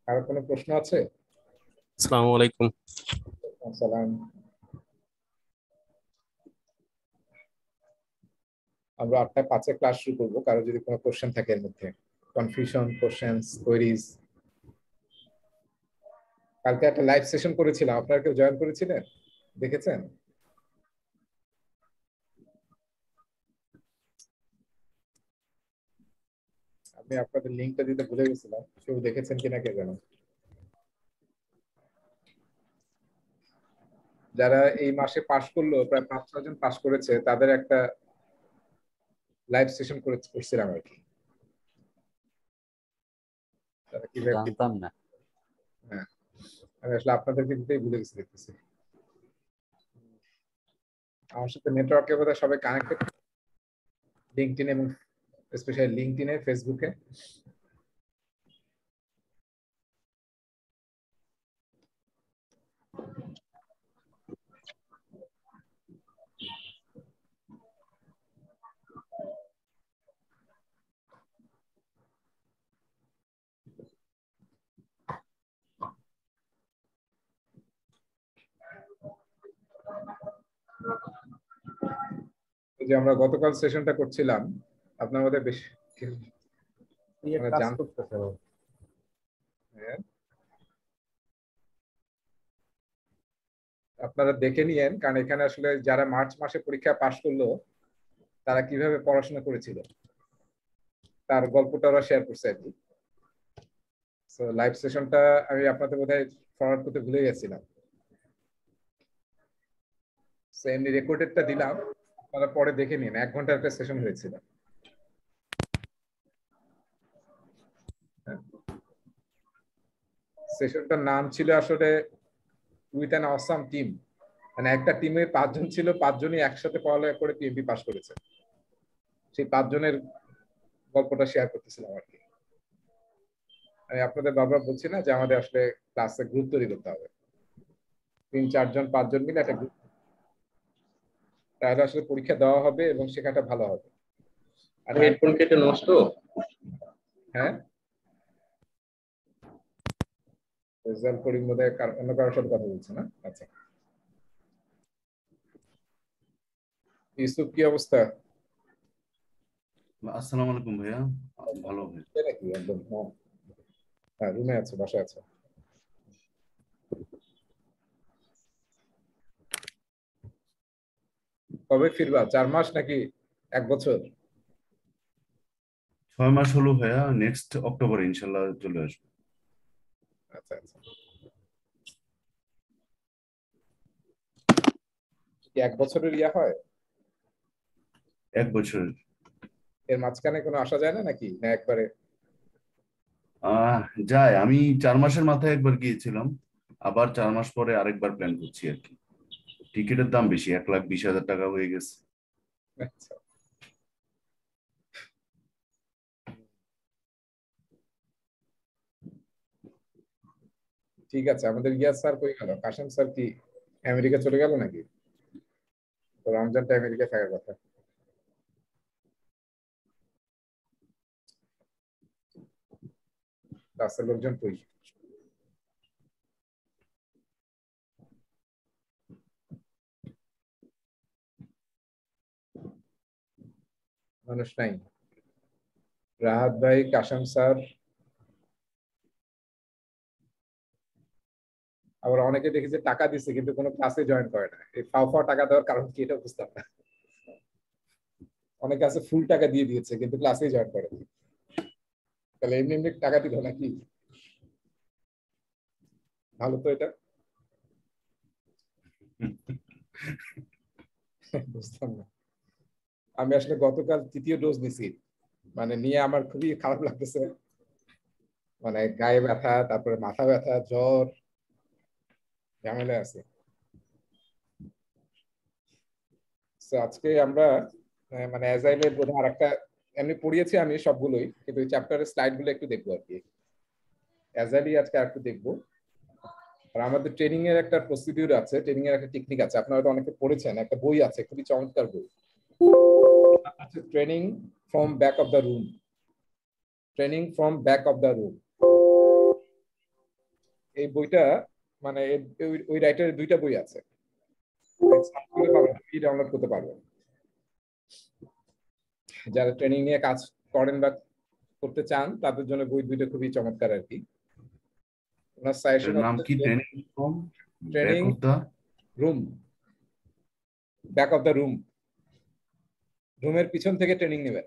আর কোনো প্রশ্ন আছে? আসসালামু আলাইকুম। সালাম। আমরা 8:05 ক্লাস শুরু করবো, কারো যদি কোনো কোশ্চেন থাকে এর মধ্যে, কনফিউশন, কোশ্চেন্স, কোয়েরিজ। কালকে একটা লাইভ সেশন করেছিলাম, আপনারা কেউ জয়েন করেছিলেন? দেখেছেন? আমি আপনাদের লিঙ্কটা দিতে ভুলে গেছিলাম, কেউ দেখেছেন কিনা কে জানো। যারা এই মাসে পাশ করলো, প্রায় 5-6 জন পাশ করেছে, তাদের একটা লাইভ সেশন করছিলাম আর কি। তারা কিভাবে, জানতাম না। হ্যাঁ, আমি আসলে আপনাদেরকে দিতেই ভুলে গেছি দেখতেছি। আমার সাথে নেটওয়ার্কে বোধহয় সবাই কানেক্টেড, লিঙ্কডইন এবং স্পেশালি লিঙ্কডইনে, ফেসবুকে। যে আমরা গতকাল সেশনটা করছিলাম, আপনার মধ্যে বেশি মানে কাজ করতেছে ও। হ্যাঁ, আপনারা দেখে নিয়েন, কারণ এখানে আসলে যারা মার্চ মাসে পরীক্ষা পাশ করলো তারা কিভাবে পড়াশোনা করেছিল তার গল্পটা ওরা শেয়ার করছে আর কি। সো লাইভ সেশনটা আমি আপনাদের বোধহয় ফরওয়ার্ড করতে ভুলে গেছিলাম। সো এমনি রেকর্ডেডটা দিলাম, আপনারা পরে দেখে নিন। 1 ঘন্টার একটা সেশন হয়েছিল। সেশনটার নাম ছিল আসলে উইথ অ্যান অসাম টিম। মানে একটা টিমে 5 জন ছিল, 5 জনই একসাথে পড়ালেখা করে পিএমবি পাস করেছে। সেই 5 জনের গল্পটা শেয়ার করতেছিলাম আর কি। আমি আপনাদের বারবার বলছি না যে আমাদের আসলে ক্লাসে গ্রুপ তৈরি করতে হবে, 3-4 জন 5 জন মিলে একটা গ্রুপ, তাহলে আসলে পরীক্ষা দেওয়া হবে এবং শেখাটা ভালো হবে। আর হেডফোন কেটে নষ্ট। হ্যাঁ, রেজাল্ট করিম বোধ হয় অন্য কারোর সাথে কথা বলছে না। আচ্ছা, ইউসুফ কি অবস্থা? আসসালামু আলাইকুম ভাইয়া। ভালো ভাই। নাকি একদম? হ্যাঁ, রুমে আছে, বাসায় আছে। কবে ফিরবা? 4 মাস নাকি 1 বছর? 6 মাস হলো ভাইয়া, নেক্সট অক্টোবরে ইনশাল্লাহ চলে আসবো। আচ্ছা আচ্ছা, কি 1 বছরের ইয়া হয়? 1 বছর। এর মাঝখানে কোনো আসা যায় না নাকি, না একবারে? আহ যায়, আমি 4 মাসের মাথায় একবার গিয়েছিলাম, আবার 4 মাস পরে আরেকবার প্ল্যান করছি আর কি। টিকিটের দাম বেশি, 1,20,000 টাকা হয়ে গেছে। আচ্ছা, ঠিক আছে। আমাদের ইয়াস স্যার কই গেল? কাশেম স্যার কি আমেরিকা চলে গেল নাকি? তো রমজানটা আমেরিকা থাকার কথা। ক্লাসের লোকজন কই? মানুষ নাই। রাহাত ভাই, কাশেম স্যার, আবার অনেকে দেখি যে টাকা দিচ্ছে কিন্তু কোনো ক্লাসে জয়েন করে না। এই ফাও ফাও টাকা দেওয়ার কারণ কি, এটা বুঝতাম না। অনেকে আছে ফুল টাকা দিয়ে দিয়েছে কিন্তু ক্লাসেই জয়েন করে না। তাহলে এমনি এমনি টাকা দিল নাকি? ভালো তো এটা। বুঝতাম না। আমি আসলে গতকাল 3য় ডোজ নিছি, মানে নিয়ে আমার খুবই খারাপ লাগতেছে। মানে গায়ে ব্যথা, তারপরে মাথা ব্যথা, জ্বর, ঝামেলা আছে। তো আজকে আমরা মানে অ্যাজাইলের বোধহয় আরেকটা, এমনি পড়িয়েছি আমি সবগুলোই, কিন্তু ওই চ্যাপ্টারের স্লাইড গুলো একটু দেখবো আর কি। অ্যাজাইলই আজকে আর একটু দেখবো। আর আমাদের ট্রেনিং এর একটা প্রসিডিউর আছে, ট্রেনিং এর একটা টেকনিক আছে, আপনারা হয়তো অনেকে পড়েছেন। একটা বই আছে, খুবই চমৎকার বই, training from back of the room. Training from back of the room. এই বইটা মানে ওই রাইটারের 2টা বই আছে, ডাউনলোড করতে পারবেন। যারা ট্রেনিং নিয়ে কাজ করেন বা করতে চান তাদের জন্য বই 2টা খুবই চমৎকার আর কি। ওনার সাজেশন নাম হচ্ছে কি? Training from back training of the room, back of the room, রুমের পিছন থেকে ট্রেনিং নেবেন।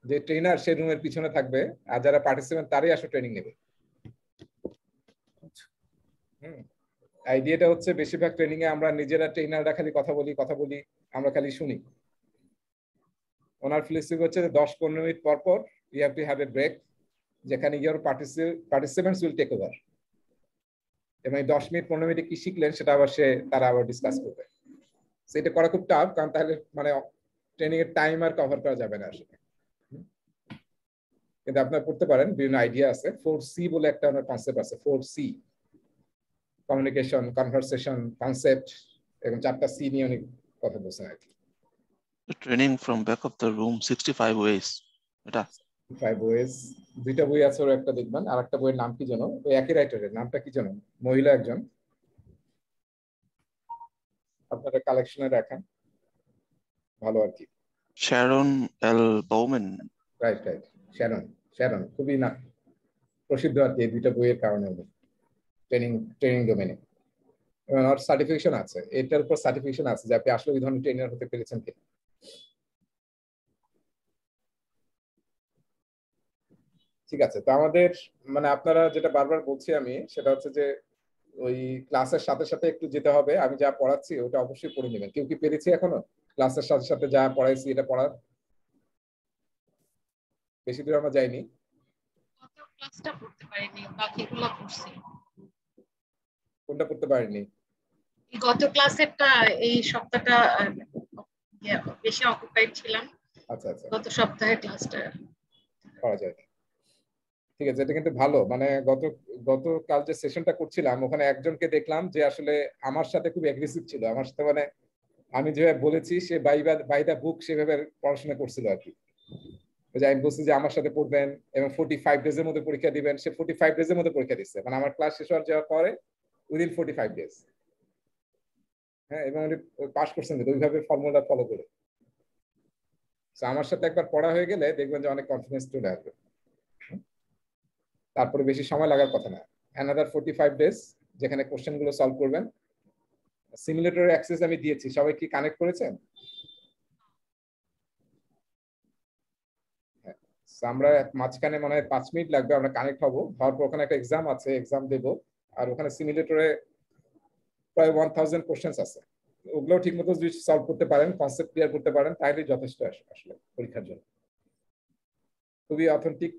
যে ট্রেনার সে রুমের পিছনে থাকবে, আর যারা পার্টিসিপেন্ট তারাই আসলে ট্রেনিং নেবে। আইডিয়াটা হচ্ছে বেশিরভাগ ট্রেনিং এ আমরা নিজেরা ট্রেনাররা খালি কথা বলি, আমরা খালি শুনি। ওনার ফিলোসফি হচ্ছে 10-15 মিনিট পর পর you have to have a break, যেখানে your participants will take over, এবং 10 মিনিট 15 মিনিটে কি শিখলেন সেটা আবার তারা আবার ডিসকাস করবে। সেটা করা খুব টাফ, কারণ তাহলে মানে ট্রেনিং এর টাইম আর কভার করা যাবে না আসলে। কিন্তু আপনারা পড়তে পারেন, বিভিন্ন আইডিয়া আছে। 4C বলে একটা কনসেপ্ট আছে, 4C, কমিউনিকেশন, কনভারসেশন, কনসেপ্ট, এবং 4টা C নিয়ে উনি কথা বলছেন আর কি। Training from back of the room 65 ways, এটা 5 ওয়েজ, 2টা বই আছে, ওর একটা দেখবেন। আর একটা বইয়ের নাম কি যেন, ওই একই রাইটারের নামটা কি যেন, মহিলা একজন, আপনারা কালেকশনে রাখেন, ভালো আর কি। Sharon L Bowman. Right right, Sharon, Sharon খুবই না প্রসিদ্ধ আর কি এই 2টা বইয়ের কারণে, ট্রেনিং ট্রেনিং ডোমেনে। এবং ওর সার্টিফিকেশন আছে, এটার উপর সার্টিফিকেশন আছে যে আপনি আসলে ওই ধরনের ট্রেনার হতে পেরেছেন কি। ঠিক আছে, তো আমাদের মানে আপনারা যেটা বারবার বলছি আমি, সেটা হচ্ছে যে ওই ক্লাসের সাথে সাথে একটু যেতে হবে। আমি যা পড়াচ্ছি ওটা অবশ্যই পড়ে নেবেন। কেউ কি পেরেছি এখনো ক্লাসের সাথে সাথে যা পড়াইছি এটা পড়ার? বেশি দূর আমরা যাইনি। গত ক্লাসটা পড়তে পারিনি, বাকিগুলো পড়ছি। কোনটা পড়তে পারিনি? গত ক্লাসেরটা, এই সপ্তাহটা বেশি অকুপাইড ছিলাম। আচ্ছা আচ্ছা, গত সপ্তাহের ক্লাসটা করা যায়। ঠিক আছে, এটা কিন্তু ভালো। মানে গতকাল যে সেশনটা করছিলাম ওখানে একজনকে দেখলাম যে আসলে আমার সাথে খুব এগ্রেসিভ ছিল আমার সাথে, মানে আমি যেভাবে বলেছি সে বাই দা বুক সেভাবে পড়াশোনা করছিল আর কি। যে আমি বলছি যে আমার সাথে পড়বেন এবং 45 ডেজের মধ্যে পরীক্ষা দিবেন, সে 45 ডেজের মধ্যে পরীক্ষা দিচ্ছে, মানে আমার ক্লাস শেষ হওয়ার যাওয়ার পরে উইদিন 45 ডেজ। হ্যাঁ, এবং উনি পাস করছেন ওইভাবে ফর্মুলা ফলো করে। আমার সাথে একবার পড়া হয়ে গেলে দেখবেন যে অনেক কনফিডেন্স চলে আসবে। তারপরে বেশি সময় লাগার কথা না, অ্যানাদার 45 ডেজ যেখানে কোশ্চেন গুলো সলভ করবেন। সিমুলেটর অ্যাক্সেস আমি দিয়েছি, সবাই কি কানেক্ট করেছেন? আমরা মাঝখানে মনে হয় 5 মিনিট লাগবে, আমরা কানেক্ট হবো, হওয়ার পর ওখানে একটা এক্সাম আছে, এক্সাম দেবো। আর ওখানে সিমুলেটরে প্রায় 1000 কোশ্চেন্স আছে, ওগুলো ঠিক মতো যদি সলভ করতে পারেন, কনসেপ্ট ক্লিয়ার করতে পারেন, তাহলে যথেষ্ট আসলে পরীক্ষার জন্য। খুবই অথেন্টিক,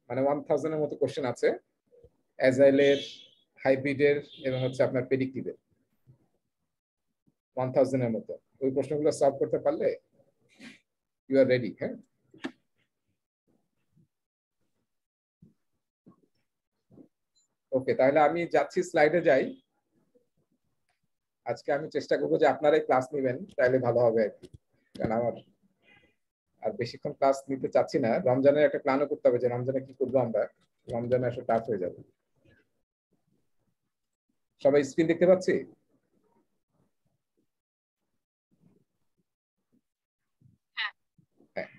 মানে 1000 এর মতো কোশ্চেন আছে, অ্যাজাইলের, হাইব্রিডের এবং হচ্ছে আপনার প্রেডিক্টিভের, 1000 এর মতো। ওই প্রশ্নগুলো সলভ করতে পারলে ইউ আর রেডি। হ্যাঁ, ওকে, তাহলে আমি যাচ্ছি, স্লাইডে যাই। আজকে আমি চেষ্টা করবো যে আপনারাই ক্লাস নেবেন, তাহলে ভালো হবে আর কি, কারণ আমার আর বেশিক্ষণ ক্লাস নিতে চাচ্ছি না। রমজানের একটা প্ল্যানও করতে হবে যে রমজানে কি করবো আমরা, রমজানে আসলে টাফ হয়ে যাবে। সবাই স্ক্রিন দেখতে পাচ্ছি? হ্যাঁ,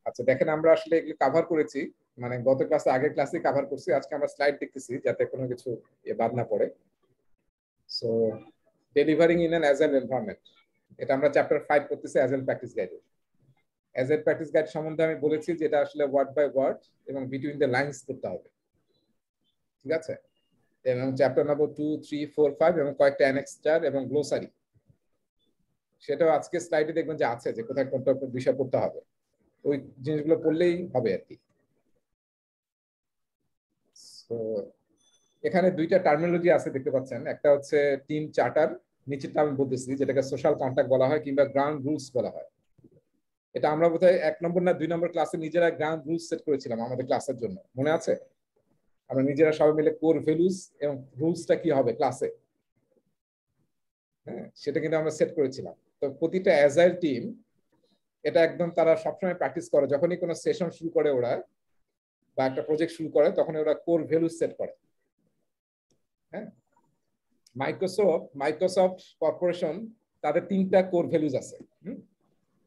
আচ্ছা দেখেন, আমরা আসলে এগুলো কাভার করেছি, মানে গত ক্লাসে আগের ক্লাসে কাভার করছি। আজকে আমরা স্লাইড দেখতেছি যাতে কোনো কিছু বাদ না পড়ে। So delivering in an agile environment, এটা আমরা চ্যাপ্টার 5 করতেছি, agile practice guide. Agile practice guide সম্বন্ধে আমি বলেছি যে এটা আসলে ওয়ার্ড বাই ওয়ার্ড এবং বিটুইন দ্য লাইন্স করতে হবে, ঠিক আছে? এবং চ্যাপ্টার নম্বর 2, 3, 4, 5 এবং কয়েকটা অ্যানেক্সচার এবং গ্লোসারি, সেটাও আজকে স্লাইডে দেখবেন যে আছে, যে কোথায় কোনটা বিষয় পড়তে হবে। ওই জিনিসগুলো পড়লেই হবে আর কি। তো এখানে 2টা টার্মিনোলজি আছে দেখতে পাচ্ছেন, একটা হচ্ছে টিম চার্টার, নিচেরটা আমি বলতেছি, যেটাকে সোশ্যাল কন্ট্যাক্ট বলা হয় কিংবা গ্রাউন্ড রুলস বলা হয়। এটা আমরা বোধহয় 1 নম্বর না 2 নম্বর ক্লাসে নিজেরা গ্রাউন্ড রুলস সেট করেছিলাম আমাদের ক্লাসের জন্য, মনে আছে? আমরা নিজেরা সবাই মিলে কোর ভ্যালুস এবং রুলসটা কি হবে ক্লাসে, হ্যাঁ, সেটা কিন্তু আমরা সেট করেছিলাম। তো প্রতিটা অ্যাজাইল টিম এটা একদম তারা সবসময় প্র্যাকটিস করে, যখনই কোনো সেশন শুরু করে ওরা বা একটা প্রজেক্ট শুরু করে, তখন ওরা কোর ভ্যালুস সেট করে। হ্যাঁ, মাইক্রোসফট কর্পোরেশন তাদের 3টা কোর ভ্যালুজ আছে।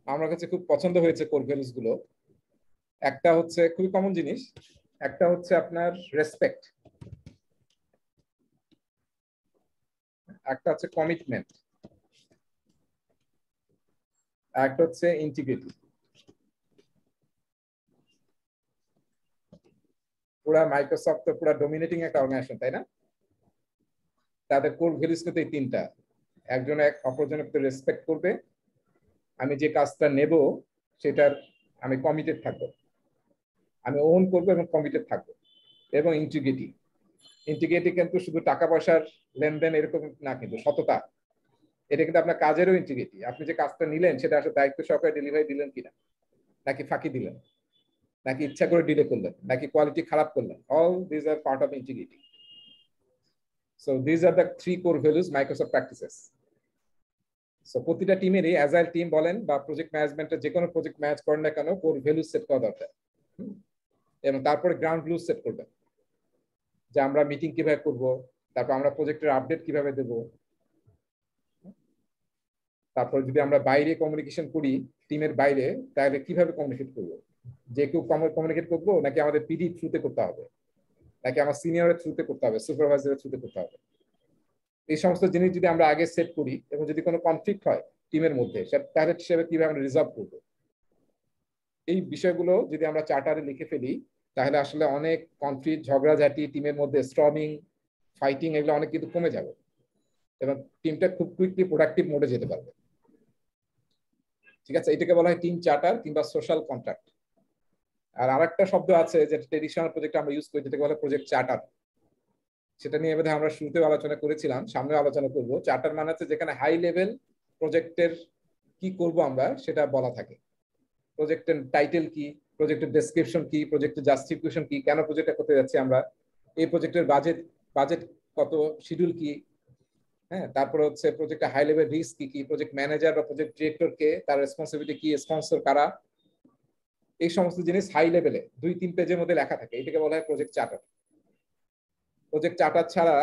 আমার কাছে খুব পছন্দ হয়েছে কোর ভ্যালুজ গুলো। একটা হচ্ছে খুবই কমন জিনিস, একটা হচ্ছে আপনার রেসপেক্ট, একটা হচ্ছে কমিটমেন্ট, একটা হচ্ছে ইন্টিগ্রিটি। পুরা মাইক্রোসফট তো পুরা ডমিনেটিং একটা অর্গানাইজেশন, তাই না? তাদের কোর ভ্যালুজ কিন্তু এই 3টা। একজন এক অপরজনের প্রতি রেসপেক্ট করবে, আমি যে কাজটা নেব সেটার আমি কমিটেড থাকবো, আমি ওন করবো এবং কমিটেড থাকবো, এবং ইন্টিগ্রিটি। ইন্টিগ্রিটি কিন্তু শুধু টাকা পয়সার লেনদেন এরকম না, কিন্তু সততা। এটা কিন্তু আপনার কাজেরও ইন্টিগ্রিটি। আপনি যে কাজটা নিলেন সেটা আসলে দায়িত্ব সহকারে ডেলিভারি দিলেন কিনা, নাকি ফাঁকি দিলেন, নাকি ইচ্ছা করে ডিলে করলেন, নাকি কোয়ালিটি খারাপ করলেন। All this are part of integrity. So this are the 3 core values Microsoft practices. So প্রতিটা টিমেরই অ্যাজাইল টিম বলেন বা প্রজেক্ট ম্যানেজমেন্টের যে কোনো প্রজেক্ট ম্যানেজ করেন না কেন, কোর ভ্যালুজ সেট করা দরকার। এবং তারপরে গ্রাউন্ড রুলস সেট করবেন, যে আমরা মিটিং কিভাবে করব, তারপর আমরা প্রজেক্টের আপডেট কিভাবে দেব, তারপর যদি আমরা বাইরে কমিউনিকেশন করি টিমের বাইরে, তাহলে কিভাবে কমিউনিকেট করব, যে কেউ কমিউনিকেট করবো নাকি আমাদের পিডি থ্রুতে করতে হবে, নাকি আমার সিনিয়রের থ্রুতে করতে হবে, সুপারভাইজারের থ্রুতে করতে হবে। এই সমস্ত জিনিস যদি আমরা আগে সেট করি এবং যদি কোনো কনফ্লিক্ট হয় টিমের মধ্যে, তাহলে হিসেবে কিভাবে আমরা রিজলভ করবো, এই বিষয়গুলো যদি আমরা চার্টারে লিখে ফেলি, তাহলে আসলে অনেক কনফ্লিক্ট, ঝগড়াঝাটি, টিমের মধ্যে স্টর্মিং, ফাইটিং, এগুলো অনেক কিন্তু কমে যাবে এবং টিমটা খুব কুইকলি প্রোডাক্টিভ মোডে যেতে পারবে। ঠিক আছে, এটাকে বলা হয় টিম চার্টার কিংবা সোশ্যাল কন্ট্রাক্ট। আর আরেকটা শব্দ আছে যেটা ট্রেডিশনাল প্রজেক্ট আমরা ইউজ করি, যেটাকে বলে প্রজেক্ট চার্টার। সেটা নিয়ে বোধহয় আমরা শুরুতেও আলোচনা করেছিলাম, সামনে আলোচনা করব। চার্টার মানে হচ্ছে যেখানে হাই লেভেল প্রজেক্টের কি করব আমরা সেটা বলা থাকে। প্রজেক্টের টাইটেল কি, প্রজেক্টের ডেসক্রিপশন কি, প্রজেক্টের জাস্টিফিকেশন কি, কেন প্রজেক্টটা করতে যাচ্ছি আমরা, এই প্রজেক্টের বাজেট কত, শিডিউল কি, হ্যাঁ, তারপরে হচ্ছে প্রজেক্টের হাই লেভেল রিস্ক কি কি, প্রজেক্ট ম্যানেজার বা প্রজেক্ট ডিরেক্টর কে, তার রেসপন্সিবিলিটি কি, স্পন্সর কারা, এই সমস্ত জিনিস হাই লেভেলে 2-3 পেজের মধ্যে লেখা থাকে। এটাকে বলা হয় প্রজেক্ট চার্টার। প্রজেক্ট চার্টার ছাড়া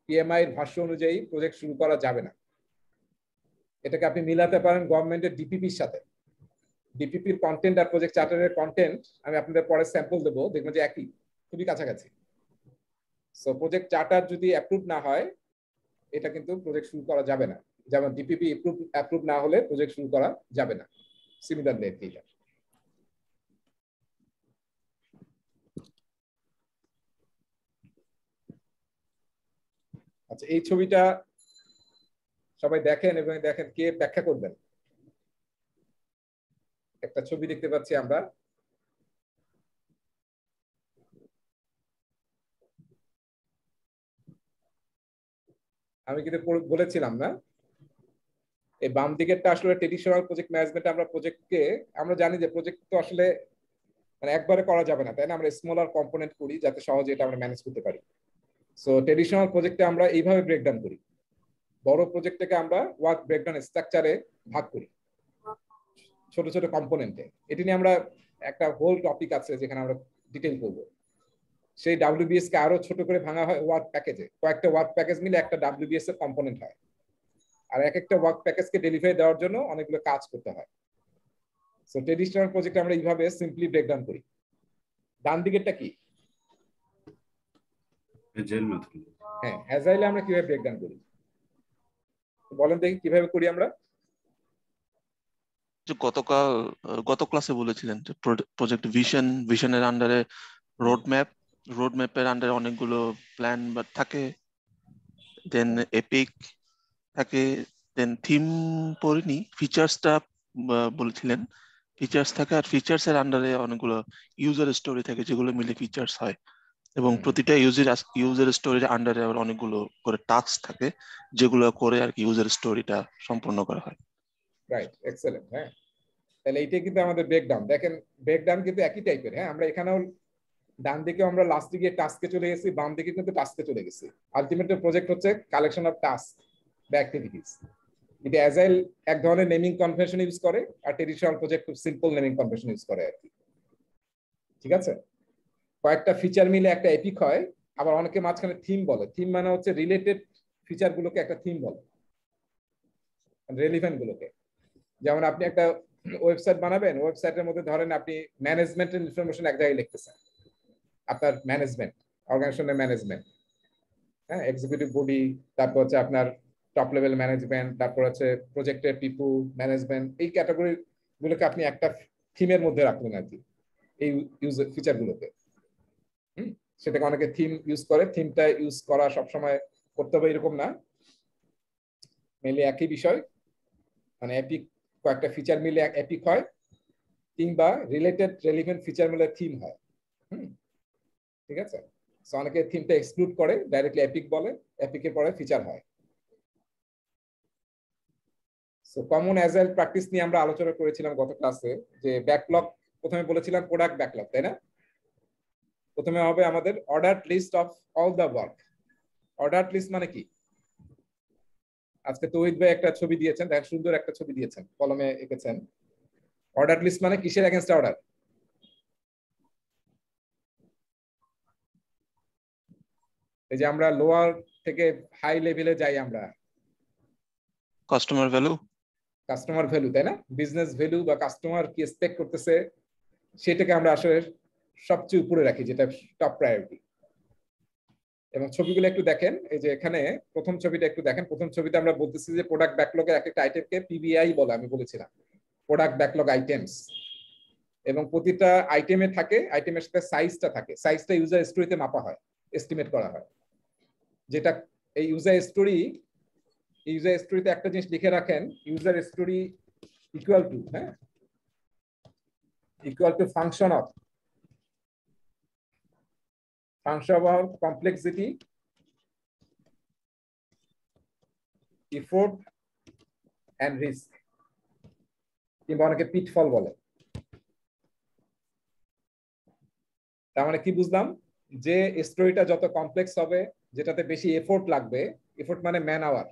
পিএমআই এর ভাষ্য অনুযায়ী প্রজেক্ট শুরু করা যাবে না। এটাকে আপনি মিলাতে পারেন গভর্নমেন্টের ডিপিপির সাথে। ডিপিপির কন্টেন্ট আর প্রজেক্ট চার্টারের কন্টেন্ট আমি আপনাদের পরে স্যাম্পল দেবো, দেখবেন যে একই, খুবই কাছাকাছি। সো প্রজেক্ট চার্টার যদি অ্যাপ্রুভ না হয়, এটা কিন্তু প্রজেক্ট শুরু করা যাবে না। যেমন ডিপিপি অ্যাপ্রুভ না হলে প্রজেক্ট শুরু করা যাবে না। সিমিলারলি এটা। আচ্ছা, এই ছবিটা সবাই দেখেন এবং দেখেন কে ব্যাখ্যা করবেন। একটা ছবি দেখতে পাচ্ছি আমরা। আমি কিন্তু বলেছিলাম না, এই বাম দিকেরটা আসলে ট্রেডিশনাল প্রজেক্ট ম্যানেজমেন্ট। আমরা জানি যে প্রজেক্ট তো আসলে মানে একবারে করা যাবে না, তাই না? আমরা স্মলার কম্পোনেন্ট করি যাতে সহজে এটা আমরা ম্যানেজ করতে পারি। সো ট্রেডিশনাল প্রজেক্টে আমরা এইভাবে ব্রেকডাউন করি। বড় প্রজেক্টটাকে আমরা ওয়ার্ক ব্রেকডাউন স্ট্রাকচারে ভাগ করি, ছোট ছোট কম্পোনেন্টে। এটি নিয়ে আমরা একটা হোল টপিক আছে যেখানে আমরা ডিটেইল করব। সেই ডাব্লিউবিএস কে আরো ছোট করে ভাঙা হয় ওয়ার্ক প্যাকেজে। কয়েকটা ওয়ার্ক প্যাকেজ মিলে একটা ডাব্লিউবিএস এর কম্পোনেন্ট হয়। আর এক একটা ওয়ার্ক প্যাকেজকে ডেলিভারি দেওয়ার জন্য অনেকগুলো কাজ করতে হয়। সো ট্রেডিশনাল প্রজেক্ট আমরা এইভাবে সিম্পলি ব্রেকডাউন করি। ডান দিকেরটা কি? Agile method. হ্যাঁ, অ্যাজাইলে আমরা কিভাবে ব্রেকডাউন করি বলেন দেখি, কিভাবে করি আমরা? যে গত ক্লাসে বলেছিলেন যে প্রজেক্ট ভিশনের আন্ডারে রোড ম্যাপের আন্ডারে অনেকগুলো প্ল্যান বা থাকে, দেন এপিক থাকে, দেন থিম পড়িনি, ফিচার্সটা বলেছিলেন। ফিচার্স থাকে, আর ফিচার্স এর আন্ডারে অনেকগুলো ইউজার স্টোরি থাকে যেগুলো মিলে ফিচার্স হয়, এবং প্রতিটা ইউজার স্টোরির আন্ডারে আবার অনেকগুলো করে টাস্ক থাকে যেগুলো করে আর কি ইউজার স্টোরিটা সম্পূর্ণ করা হয়। Right, excellent. হ্যাঁ, তাহলে এইটাই কিন্তু আমাদের ব্রেকডাউন। দেখেন ব্রেকডাউন কিন্তু একই টাইপের। হ্যাঁ, আমরা এখানেও ডান দিকে আমরা লাস্টে গিয়ে টাস্কে চলে গেছি, বাম দিকে কিন্তু টাস্কে চলে গেছি। আলটিমেটলি প্রজেক্ট হচ্ছে কালেকশন অফ টাস্ক বা অ্যাক্টিভিটিস। কিন্তু অ্যাজাইল এক ধরনের নেমিং কনভেনশন ইউজ করে, আর ট্রেডিশনাল প্রজেক্ট খুব সিম্পল নেমিং কনভেনশন ইউজ করে আর কি। ঠিক আছে, কয়েকটা ফিচার মিলে একটা এপিক হয়, আবার অনেকে মাঝখানে থিম বলে। থিম মানে হচ্ছে রিলেটেড ফিচার গুলোকে একটা থিম বলে, রেলিভেন্ট গুলোকে। যেমন আপনি একটা ওয়েবসাইট বানাবেন, ওয়েবসাইটের মধ্যে ধরেন আপনি ম্যানেজমেন্টের ইনফরমেশন এক জায়গায় লিখতেছেন, আপনার ম্যানেজমেন্ট, অর্গানাইজেশনের ম্যানেজমেন্ট, হ্যাঁ, এক্সিকিউটিভ বডি, তারপর হচ্ছে আপনার টপ লেভেল ম্যানেজমেন্ট, তারপর হচ্ছে প্রজেক্টের পিপল ম্যানেজমেন্ট, এই ক্যাটাগরি গুলোকে আপনি একটা থিমের মধ্যে রাখলেন আর কি, এই ইউজ ফিচার গুলোকে। সেটাকে অনেকে থিম ইউজ করে। থিমটা ইউজ করা সবসময় করতে হবে এরকম না, মেনলি একই বিষয়, মানে এপিক কয়েকটা ফিচার মিলে এপিক হয়, কিংবা রিলেটেড রেলিভেন্ট ফিচার মিলে থিম হয়। ঠিক আছে, সো অনেকে থিমটা এক্সক্লুড করে, ডাইরেক্টলি এপিক বলে, এপিকের পরে ফিচার হয়। সো কমন অ্যাজাইল প্র্যাকটিস নিয়ে আমরা আলোচনা করেছিলাম গত ক্লাসে, যে ব্যাকলগ, প্রথমে বলেছিলাম প্রোডাক্ট ব্যাকলগ, তাই না? প্রথমে হবে আমাদের order list of all the work. Order list মানে কি? আজকে তৌহিদ ভাই একটা ছবি দিয়েছেন, দেখেন সুন্দর একটা ছবি দিয়েছেন, কলমে এঁকেছেন। অর্ডার লিস্ট মানে কিসের এগেইনস্ট অর্ডার? এই যে আমরা লোয়ার থেকে হাই লেভেলে যাই, আমরা কাস্টমার ভ্যালু, কাস্টমার ভ্যালু, তাই না? বিজনেস ভ্যালু বা কাস্টমার কি এক্সপেক্ট করতেছে সেটাকে আমরা আসলে সবচেয়ে উপরে রাখি, যেটা টপ প্রায়োরিটি। এবং ছবিগুলো একটু দেখেন, এই যে এখানে প্রথম ছবিটা একটু দেখেন। প্রথম ছবিতে আমরা বলতেছি যে প্রোডাক্ট ব্যাকলগের এক একটা আইটেমকে পিবিআই বলে, আমি বলেছিলাম প্রোডাক্ট ব্যাকলগ আইটেমস। এবং প্রতিটা আইটেমে থাকে, আইটেমের সাথে সাইজটা থাকে, সাইজটা ইউজার স্টোরিতে মাপা হয়, এস্টিমেট করা হয়। যেটা এই ইউজার স্টোরিতে একটা জিনিস লিখে রাখেন, ইউজার স্টোরি ইকুয়াল টু, হ্যাঁ, equal to function of complexity, effort and risk, কিংবা অনেকে পিটফল বলে। তার মানে কি বুঝলাম? যে স্টোরিটা যত কমপ্লেক্স হবে, যেটাতে বেশি এফোর্ট লাগবে, এফোর্ট মানে ম্যান আওয়ার,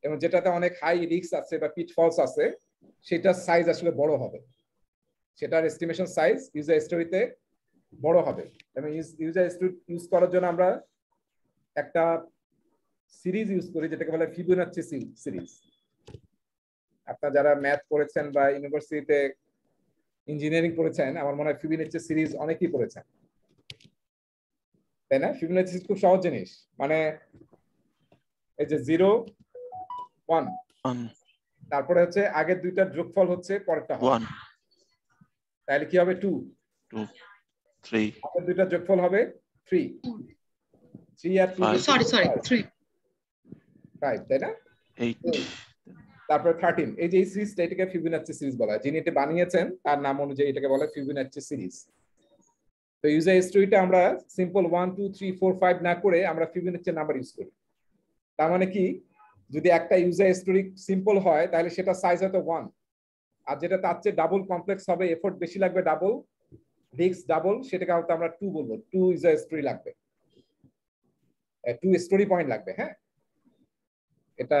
এবং যেটাতে অনেক হাই রিস্ক আছে বা পিটফলস আছে, সেটার সাইজ আসলে বড় হবে, সেটার এস্টিমেশন সাইজ ইউজার স্টোরিতে বড় হবে। এবং ইউজার স্টোরি ইউজ করার জন্য আমরা একটা সিরিজ ইউজ করি, যেটাকে বলে ফিবোনাচ্চি সিরিজ। আপনারা যারা ম্যাথ পড়েছেন বা ইউনিভার্সিটিতে ইঞ্জিনিয়ারিং পড়েছেন, আমার মনে হয় ফিবোনাচ্চি সিরিজ অনেকেই পড়েছেন, তাই না? ফিবোনাচ্চি সিরিজ খুব সহজ জিনিস, মানে এই যে 0 1, তারপরে হচ্ছে আগের দুইটার যোগফল হচ্ছে পরেরটা হবে, 1 তাহলে কি হবে? 2 2 3 আগের দুইটার যোগফল হবে 3 আর 2, সরি 3 5, তাই না? 8 তারপরে 13। এই যে এই সিরিজটা, এটাকে ফিবোনাচ্চি সিরিজ বলা হয়। যিনি এটা বানিয়েছেন তার নাম অনুযায়ী এটাকে বলা হয় ফিবোনাচ্চি সিরিজ। তো ইউজার স্টোরিটা আমরা সিম্পল 1 2 3 4 5 না করে আমরা ফিবোনাচ্চি নাম্বার ইউজ করি। তার মানে কি, যদি একটা ইউজার স্টোরি সিম্পল হয় তাহলে সেটা সাইজ হয়তো 1, আর যেটা তার চেয়ে ডাবল কমপ্লেক্স হবে, এফোর্ট বেশি লাগবে ডাবল, রিস্ক ডাবল, সেটাকে হয়তো আমরা 2 বলবো। 2 ইউজার স্টোরি লাগবে, 2 স্টোরি পয়েন্ট লাগবে। হ্যাঁ, এটা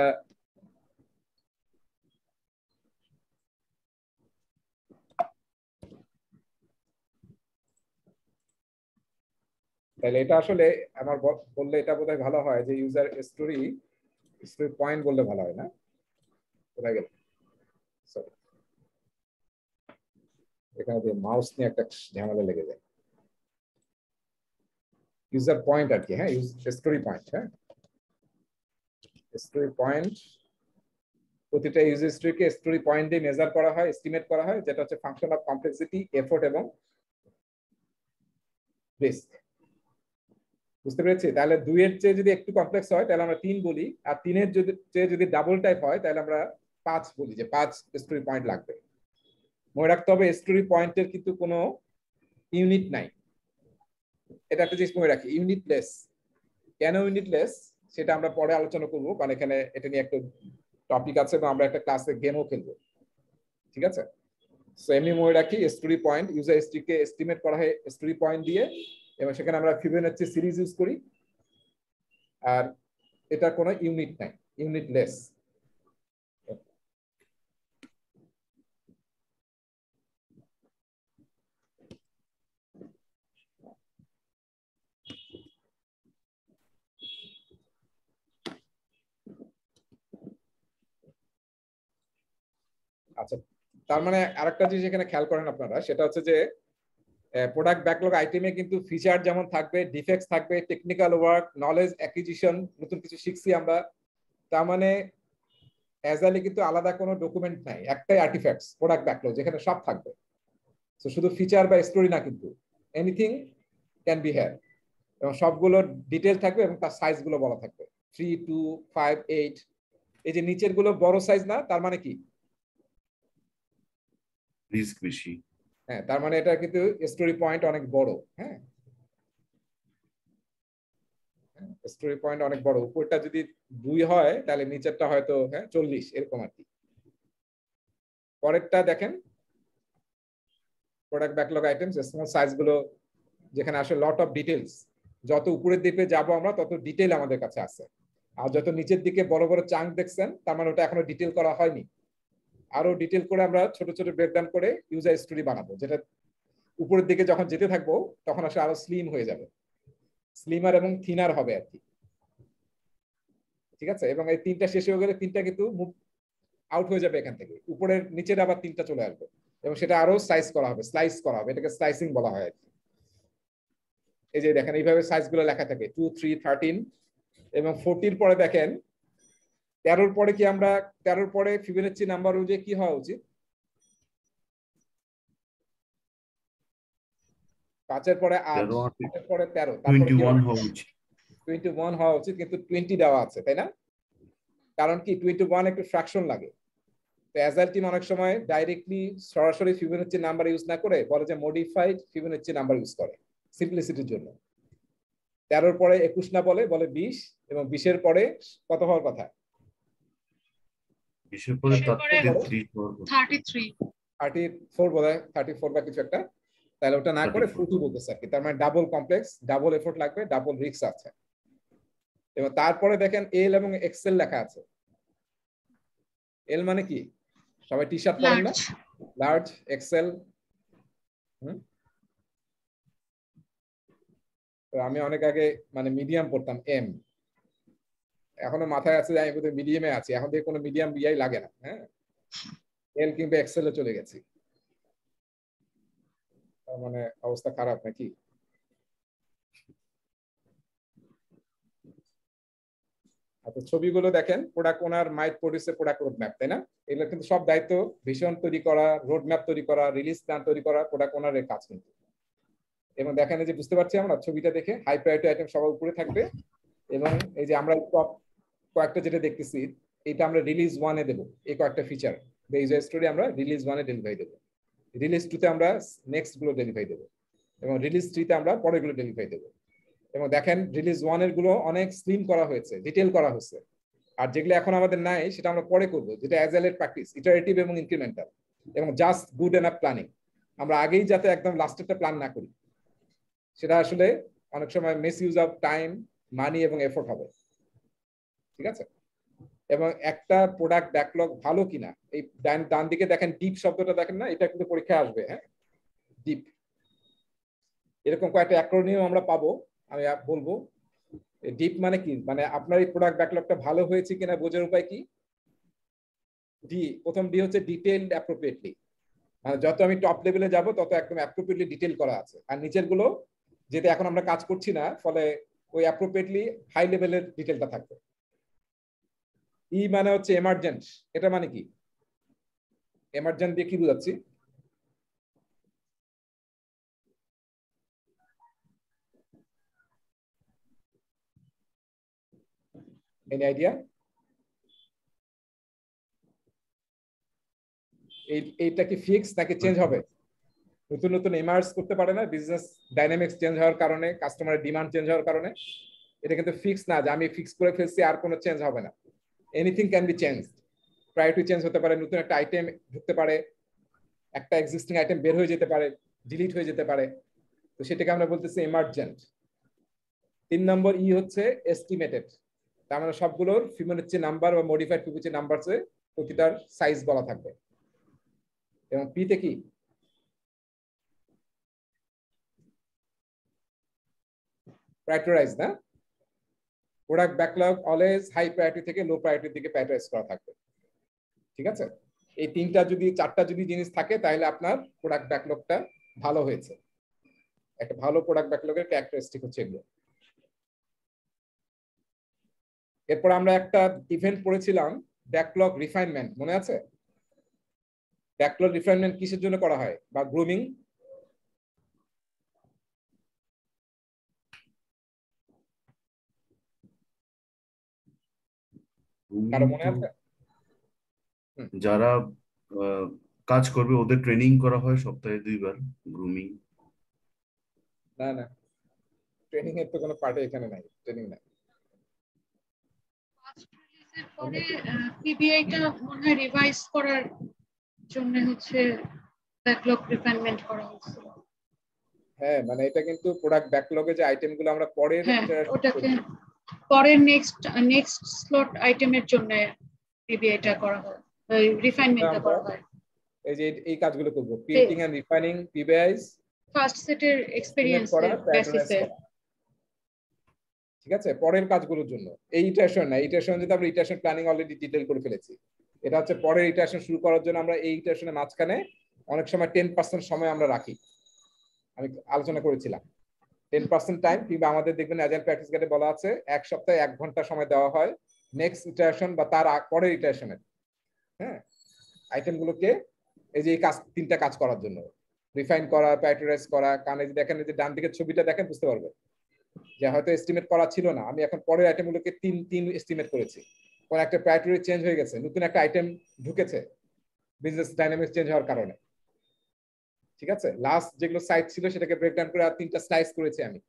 তাহলে এটা আসলে আমার বললে এটা বোধহয় ভালো হয়, যে ইউজার স্টোরি পয়েন্ট বললে ভালো হয় না? কোথায় গেল? সরি, এখানে দিয়ে মাউস নিয়ে একটা ঝামেলা লেগে যায়। ইউজার পয়েন্ট আর কি, হ্যাঁ, স্টোরি পয়েন্ট। হ্যাঁ, স্টোরি পয়েন্ট, প্রতিটা ইউজার স্টোরিকে স্টোরি পয়েন্ট দিয়ে মেজার করা হয়, এস্টিমেট করা হয়, যেটা হচ্ছে ফাংশন অফ কমপ্লেক্সিটি, এফোর্ট এবং রিস্ক। বুঝতে পেরেছি? তাহলে 2 এর চেয়ে যদি একটু কমপ্লেক্স হয় তাহলে আমরা 3 বলি, আর 3 এর চেয়ে যদি ডাবল টাইপ হয় তাহলে আমরা 5 বলি, যে 5 স্টোরি পয়েন্ট লাগবে। মনে রাখতে হবে স্টোরি পয়েন্টের কিন্তু কোনো ইউনিট নাই, এটা একটা জিনিস মনে রাখি, ইউনিটলেস। কেন ইউনিটলেস সেটা আমরা পরে আলোচনা করবো, কারণ এখানে এটা নিয়ে একটা টপিক আছে এবং আমরা একটা ক্লাসে গেমও খেলবো। ঠিক আছে, সো এমনি মনে রাখি স্টোরি পয়েন্ট, ইউজার স্টোরিকে এস্টিমেট করা হয় স্টোরি পয়েন্ট দিয়ে, এবং সেখানে আমরা ফিবোনাচ্চি সিরিজ ইউজ করি, আর এটা কোনো ইউনিট নাই, ইউনিটলেস। তার মানে আরেকটা জিনিস এখানে খেয়াল করেন আপনারা, সেটা হচ্ছে যে প্রোডাক্ট ব্যাকলগ আইটেমে কিন্তু ফিচার যেমন থাকবে, ডিফেক্টস থাকবে, টেকনিক্যাল ওয়ার্ক, নলেজ অ্যাকুইজিশন, নতুন কিছু শিখছি আমরা। তার মানে অ্যাজাইলে কিন্তু আলাদা কোনো ডকুমেন্ট নাই, একটাই আর্টিফ্যাক্টস প্রোডাক্ট ব্যাকলগ, যেখানে সব থাকবে। তো শুধু ফিচার বা স্টোরি না, কিন্তু এনিথিং ক্যান বি হেয়ার, এবং সবগুলো ডিটেল থাকবে এবং তার সাইজ গুলো বলা থাকবে 3, 2, 5, 8। এই যে নিচের গুলো বড় সাইজ না, তার মানে কি? রিস্ক বেশি। হ্যাঁ, তার মানে এটা কিন্তু স্টোরি পয়েন্ট অনেক বড়। হ্যাঁ, স্টোরি পয়েন্ট অনেক বড়। উপরটা যদি 2 হয় তাহলে নিচেরটা হয়তো 40, এরকম আর কি। পরেরটা দেখেন, product backlog items small size গুলো, যেখানে আসলে লট অফ ডিটেলস। যত উপরের দিকে যাব আমরা তত ডিটেল আমাদের কাছে আছে, আর যত নিচের দিকে বড় বড় চাঙ্ক দেখছেন, তার মানে ওটা এখনো ডিটেল করা হয়নি। আরো ডিটেল করে আমরা ছোট ছোট ব্রেকডাউন করে ইউজার স্টোরি বানাবো, যেটা উপরের দিকে যখন যেতে থাকবো তখন আসলে আরো স্লিম হয়ে যাবে, স্লিমার এবং থিনার হবে আর কি। ঠিক আছে, এবং এই 3টা শেষ হয়ে গেলে 3টা কিন্তু মুভ আউট হয়ে যাবে এখান থেকে, উপরের নিচের আবার 3টা চলে আসবে, এবং সেটা আরো সাইজ করা হবে, স্লাইস করা হবে, এটাকে স্লাইসিং বলা হয় আর কি। এই যে দেখেন এইভাবে সাইজ গুলো লেখা থাকে 2, 3, 13 এবং 40 পরে দেখেন 13 পরে কি আমরা 13 পরে ফিবোনাচি নাম্বার অনুযায়ী কি হওয়া উচিত? 5 পরে 8, 8 পরে 13, তারপরে 21 হওয়া উচিত। 21 হওয়া উচিত, কিন্তু 20 দেওয়া আছে, তাই না? কারণ কি 21 একটু ফ্র্যাকশন লাগে। তো অ্যাজাইল টিম অনেক সময় ডাইরেক্টলি সরাসরি ফিবোনাচি নাম্বার ইউজ না করে বলে যে মডিফাইড ফিবোনাচি নাম্বার ইউজ করে সিম্পলিসিটির জন্য। 13 পরে 21 না বলে 20, এবং 20 পরে কত হওয়ার কথা? 20 পরে 33 34 বোধহয়, 34 বা কিছু একটা। তাহলে ওটা না করে 40 বলতেছে আর কি। তার মানে ডাবল কমপ্লেক্স, ডাবল এফোর্ট লাগবে, ডাবল রিস্ক আছে। এবং তারপরে দেখেন এল এবং এক্সেল লেখা আছে। এল মানে কি? সবাই টি শার্ট পরেন না? Large, XL. তো আমি অনেক আগে মানে মিডিয়াম পড়তাম, এম। এখনো মাথায় আছে যে আমি বোধহয় মিডিয়ামে আছি, এখন থেকে কোনো মিডিয়াম বিয়াই লাগে না। হ্যাঁ, এল কিংবা এক্সেলে চলে গেছি, তার মানে অবস্থা খারাপ নাকি? আচ্ছা, ছবিগুলো দেখেন, প্রোডাক্ট ওনার মাইট প্রডিউসে প্রোডাক্ট রোড ম্যাপ, তাই না? এগুলো কিন্তু সব দায়িত্ব ভিশন তৈরি করা, রোড ম্যাপ তৈরি করা, রিলিজ প্ল্যান তৈরি করা প্রোডাক্ট ওনারের কাজ কিন্তু। এবং দেখেন এই যে বুঝতে পারছি আমরা ছবিটা দেখে, হাই প্রায়োরিটি আইটেম সবার উপরে থাকবে, এবং এই যে আমরা টপ কয়েকটা যেটা দেখতেছি, এটা আমরা রিলিজ 1-এ দেবো। এই কয়েকটা ফিচার বা ইউজার স্টোরি আমরা রিলিজ 1-এ ডেলিভারি দেবো, রিলিজ 2-তে আমরা নেক্সট গুলো ডেলিভারি দেবো, এবং রিলিজ 3-তে আমরা পরের গুলো ডেলিভারি দেবো। এবং দেখেন রিলিজ 1-এর গুলো অনেক স্লিম করা হয়েছে, ডিটেল করা হয়েছে। আর যেগুলো এখন আমাদের নাই সেটা আমরা পরে করবো, যেটা অ্যাজাইলের প্র্যাকটিস, ইটারেটিভ এবং ইনক্রিমেন্টাল, এবং জাস্ট গুড এনাফ প্ল্যানিং। আমরা আগেই যাতে একদম লাস্টেরটা প্ল্যান না করি, সেটা আসলে অনেক সময় মিস ইউজ অফ টাইম, মানি এবং এফোর্ট হবে। ঠিক আছে, এবং একটা প্রোডাক্ট ব্যাকলগ ভালো কিনা, এই ডান দিকে দেখেন ডিপ শব্দটা দেখেন না, এটা কিন্তু পরীক্ষায় আসবে। হ্যাঁ, ডিপ, এরকম কয়েকটা অ্যাক্রোনিম আমরা পাবো, আমি বলবো। ডিপ মানে কি? মানে আপনার এই প্রোডাক্ট ব্যাকলগটা ভালো হয়েছে কিনা বোঝার উপায় কি? ডি, প্রথম ডি হচ্ছে ডিটেইলড অ্যাপ্রোপ্রিয়েটলি, মানে যত আমি টপ লেভেলে যাব তত একদম অ্যাপ্রোপ্রিয়েটলি ডিটেইল করা আছে। আর নিচের গুলো যেটা এখন আমরা কাজ করছি না, ফলে ওই অ্যাপ্রোপ্রিয়েটলি হাই লেভেলের ডিটেইলটা থাকবে। ই মানে হচ্ছে এমার্জেন্ট। এটা মানে কি? এমার্জেন্ট দিয়ে কি বুঝাচ্ছি? Any idea? এইটা কি ফিক্স নাকি চেঞ্জ হবে? নতুন নতুন এমার্জ করতে পারে না, বিজনেস ডাইনামিক্স চেঞ্জ হওয়ার কারণে, কাস্টমারের ডিমান্ড চেঞ্জ হওয়ার কারণে। এটা কিন্তু ফিক্স না যে আমি ফিক্স করে ফেলছি আর কোনো চেঞ্জ হবে না। Anything can be change, priority change হতে পারে, নতুন একটা আইটেম ঢুকতে পারে, একটা এক্সিস্টিং আইটেম বের হয়ে যেতে পারে, ডিলিট হয়ে যেতে পারে। তো সেটাকে আমরা বলতেছি এমার্জেন্ট। 3 নম্বর ই হচ্ছে এস্টিমেটেড, তার মানে সবগুলোর ফিবোনাচি নাম্বার বা মডিফাইড ফিবোনাচি নাম্বারসে প্রতিটার সাইজ বলা থাকবে। এবং পি তে কি? প্রায়োরিটাইজ না? Product backlog always high priority থেকে লো প্রায়োরিটির দিকে প্রায়োরিটাইজ করা থাকবে। ঠিক আছে, এই চারটা যদি জিনিস থাকে তাহলে আপনার প্রোডাক্ট ব্যাকলগটা ভালো হয়েছে। একটা ভালো প্রোডাক্ট ব্যাকলগের ক্যারেক্টারিস্টিক হচ্ছে এগুলো। এরপর আমরা একটা ইভেন্ট পড়েছিলাম ব্যাকলগ রিফাইনমেন্ট, মনে আছে? ব্যাকলগ রিফাইনমেন্ট কিসের জন্য করা হয়, বা গ্রুমিং? কারো মনে আছে? যারা কাজ করবে ওদের ট্রেনিং করা হয় সপ্তাহে 2 বার, গ্রুমিং। না না, ট্রেনিং এর তো কোনো পার্টে এখানে নাই, ট্রেনিং নাই। ফার্স্ট রিলিজের পরে পিবিআইটা মনে হয় রিভাইজ করার জন্য হচ্ছে ব্যাকলগ রিফাইনমেন্ট করা হয়েছিল। হ্যাঁ, মানে এটা কিন্তু প্রোডাক্ট ব্যাকলগে যে আইটেমগুলো আমরা পরের হ্যাঁ, ওটাকে পরের নেক্সট স্লট আইটেমের জন্য পিবিআইটা করা হয়, রিফাইনমেন্টটা করা হয়। এই যে এই কাজগুলো করব, ক্রিয়েটিং এন্ড রিফাইনিং পিবিআইস, ফার্স্ট সেটের এক্সপেরিয়েন্স বেসিসে। ঠিক আছে, পরের কাজগুলোর জন্য। এই ইটারেশন না, ইটারেশন যদি আমরা ইটারেশন প্ল্যানিং অলরেডি ডিটেইল করে ফেলেছি। এটা হচ্ছে পরের ইটারেশন শুরু করার জন্য আমরা এই ইটারেশনের মাঝখানে অনেক সময় 10% সময় আমরা রাখি। আমি আলোচনা করেছিলাম 10% টাইম, কিংবা আমাদের দেখবেন অ্যাজাইল প্র্যাকটিস গাইডে বলা আছে 1 সপ্তাহে 1 ঘন্টা সময় দেওয়া হয় নেক্সট ইটারেশন বা তার পরের ইটারেশনের, হ্যাঁ, আইটেমগুলোকে এই যে এই কাজ 3টা কাজ করার জন্য, রিফাইন করা, প্যারাটারাইজ করা। কারণ এই যে দেখেন, এই যে ডান দিকের ছবিটা দেখেন, বুঝতে পারবেন যে হয়তো এস্টিমেট করা ছিল না, আমি এখন পরের আইটেমগুলোকে 3 এস্টিমেট করেছি। কোন একটা প্রায়োরিটি চেঞ্জ হয়ে গেছে, নতুন একটা আইটেম ঢুকেছে বিজনেস ডাইনামিক্স চেঞ্জ হওয়ার কারণে। ঠিক আছে, লাস্ট যেগুলো সাইট ছিল সেটাকে ব্রেকডাউন করে আর 3টা স্লাইস করেছি আমি।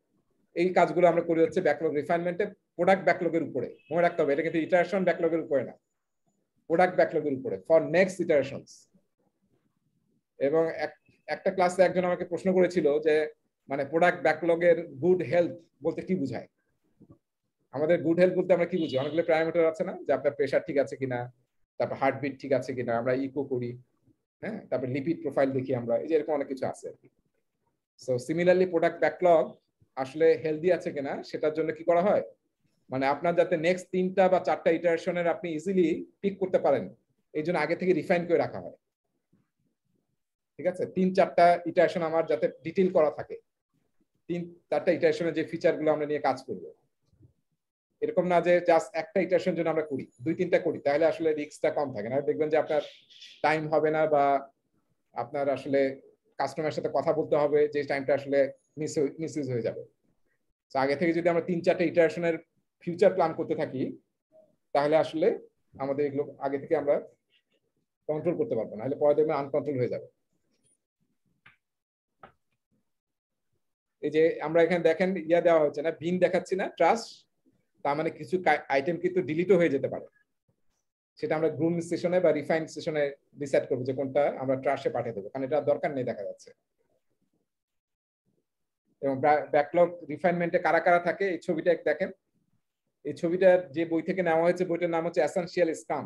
এই কাজগুলো আমরা করি হচ্ছে ব্যাকলগ রিফাইনমেন্টে, প্রোডাক্ট ব্যাকলগের উপরে। মনে রাখতে হবে এটা কিন্তু ইটারেশন ব্যাকলগের উপরে না, প্রোডাক্ট ব্যাকলগের উপরে ফর নেক্সট ইটারেশনস। এবং একটা ক্লাসে একজন আমাকে প্রশ্ন করেছিল যে মানে প্রোডাক্ট ব্যাকলগের গুড হেলথ বলতে কি বোঝায়। আমাদের গুড হেলথ বলতে আমরা কি বুঝি? অনেকগুলো প্যারামিটার আছে না, যে আপনার প্রেশার ঠিক আছে কিনা, তারপর হার্টবিট ঠিক আছে কিনা, আমরা ইকো করি, হ্যাঁ, তারপর লিপিড প্রোফাইল দেখি আমরা, এই যে এরকম অনেক কিছু আছে। সো সিমিলারলি প্রোডাক্ট ব্যাকলগ আসলে হেলদি আছে কিনা সেটার জন্য কি করা হয়, মানে আপনার যাতে নেক্সট 3টা বা 4টা ইটারেশনের আপনি ইজিলি পিক করতে পারেন, এই জন্য আগে থেকে রিফাইন করে রাখা হয়। ঠিক আছে, 3-4টা ইটারেশন আমার যাতে ডিটেইল করা থাকে, 3-4টা ইটারেশনের যে ফিচারগুলো আমরা নিয়ে কাজ করব। এরকম না যে জাস্ট একটা ইটারেশন জন্য আমরা করি, 2-3টা করি, তাহলে আসলে রিস্কটা কম থাকে না। দেখবেন যে আপনার টাইম হবে না, বা আপনার আসলে কাস্টমারের সাথে কথা বলতে হবে, যে টাইমটা আসলে মিসইউজ হয়ে যাবে। তো আগে থেকে যদি আমরা 3-4টা ইটারেশনের ফিউচার প্ল্যান করতে থাকি, তাহলে আসলে আমাদের এগুলো আগে থেকে আমরা কন্ট্রোল করতে পারবো, নাহলে পরে দেখবেন আনকন্ট্রোল হয়ে যাবে। এই যে আমরা এখানে দেখেন দেওয়া হচ্ছে না, বিন দেখাচ্ছি না, ট্রাস্ট, তার মানে কিছু আইটেম কিন্তু ডিলিটও হয়ে যেতে পারে। সেটা আমরা গ্রুম সেশনে বা রিফাইন সেশনে ডিসাইড করবো যে কোনটা আমরা ট্রাস্টে পাঠিয়ে দেবো, কারণ এটা দরকার নেই দেখা যাচ্ছে। এবং ব্যাকলগ রিফাইনমেন্টে কারা কারা থাকে এই ছবিটা দেখেন। এই ছবিটা যে বই থেকে নেওয়া হয়েছে, বইটার নাম হচ্ছে এসেনশিয়াল স্কাম।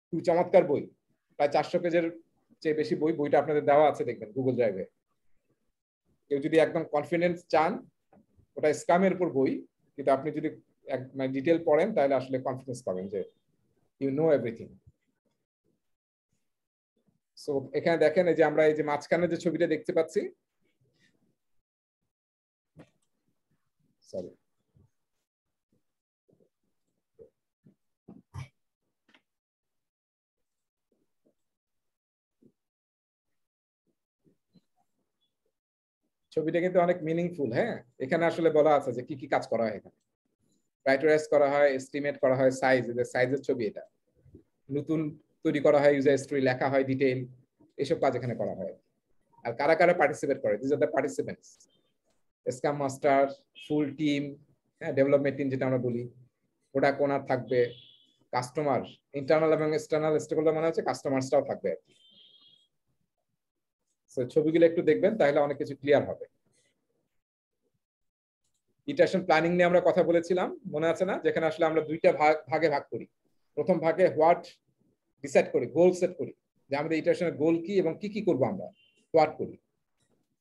খুব চমৎকার বই, প্রায় 400 পেজের চেয়ে বেশি বই। বইটা আপনাদের দেওয়া আছে, দেখবেন গুগল ড্রাইভে। কেউ যদি একদম কনফিডেন্স চান, ওটা স্কামের উপর বই, কিন্তু আপনি যদি মানে ডিটেল পড়েন তাহলে আসলে কনফিডেন্স পাবেন যে ইউ নো এভরিথিং। সো এখানে দেখেন, এই যে আমরা এই যে মাঝখানে যে ছবিটা দেখতে পাচ্ছি, সরি, ছবিটা কিন্তু অনেক মিনিংফুল। হ্যাঁ, এখানে আসলে বলা আছে যে কি কি কাজ করা হয়। এখানে প্রায়োরিটাইজ করা হয়, এস্টিমেট করা হয়, সাইজের ছবি, এটা নতুন তৈরি করা হয়, ইউজার স্টোরি লেখা হয়, ডিটেইল, এসব কাজ এখানে করা হয়। আর কারা কারা পার্টিসিপেট করে, this are the participants, scam master, full team, হ্যাঁ, ডেভেলপমেন্ট টিম যেটা আমরা বলি, প্রোডাক্ট ওনার থাকবে, কাস্টমার, ইন্টারনাল এবং এক্সটার্নাল স্টেকহোল্ডার মানে হচ্ছে কাস্টমারসটাও থাকবে আর কি। সো ছবিগুলো একটু দেখবেন, তাহলে অনেক কিছু ক্লিয়ার হবে। ইটারেশন প্ল্যানিং নিয়ে আমরা কথা বলেছিলাম, মনে আছে না? যেখানে আসলে আমরা 2টা ভাগে ভাগ করি। প্রথম ভাগে হোয়াট ডিসাইড করি, গোল সেট করি, যে আমাদের ইটারেশনের গোল কি এবং কি কি করবো আমরা, হোয়াট করি।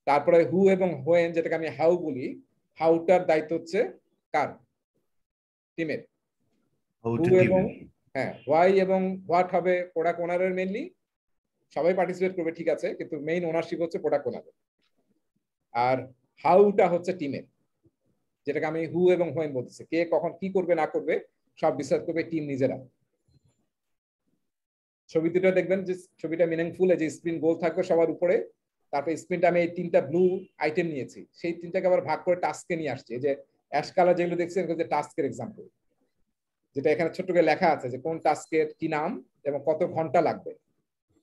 তারপরে হু এবং হোয়েন, যেটাকে আমি হাউ বলি, হাউটার দায়িত্ব হচ্ছে কার? টিমের। হু এবং হ্যাঁ, ওয়াই এবং হোয়াট হবে প্রোডাক্ট ওনারের মেইনলি, সবাই পার্টিসিপেট করবে ঠিক আছে, কিন্তু মেইন ওনারশিপ হচ্ছে প্রোডাক্ট ওনারের। আর হাউটা হচ্ছে টিমের, যেটাকে আমি হু এবং হোয়েন বলতেছি, কে কখন কি করবে না করবে সব ডিসাইড করবে টিম নিজেরা। ছবি দুটো দেখবেন যে ছবিটা মিনিংফুল, যে স্ক্রিন গোল থাকবে সবার উপরে, তারপর স্ক্রিনটা আমি এই 3টা ব্লু আইটেম নিয়েছি, সেই 3টাকে আবার ভাগ করে টাস্কে নিয়ে আসছি। এই যে অ্যাশ কালার যেগুলো দেখছেন যে টাস্কের এক্সাম্পল, যেটা এখানে ছোট্ট করে লেখা আছে যে কোন টাস্কের কি নাম এবং কত ঘন্টা লাগবে।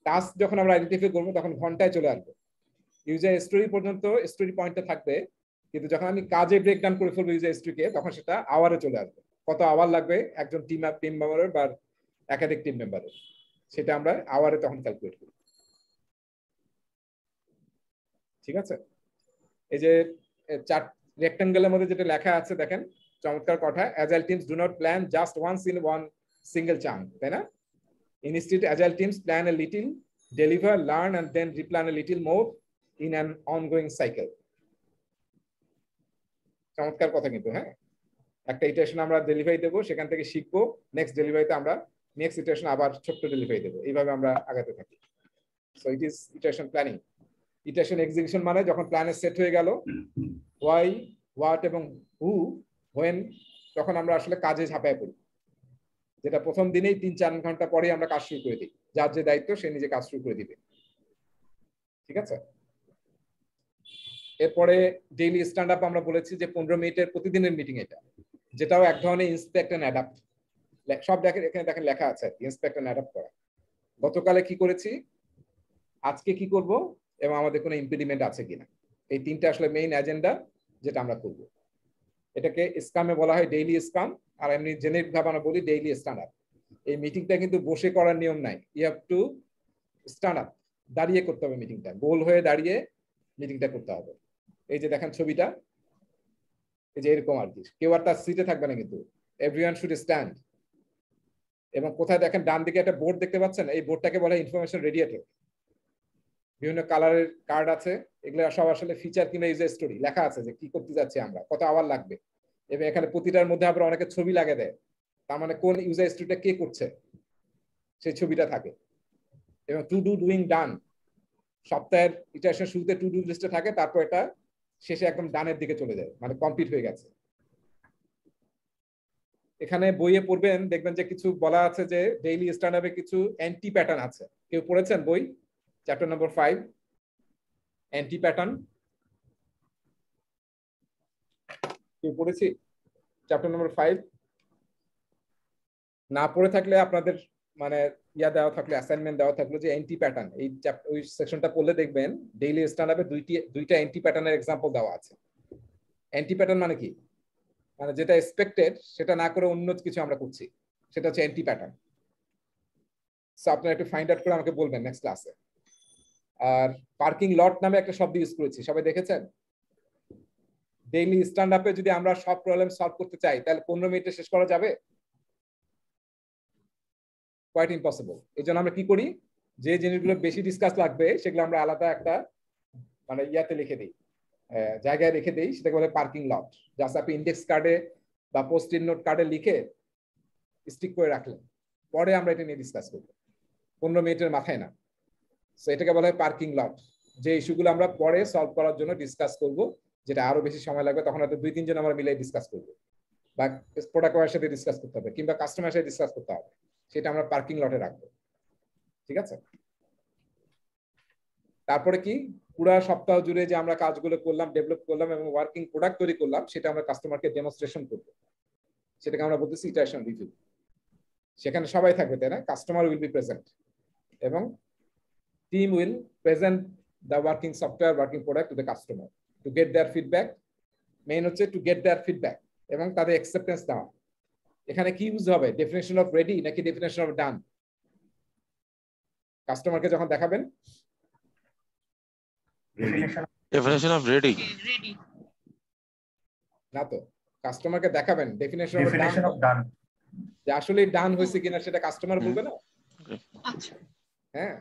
টাস্ক যখন আমরা আইডেন্টিফাই করবো তখন ঘন্টায় চলে আসবে, ইউজার স্টোরি পর্যন্ত স্টোরি পয়েন্টে থাকবে, কিন্তু যখন আমি কাজে ব্রেকডাউন করে ফেলবো ইউজার স্টোরিকে তখন সেটা আওয়ারে চলে আসবে, কত আওয়ার লাগবে একজন টিম মেম্বারের বা একাধিক টিম মেম্বারের, সেটা আমরা আওয়ারে তখন ক্যালকুলেট করি। ঠিক আছে, এই যে চার রেক্টাঙ্গেলের মধ্যে যেটা লেখা আছে দেখেন, চমৎকার কথা, agile teams do not plan just once in one single chunk, তাই না? Instead, agile teams plan a little, deliver, learn, and then replan a little more in an ongoing cycle. চমৎকার কথা কিন্তু, হ্যাঁ, একটা ইটারেশন আমরা ডেলিভারি দেবো, সেখান থেকে শিখবো, নেক্সট ডেলিভারিতে আমরা নেক্সট ইটারেশন আবার ছোট্ট ডেলিভারি দেবো, এইভাবে আমরা আগাতে থাকি। So it is iteration planning. Iteration execution মানে যখন প্ল্যানে সেট হয়ে গেল ওয়াই, হোয়াট এবং হু, হোয়েন, তখন আমরা আসলে কাজে ঝাঁপায় পড়ি, যেটা প্রথম দিনেই 3-4 ঘন্টা পরে আমরা কাজ শুরু করে দিই, যার যে দায়িত্ব সে নিজে কাজ শুরু করে দিবে। ঠিক আছে, এরপরে ডেইলি স্ট্যান্ড আপ আমরা বলেছি যে 15 মিনিটের প্রতিদিনের মিটিং, এটা যেটাও এক ধরনের ইন্সপেক্ট এন্ড অ্যাডাপ্ট, সব দেখেন এখানে দেখেন লেখা আছে ইন্সপেক্ট এন্ড অ্যাডাপ্ট করা। গতকালে কি করেছি, আজকে কি করব, এবং আমাদের কোনো ইম্পিডিমেন্ট আছে কিনা, এই 3টা আসলে মেইন এজেন্ডা যেটা আমরা করব। এটাকে স্ক্রামে বলা হয় ডেইলি স্ক্রাম, আর এমনি জেনারিক ভাবে আমরা বলি ডেইলি স্ট্যান্ড আপ। এই মিটিংটা কিন্তু বসে করার নিয়ম নাই, you have to stand up, দাঁড়িয়ে করতে হবে মিটিংটা, গোল হয়ে দাঁড়িয়ে মিটিংটা করতে হবে। এই যে দেখেন ছবিটা, এই যে এরকম আর কি, কেউ আর তার সিটে থাকবে না, কিন্তু এভরিওয়ান শুড স্ট্যান্ড। এবং কোথায় দেখেন ডান দিকে একটা বোর্ড দেখতে পাচ্ছেন, এই বোর্ডটাকে বলা হয় ইনফরমেশন রেডিয়েটর, বিভিন্ন কালারের কার্ড আছে, এগুলো সব আসলে ফিচার কিংবা ইউজার স্টোরি লেখা আছে যে কি করতে যাচ্ছি আমরা, কত আওয়ার লাগবে, এবং এখানে প্রতিটার মধ্যে আবার অনেকে ছবি লাগিয়ে দেয়, তার মানে কোন ইউজার স্টোরিটা কে করছে সেই ছবিটা থাকে। এবং টু ডু, ডুইং, ডান, সপ্তাহের ইটারেশন শুরুতে টু ডু লিস্টে থাকে, তারপর এটা শেষে একদম ডানের দিকে চলে যায়, মানে কমপ্লিট হয়ে গেছে। এখানে বইয়ে পড়বেন, দেখবেন যে কিছু বলা আছে যে ডেইলি স্ট্যান্ড আপে কিছু অ্যান্টি প্যাটার্ন আছে। কেউ পড়েছেন বই চ্যাপ্টার নম্বর 5 অ্যান্টি প্যাটার্ন? কেউ পড়েছি চ্যাপ্টার নম্বর 5? না পড়ে থাকলে আপনাদের মানে ইয়া দেওয়া থাকলে, অ্যাসাইনমেন্ট দেওয়া থাকলো যে অ্যান্টি প্যাটার্ন, এই ওই সেকশনটা পড়লে দেখবেন ডেইলি স্ট্যান্ড আপে দুইটা অ্যান্টি প্যাটার্নের এক্সাম্পল দেওয়া আছে। অ্যান্টি প্যাটার্ন মানে কি, মানে যেটা এক্সপেক্টেড সেটা না করে অন্য কিছু আমরা করছি, সেটা হচ্ছে অ্যান্টি প্যাটার্ন। সো আপনারা একটু ফাইন্ড আউট করে আমাকে বলবেন নেক্সট ক্লাসে। আর পার্কিং লট নামে একটা শব্দ ইউজ করেছি, সবাই দেখেছেন? ডেইলি স্ট্যান্ড আপে যদি আমরা সব প্রবলেম সলভ করতে চাই তাহলে 15 মিনিটে শেষ করা যাবে? Quite impossible. এই জন্য আমরা কি করি, যে জিনিসগুলো বেশি ডিসকাস লাগবে সেগুলো আমরা আলাদা একটা মানে ইয়াতে লিখে দিই, জায়গায় রেখে দিই, সেটাকে বলে পার্কিং লট। জাস্ট আপনি ইন্ডেক্স কার্ডে বা পোস্ট ইন নোট কার্ডে লিখে স্টিক করে রাখলেন, পরে আমরা এটা নিয়ে ডিসকাস করবো, 15 মিনিটের মাথায় না। সো এটাকে বলা হয় পার্কিং লট, যে ইস্যুগুলো আমরা পরে সলভ করার জন্য ডিসকাস করব, যেটা আরো বেশি সময় লাগবে, তখন হয়তো 2-3 জন আমরা মিলে ডিসকাস করবো, বা প্রোডাক্ট ওয়ার সাথে ডিসকাস করতে হবে, কিংবা কাস্টমারের সাথে ডিসকাস করতে হবে, সেটা আমরা পার্কিং লটে রাখবো। ঠিক আছে, তারপরে কি পুরো সপ্তাহ জুড়ে যে আমরা কাজগুলো করলাম, ডেভেলপ করলাম এবং ওয়ার্কিং প্রোডাক্ট তৈরি করলাম, সেটা আমরা কাস্টমারকে ডেমনস্ট্রেশন করব, সেটাকে আমরা বলতেছি ইটারেশন রিভিউ। সেখানে সবাই থাকবে, তাই না? কাস্টমার উইল বি প্রেজেন্ট এবং team will present the working software, working product to the customer to get their feedback. Main হচ্ছে টু গেট দেয়ার ফিডব্যাক এবং তাদের অ্যাকসেপ্টেন্স দেওয়া। এখানে কি ইউজ হবে, ডেফিনেশন অফ রেডি নাকি ডেফিনেশন অফ ডান? কাস্টমারকে যখন দেখাবেন ডেফিনেশন অফ রেডি না, তো কাস্টমারকে দেখাবেন ডেফিনেশন অফ ডান, যে আসলে ডান হয়েছে কিনা সেটা কাস্টমার বলবে না। আচ্ছা, হ্যাঁ,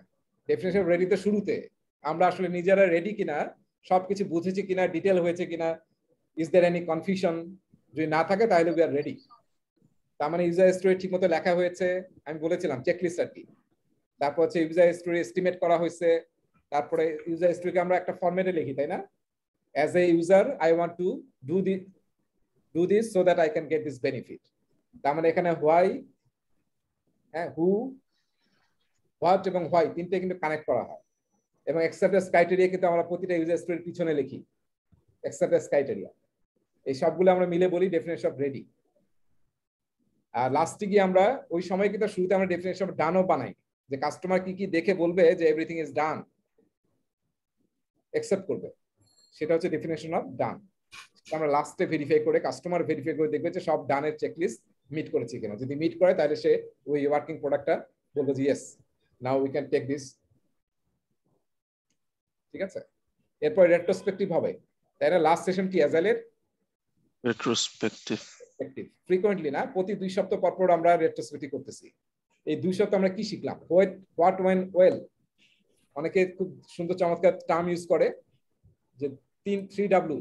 ডেফিনেশন অফ রেডি তো শুরুতে আমরা আসলে নিজেরা রেডি কিনা, সবকিছু বুঝেছি কিনা, ডিটেল হয়েছে কিনা, ইজ দেয়ার এনি কনফিউশন, যদি না থাকে তাহলে উই আর রেডি। তার মানে ইউজার স্টোরি ঠিক মতো লেখা হয়েছে, আমি বলেছিলাম চেকলিস্ট আর কি। তারপর হচ্ছে ইউজার স্টোরি এস্টিমেট করা হয়েছে, তারপরে ইউজার স্টোরিকে আমরা একটা ফরম্যাটে লিখি, তাই না? As a user I want to do this so that I can get this benefit. তার মানে এখানে হোয়াই, হ্যাঁ, হু, হোয়াট এবং হোয়াই তিনটে কিন্তু কানেক্ট করা হয়। এবং অ্যাকসেপ্টেন্স ক্রাইটেরিয়া কিন্তু আমরা প্রতিটা ইউজার স্টোরির পিছনে লিখি, অ্যাকসেপ্টেন্স ক্রাইটেরিয়া। এই সবগুলো আমরা মিলে বলি ডেফিনেশন অফ রেডি। আর লাস্টে গিয়ে আমরা ওই সময় কিন্তু শুরুতে আমরা ডেফিনেশন অফ ডানও বানাই, যে কাস্টমার কি কি দেখে বলবে যে এভরিথিং ইজ ডান, অ্যাকসেপ্ট করবে, সেটা হচ্ছে ডেফিনেশন অফ ডান। আমরা লাস্টে ভেরিফাই করে, কাস্টমার ভেরিফাই করে দেখবে যে সব ডানের চেকলিস্ট মিট করেছে কিনা। যদি মিট করে তাহলে সে ওই ওয়ার্কিং প্রোডাক্টটা বলবে যে yes, now we can take this. ঠিক আছে, এরপর রেট্রোস্পেক্টিভ হবে, তাই না? লাস্ট সেশন কি অ্যাজাইলের রেট্রোস্পেক্টিভ। ফ্রিকোয়েন্টলি না, প্রতি 2 সপ্তাহ পর পর আমরা রেট্রোস্পেক্টিভ করতেছি। এই 2 সপ্তাহ আমরা কি শিখলাম? What, when, well. অনেকে খুব সুন্দর চমৎকার টার্ম ইউজ করে যে 3W,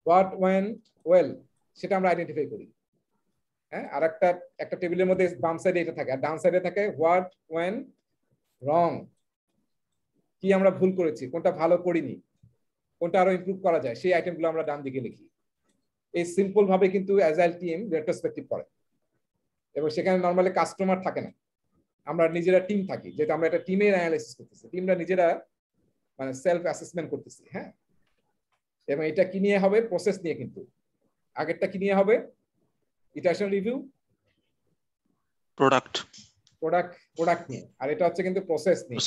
হোয়াট, ওয়েন, ওয়েল, সেটা আমরা আইডেন্টিফাই করি। হ্যাঁ, আর একটা টেবিলের মধ্যে বাম সাইডে এটা থাকে, আর ডান সাইডে থাকে হোয়াট, ওয়েন, রং। কি আমরা ভুল করেছি, কোনটা ভালো করিনি, কোনটা আরো ইমপ্রুভ করা যায়, সেই আইটেমগুলো আমরা ডান দিকে লিখি। এই সিম্পল ভাবে কিন্তু অ্যাজাইল টিম রেট্রোস্পেক্টিভ করে, এবং সেখানে নরমালি কাস্টমার থাকে না, আমরা নিজেরা টিম থাকি, যেহেতু আমরা একটা টিমের অ্যানালাইসিস করতেছি, টিমরা নিজেরা মানে সেলফ অ্যাসেসমেন্ট করতেছি। হ্যাঁ, এবং এটা কি নিয়ে হবে? প্রসেস নিয়ে। কিন্তু আগেরটা কি নিয়ে হবে? ইটারেশন রিভিউ, প্রোডাক্ট নিয়ে, আর এটা হচ্ছে কিন্তু প্রসেস নিয়ে।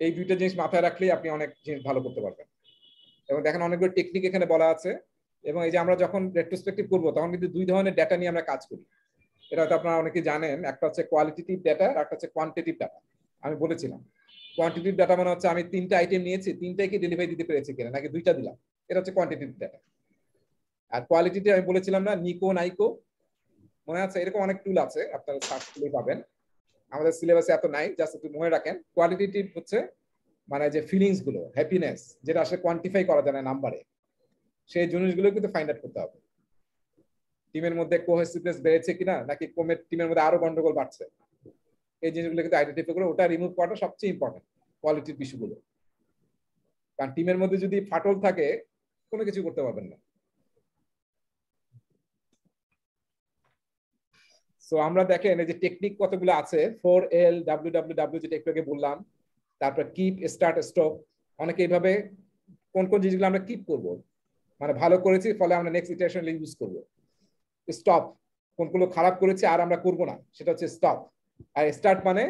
এই দুইটা জিনিস মাথায় রাখলেই আপনি অনেক জিনিস ভালো করতে পারবেন। এবং দেখেন অনেকগুলো টেকনিক এখানে বলা আছে। এবং এই যে আমরা যখন রেট্রোস্পেক্টিভ করবো তখন কিন্তু 2 ধরনের ডেটা নিয়ে আমরা কাজ করি। এটা হয়তো আপনারা অনেকে জানেন, একটা হচ্ছে কোয়ালিটেটিভ ডেটা, আর একটা হচ্ছে কোয়ান্টিটেটিভ ডাটা। আমি বলেছিলাম কোয়ান্টিটেটিভ ডাটা মানে হচ্ছে আমি 3টা আইটেম নিয়েছি, 3টাই কি ডেলিভারি দিতে পেরেছি কিনা, নাকি 2টা দিলাম, এটা হচ্ছে কোয়ান্টিটেটিভ ডাটা। আর কোয়ালিটিতে আমি বলেছিলাম না, নিকো, নাইকো, মনে আছে? এরকম অনেক টুল আছে, আপনারা সার্চ করলে পাবেন। আমাদের সিলেবাসে এত নাই, জাস্ট একটু মনে রাখেন। কোয়ালিটেটিভ হচ্ছে মানে যে ফিলিংস গুলো, হ্যাপিনেস, যেটা আসলে কোয়ান্টিফাই করা যায় না নাম্বারে, সেই জিনিসগুলো কিন্তু ফাইন্ড আউট করতে হবে। টিমের মধ্যে কোহেসিভনেস বেড়েছে কিনা, নাকি টিমের মধ্যে আরো গন্ডগোল বাড়ছে, এই জিনিসগুলো কিন্তু আইডেন্টিফাই করে ওটা রিমুভ করাটা সবচেয়ে ইম্পর্টেন্ট কোয়ালিটির বিষয়গুলো। কারণ টিমের মধ্যে যদি ফাটল থাকে কোনো কিছু করতে পারবেন না। সো আমরা দেখেন এই যে টেকনিক কতগুলো আছে, 4L, WWW যেটা একটু আগে বললাম, তারপর কিপ, স্টার্ট, স্টপ। অনেকে এইভাবে কোন কোন জিনিসগুলো আমরা কিপ করব, মানে ভালো করেছি ফলে আমরা নেক্সট ইটারেশন ইউজ করব। স্টপ, কোনগুলো খারাপ করেছি আর আমরা করব না, সেটা হচ্ছে স্টপ। আর স্টার্ট মানে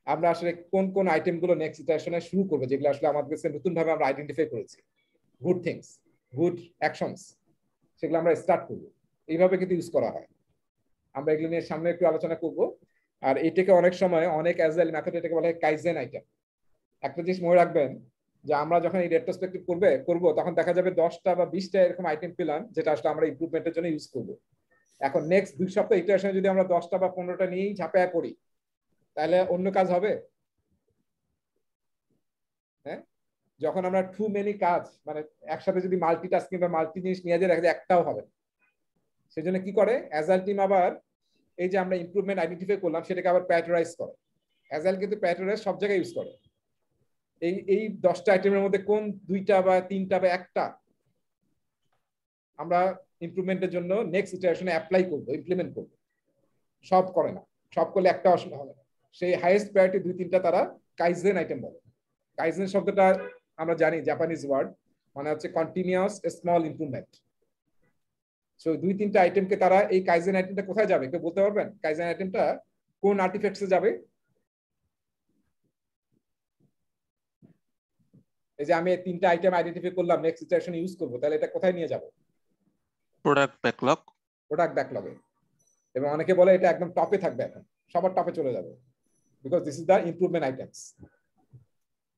আমরা আসলে কোন কোন আইটেমগুলো নেক্সট ইটারেশনে শুরু করবো, যেগুলো আসলে আমাদের কাছে নতুন ভাবে আমরা আইডেন্টিফাই করেছি, গুড থিংস, গুড অ্যাকশনস, সেগুলো আমরা স্টার্ট করবো। এইভাবে কিন্তু ইউজ করা হয়। আমরা এগুলো নিয়ে সামনে একটু আলোচনা করব। আর এটাকে অনেক সময় অনেক অ্যাজাইল মেথড এটাকে বলা হয় কাইজেন আইটেম। একটা জিনিস মনে রাখবেন যে আমরা যখন এই রেট্রোস্পেক্টিভ করব তখন দেখা যাবে 10টা বা 20টা এরকম আইটেম পেলাম, যেটা আসলে আমরা ইমপ্রুভমেন্টের জন্য ইউজ করব। এখন নেক্সট 2 সপ্তাহ ইটারেশনে যদি আমরা 10টা বা 15টা নিয়েই ঝাঁপায়া পড়ি, তাহলে অন্য কাজ হবে? হ্যাঁ, যখন আমরা টু মেনি কাজ, মানে একসাথে যদি মাল্টিটাস্কিং বা মাল্টি জিনিস নিয়ে যায়, দেখা যায় একটাও হবে। সেজন্য কি করে অ্যাজাইল টিম, আবার এই যে আমরা ইমপ্রুভমেন্ট আইডেন্টিফাই করলাম সেটাকে আবার প্যারাটারাইজ করে। অ্যাজাইল কিন্তু প্যারাটারাইজ সব জায়গায় ইউজ করে। এই 10টা আইটেমের মধ্যে কোন 2টা বা 3টা বা একটা আমরা ইমপ্রুভমেন্টের জন্য নেক্সট ইটারেশনে অ্যাপ্লাই করব, ইমপ্লিমেন্ট করব। সব করে না, সব করলে একটা অসুবিধা হবে না। সেই হাইয়েস্ট প্রায়োরিটি 2-3টা তারা কাইজেন আইটেম বলে। কাইজেন শব্দটা আমরা জানি জাপানিজ ওয়ার্ড, মানে হচ্ছে কন্টিনিউয়াস স্মল ইমপ্রুভমেন্ট। সো 2-3টা আইটেমকে তারা, এই কাইজেন আইটেমটা কোথায় যাবে কেউ বলতে পারবেন? কাইজেন আইটেমটা কোন আর্টিফ্যাক্টসে যাবে? এই যে আমি 3টা আইটেম আইডেন্টিফাই করলাম, নেক্সট ইটারেশন ইউজ করব, তাহলে এটা কোথায় নিয়ে যাব? Product backlog. প্রোডাক্ট ব্যাকলগে। এবং অনেকে বলে এটা একদম টপে থাকবে, এখন সবার টপে চলে যাবে, because this is the improvement items.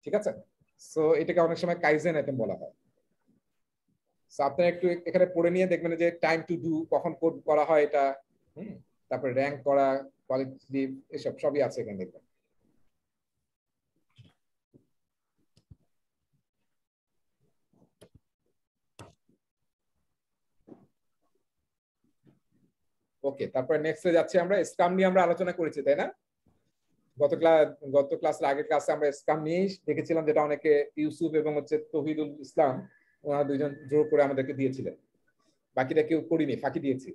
ঠিক আছে, সো এটাকে অনেক সময় কাইজেন আইটেম বলা হয়। সো আপনারা একটু এখানে পড়ে নিয়ে দেখবেন যে টাইম টু ডু কখন কোড করা হয় এটা, তারপরে র্যাঙ্ক করা, কোয়ালিটি, এসব সবই আছে এখানে দেখবেন। ওকে, তারপরে নেক্সটে যাচ্ছি আমরা। স্ক্রাম নিয়ে আমরা আলোচনা করেছি তাই না? গত ক্লাসের আগের ক্লাসে আমরা স্ক্রাম নিয়ে দেখেছিলাম, যেটা অনেকে ইউসুফ এবং হচ্ছে তৌহিদুল ইসলাম ওনারা দুইজন জোর করে আমাদেরকে দিয়েছিলেন, বাকিটা কেউ করিনি, ফাঁকি দিয়েছি।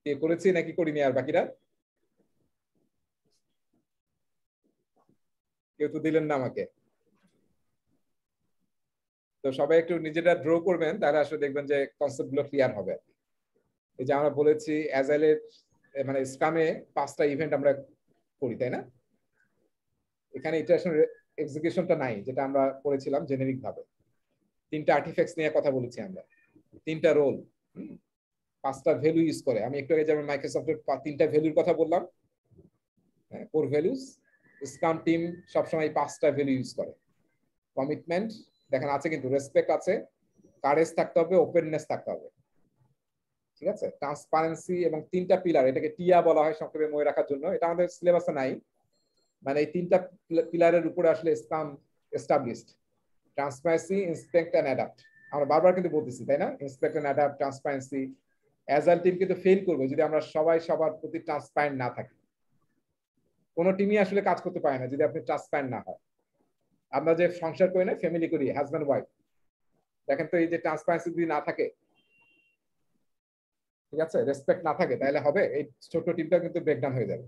কে করেছি নাকি করিনি? আর বাকিরা কেউ তো দিলেন না আমাকে। তো সবাই একটু নিজেরা ড্র করবেন, তাহলে আসলে দেখবেন যে কনসেপ্ট গুলো ক্লিয়ার হবে। এই যে আমরা বলেছি অ্যাজাইলের মানে স্ক্রামে 5টা ইভেন্ট আমরা করি তাই না? এখানে ইটারেশন এক্সিকিউশনটা নাই, যেটা আমরা করেছিলাম জেনেরিক ভাবে। 3টা আর্টিফ্যাক্টস নিয়ে কথা বলেছি আমরা, 3টা রোল, 5টা ভ্যালু ইউজ করে। আমি একটু আগে যেমন মাইক্রোসফটের 3টা ভ্যালুর কথা বললাম, কোর ভ্যালুস, স্ক্রাম টিম সবসময় 5টা ভ্যালু ইউজ করে। কমিটমেন্ট দেখেন আছে, কিন্তু রেসপেক্ট আছে, কারেজ থাকতে হবে, ওপেননেস থাকতে হবে, ঠিক আছে, ট্রান্সপারেন্সি এবং 3টা পিলার, এটাকে টিয়া বলা হয় সংক্ষেপে মনে রাখার জন্য। এটা আমাদের সিলেবাসে নাই, মানে এই 3টা পিলারের উপরে আসলে scrum established. Transparency, inspect and adapt, আমরা বারবার কিন্তু বলতেছি তাই না? Inspect and adapt, transparency. Agile team কিন্তু ফেল করবে যদি আমরা সবাই সবার প্রতি ট্রান্সপারেন্ট না থাকি। কোনো টিমই আসলে কাজ করতে পারে না যদি আপনি ট্রান্সপারেন্ট না হয়। আমরা যে সংসার করি না, ফ্যামিলি করি, হাজব্যান্ড ওয়াইফ, দেখেন তো এই যে ট্রান্সপারেন্সি যদি না থাকে, ঠিক আছে, রেসপেক্ট না থাকে, তাহলে হবে এই ছোট টিমটা কিন্তু ব্রেকডাউন হয়ে যাবে।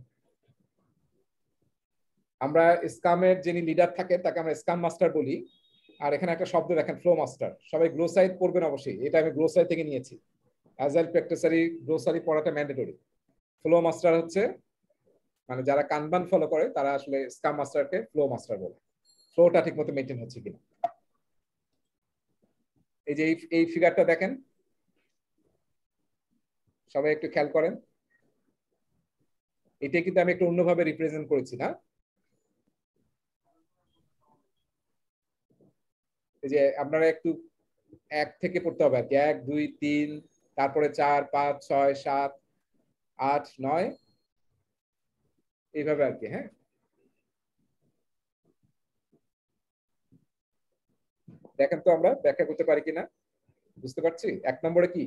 আমরা স্ক্রামের যিনি লিডার থাকে তাকে আমরা স্ক্রাম মাস্টার বলি। আর এখানে একটা শব্দ দেখেন, ফ্লো মাস্টার। সবাই গ্লোসারি পড়বেন অবশ্যই, এটা আমি গ্লোসারি থেকে নিয়েছি। অ্যাজাইল প্র্যাকটিসারি গ্লোসারি পড়াটা ম্যান্ডেটরি। ফ্লো মাস্টার হচ্ছে মানে যারা কানবান ফলো করে তারা আসলে স্ক্রাম মাস্টারকে ফ্লো মাস্টার বলে। ফ্লোটা ঠিকমতো মেইনটেইন হচ্ছে কিনা। এই যে এই ফিগারটা দেখেন, সবাই একটু খেয়াল করেন। এটা কিন্তু আমি একটু অন্যভাবে রিপ্রেজেন্ট করেছি না? এই যে আপনারা একটু 1 থেকে পড়তে হবে আর কি, 1 2 3, তারপরে 4 5 6 7 8 9, এইভাবে আর কি। হ্যাঁ, দেখেন তো আমরা ব্যাখ্যা করতে পারি কিনা, বুঝতে পারছি। 1 নম্বরে কি,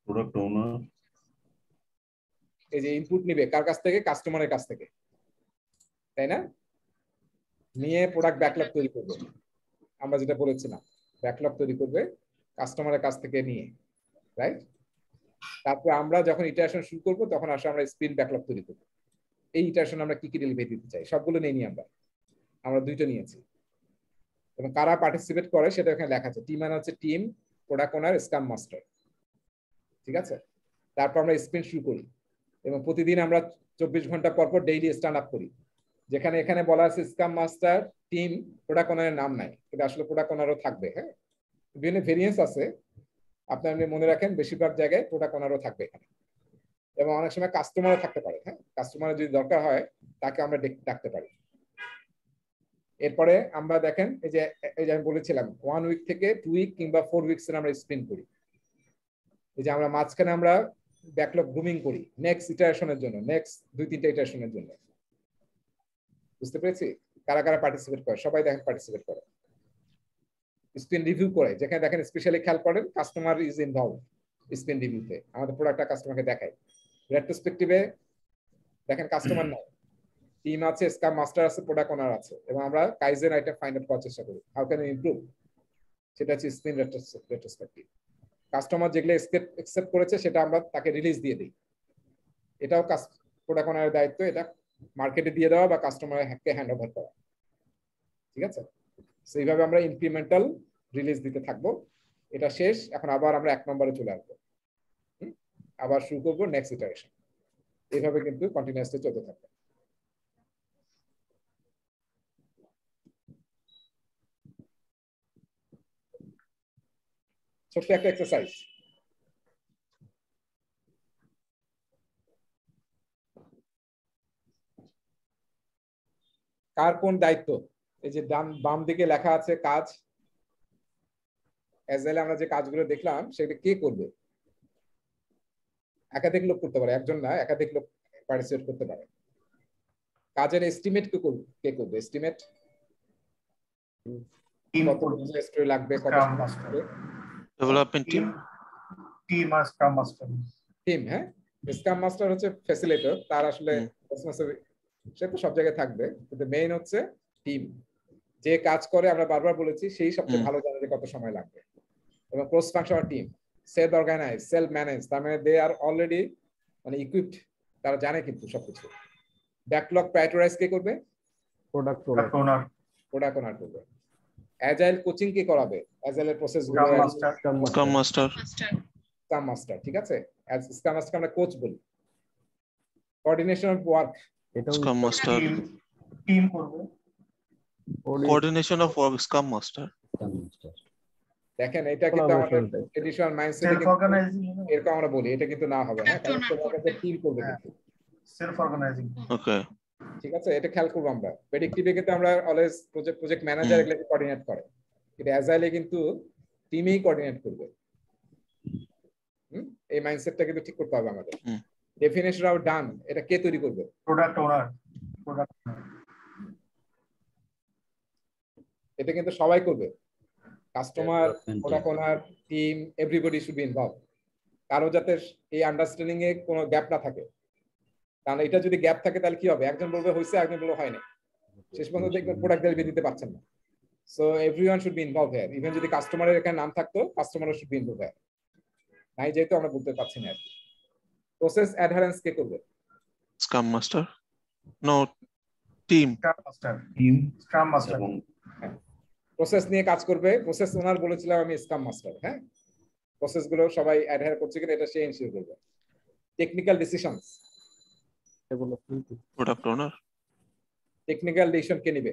প্রোডাক্ট ওনার, এই যে ইনপুট নিবে কার কাছ থেকে? কাস্টমারের কাছ থেকে, তাই না? নিয়ে প্রোডাক্ট ব্যাকলগ তৈরি করবে, আমরা যেটা বলেছিলাম, ব্যাকলগ তৈরি করবে কাস্টমারের কাছ থেকে নিয়ে, রাইট? তারপর আমরা যখন ইটারেশন শুরু করবো তখন আসলে আমরা স্প্রিন্ট ব্যাকলগ তৈরি করবো। এই ইটারেশন আমরা কি কি ডেলিভারি দিতে চাই সবগুলো নেই নি, আমরা 2টা নিয়েছি। এবং কারা পার্টিসিপেট করে সেটা এখানে লেখা আছে। টিম মানে হচ্ছে টিম, প্রোডাক্ট ওনার, স্ক্রাম মাস্টার, ঠিক আছে। তারপর আমরা স্প্রিন্ট শুরু করি এবং প্রতিদিন আমরা 24 ঘন্টা পর পর ডেইলি স্ট্যান্ড আপ করি, যেখানে এখানে বলা আছে স্ক্রাম মাস্টার, টিম, প্রোডাক্ট ওনারের নাম নাই, কিন্তু আসলে প্রোডাক্ট ওনারও থাকবে। হ্যাঁ, বিভিন্ন ভেরিয়েন্স আছে, আপনার মনে রাখেন বেশিরভাগ জায়গায় প্রোডাক্ট ওনারও থাকবে এখানে। এবং অনেক সময় কাস্টমারও থাকতে পারে। হ্যাঁ, কাস্টমারের যদি দরকার হয় তাকে আমরা ডাকতে পারি। এরপরে আমরা দেখেন এই যে আমি বলেছিলাম 1 উইক থেকে 2 উইক কিংবা 4 উইকস এর আমরা স্প্রিন্ট করি। এই যে আমরা মাঝখানে আমরা ব্যাকলগ গ্রুমিং করি নেক্সট ইটারেশনের জন্য, নেক্সট 2-3টা ইটারেশনের জন্য। বুঝতে পেরেছি? কারা কারা পার্টিসিপেট করে? সবাই দেখেন পার্টিসিপেট করে। স্প্রিন্ট রিভিউ করে, যেখানে দেখেন স্পেশালি খেয়াল করেন কাস্টমার ইজ ইনভলভ স্প্রিন্ট রিভিউতে, আমাদের প্রোডাক্টটা কাস্টমারকে দেখায়। রেট্রোস্পেক্টিভে দেখেন কাস্টমার নাই, টিম আছে, স্ক্রাম মাস্টার আছে, প্রোডাক্ট ওনার আছে, এবং আমরা কাইজেন আইটেম ফাইন্ড আউট করার চেষ্টা করি। হাউ ক্যান উই ইমপ্রুভ, সেটা হচ্ছে স্প্রিন্ট রেট্রোস্পেক্টিভ। কাস্টমার যেগুলো একসেপ্ট করেছে সেটা আমরা তাকে রিলিজ দিয়ে দিই। এটাও প্রোডাক্ট ওনারের দায়িত্ব, এটা মার্কেটে দিয়ে দেওয়া বা কাস্টমারকে হ্যান্ড ওভার করা, ঠিক আছে। সেইভাবে আমরা ইনক্রিমেন্টাল রিলিজ দিতে থাকবো। এটা শেষ, এখন আবার আমরা 1 নম্বরে চলে আসবো, আবার শুরু করবো নেক্সট ইটারেশন। এইভাবে কিন্তু কন্টিনিউয়াসলি চলতে থাকবে। ছোট্ট একটা এক্সারসাইজ, কার কোন দায়িত্ব? এই যে বাম দিকে লেখা আছে কাজ, অ্যাজাইলে আমরা যে কাজগুলো দেখলাম সেটা কে করবে? একাধিক লোক করতে পারে, একজন না, একাধিক লোক পার্টিসিপেট করতে পারে। কাজের এস্টিমেট কে করবে? এস্টিমেট কত স্টোরি লাগবে, কত ডেভেলপমেন্ট টিম, টিম আর স্ক্রাম মাস্টার। টিম, হ্যাঁ, স্ক্রাম মাস্টার হচ্ছে ফ্যাসিলিটেটর, তার আসলে সে তো সব জায়গায় থাকবে, কিন্তু মেইন হচ্ছে টিম, যে কাজ করে আমরা বারবার বলেছি সেই সবচেয়ে ভালো জানে যে কত সময় লাগবে। এবং cross functional team, self organize, self manage, তার মানে দে আর অলরেডি মানে ইকুইপড, তারা জানে কিন্তু সবকিছু। ব্যাকলগ প্রায়োরিটাইজ কে করবে? প্রোডাক্ট ওনার। প্রোডাক্ট ওনার করবে। অ্যাজাইল কোচিং কে করাবে? অ্যাজাইলের প্রসেস গুলো স্ক্রাম মাস্টার। স্ক্রাম মাস্টার, ঠিক আছে, স্ক্রাম মাস্টার আমরা কোচ বলি। Coordination of work, scrum master. Team করবে। Coordination of work, scrum master. দেখেন এটা কিন্তু আমাদের ট্রেডিশনাল মাইন্ডসেটে এরকম আমরা বলি, এটা কিন্তু না হবে, হ্যাঁ, কারণ তোমাকে টিম করবে কিন্তু সেলফ অর্গানাইজিং। ওকে, ঠিক আছে, এটা খেয়াল করব আমরা। প্রেডিক্টিভে কিন্তু আমরা অলওয়েজ প্রজেক্ট ম্যানেজার এগুলো কোঅর্ডিনেট করে, কিন্তু অ্যাজাইলে কিন্তু টিমই কোঅর্ডিনেট করবে। এই মাইন্ডসেটটা কিন্তু ঠিক করতে হবে আমাদের। ডেফিনেশন অফ ডান, এটা কে তৈরি করবে? প্রোডাক্ট ওনার। এটা কিন্তু সবাই করবে, customer, product owner, team, everybody should be involve. কারো যাতে এই আন্ডারস্ট্যান্ডিং এ কোনো গ্যাপ না থাকে, কারণ এটা যদি গ্যাপ থাকে তাহলে কি হবে? একজন বলবে হয়েছে, একজন বলবে হয় না, শেষ পর্যন্ত দেখবেন প্রোডাক্ট ডেলিভারি দিতে পারছেন না। So everyone should be involve here. Even যদি কাস্টমারের এখানে নাম থাকতো, কাস্টমারও শুড বি ইনভলভ হিয়ার, নাই যেহেতু আমরা বলতে পারছি না। প্রসেস অ্যাডহারেন্স কে করবে? Scrum master. No, team. Scrum master. Process নিয়ে কাজ করবে প্রসেস ওনার, বলেছিলাম আমি স্ক্রাম মাস্টার। হ্যাঁ, প্রসেস গুলো সবাই অ্যাডহার করছে কিনা এটা সে এনশিওর করবে। টেকনিক্যাল ডিসিশনস, প্রোডাক্ট ওনার। টেকনিক্যাল ডিসিশন কে নেবে?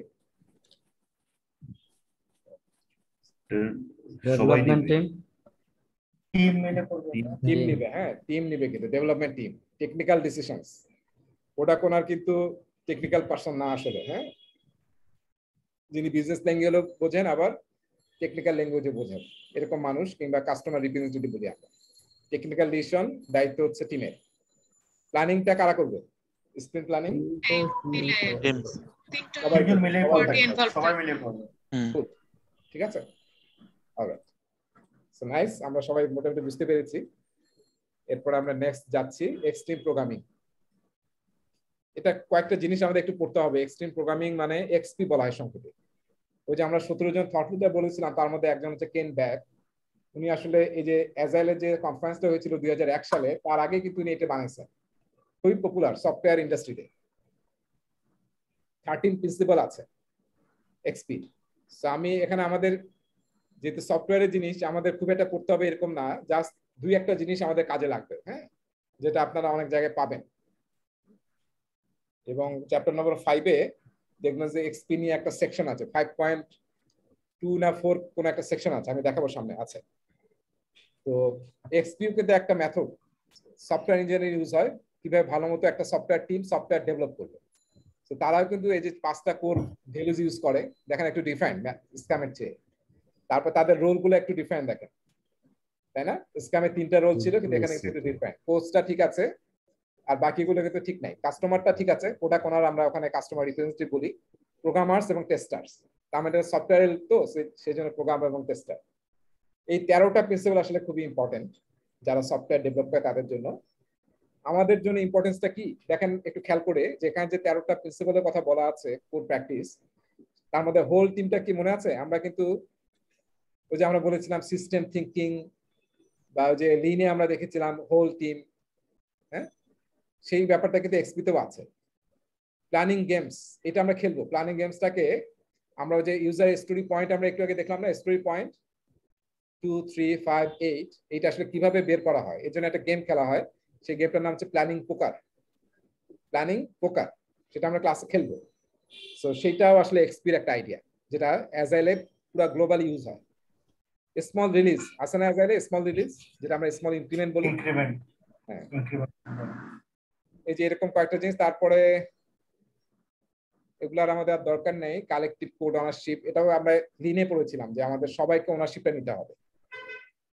সবাই নিবে। টিম মিলে করবে। টিম নিবে, হ্যাঁ, টিম নিবে, কিন্তু development team. Technical decisions, product owner কিন্তু টেকনিক্যাল পারসন না আসলে, হ্যাঁ, যিনি বিজনেস ল্যাঙ্গুয়েজও বোঝেন আবার টেকনিক্যাল ল্যাঙ্গুয়েজও বোঝেন, এরকম মানুষ, কিংবা কাস্টমার রিপ্রেজেন্টেটিভ বলি আমরা। টেকনিক্যাল ডিসিশন দায়িত্ব হচ্ছে টিমের। প্ল্যানিংটা কারা করবে? স্প্রিন্ট প্ল্যানিং সবাই মিলে করবে। ঠিক আছে, অলরাইট, সো নাইস, আমরা সবাই মোটামুটি বুঝতে পেরেছি। এরপর আমরা নেক্সট যাচ্ছি এক্সট্রিম প্রোগ্রামিং। এটা কয়েকটা জিনিস আমাদের একটু পড়তে হবে। এক্সট্রিম প্রোগ্রামিং মানে এক্সপি বলা হয় সংক্ষেপে। ওই যে আমরা 17 জন থট লিডার বলেছিলাম, তার মধ্যে একজন হচ্ছে কেন ব্যাক। উনি আসলে এই যে অ্যাজাইলের যে কনফারেন্সটা হয়েছিল 2001 সালে, তার আগে কিন্তু উনি এটা বানাইছেন, খুবই পপুলার সফটওয়্যার ইন্ডাস্ট্রিতে। 13 প্রিন্সিপাল আছে এক্সপি। সো আমি এখানে আমাদের যেহেতু সফটওয়্যারের জিনিস আমাদের খুব একটা পড়তে হবে এরকম না, জাস্ট দুই একটা জিনিস আমাদের কাজে লাগবে, হ্যাঁ, যেটা আপনারা অনেক জায়গায় পাবেন। এবং চ্যাপ্টার নম্বর 5-এ দেখবেন যে এক্সপি নিয়ে একটা সেকশন আছে, 5.2 না 4 কোন একটা সেকশন আছে, আমি দেখাবো সামনে আছে। তো এক্সপিও কিন্তু একটা মেথড সফটওয়্যার ইঞ্জিনিয়ারিং ইউজ হয়, কিভাবে ভালো মতো একটা সফটওয়্যার টিম সফটওয়্যার ডেভেলপ করবে। তো তারাও কিন্তু এই যে 5টা কোর ভ্যালুজ ইউজ করে, দেখেন একটু ডিফাইন স্ক্যামের চেয়ে। তারপর তাদের রোল গুলো একটু ডিফাইন দেখেন, তাই না? স্ক্যামের 3টা রোল ছিল, কিন্তু এখানে একটু ডিফাইন। কোচটা ঠিক আছে, আর বাকিগুলো কিন্তু ঠিক নাই। কাস্টমারটা ঠিক আছে, প্রোডাক্ট ওনার আমরা ওখানে কাস্টমার রিপ্রেজেন্টেটিভ বলি, প্রোগ্রামার্স এবং টেস্টার্স। আমাদের সফটওয়্যার তো সেই জন্য প্রোগ্রামার এবং টেস্টার। এই 13টা প্রিন্সিপাল আসলে খুবই ইম্পর্টেন্ট যারা সফটওয়্যার ডেভেলপ করে তাদের জন্য। আমাদের জন্য ইম্পর্টেন্সটা কি দেখেন একটু খেয়াল করে, যেখানে যে 13টা প্রিন্সিপালের কথা বলা আছে কোর প্র্যাকটিস, তার মধ্যে হোল টিমটা কি মনে আছে? আমরা কিন্তু ওই যে আমরা বলেছিলাম সিস্টেম থিঙ্কিং, বা ওই যে লিনে আমরা দেখেছিলাম হোল টিম, হ্যাঁ, সেই ব্যাপারটা কিন্তু এক্সপিতেও আছে। প্ল্যানিং গেমস, এটা আমরা খেলবো। প্ল্যানিং গেমসটাকে আমরা ওই যে ইউজার স্টোরি পয়েন্ট আমরা একটু আগে দেখলাম না, স্টোরি পয়েন্ট 2, 3, 5, 8, এইটা আসলে কিভাবে বের করা হয় এর জন্য একটা গেম খেলা হয়। সেই গেমটার নাম হচ্ছে প্ল্যানিং পোকার। প্ল্যানিং পোকার, সেটা আমরা ক্লাসে খেলবো। সো সেটাও আসলে এক্সপির একটা আইডিয়া, যেটা অ্যাজাইলে পুরো গ্লোবালি ইউজ হয়। স্মল রিলিজ আছে না অ্যাজাইলে? স্মল রিলিজ, যেটা আমরা স্মল ইনক্রিমেন্ট বলি। হ্যাঁ, এই যে এরকম কয়েকটা জিনিস। তারপরে এগুলার আমাদের আর দরকার নেই। কালেকটিভ কোড ওনারশিপ, এটাও আমরা লিনে পড়েছিলাম যে আমাদের সবাইকে ওনারশিপটা নিতে হবে।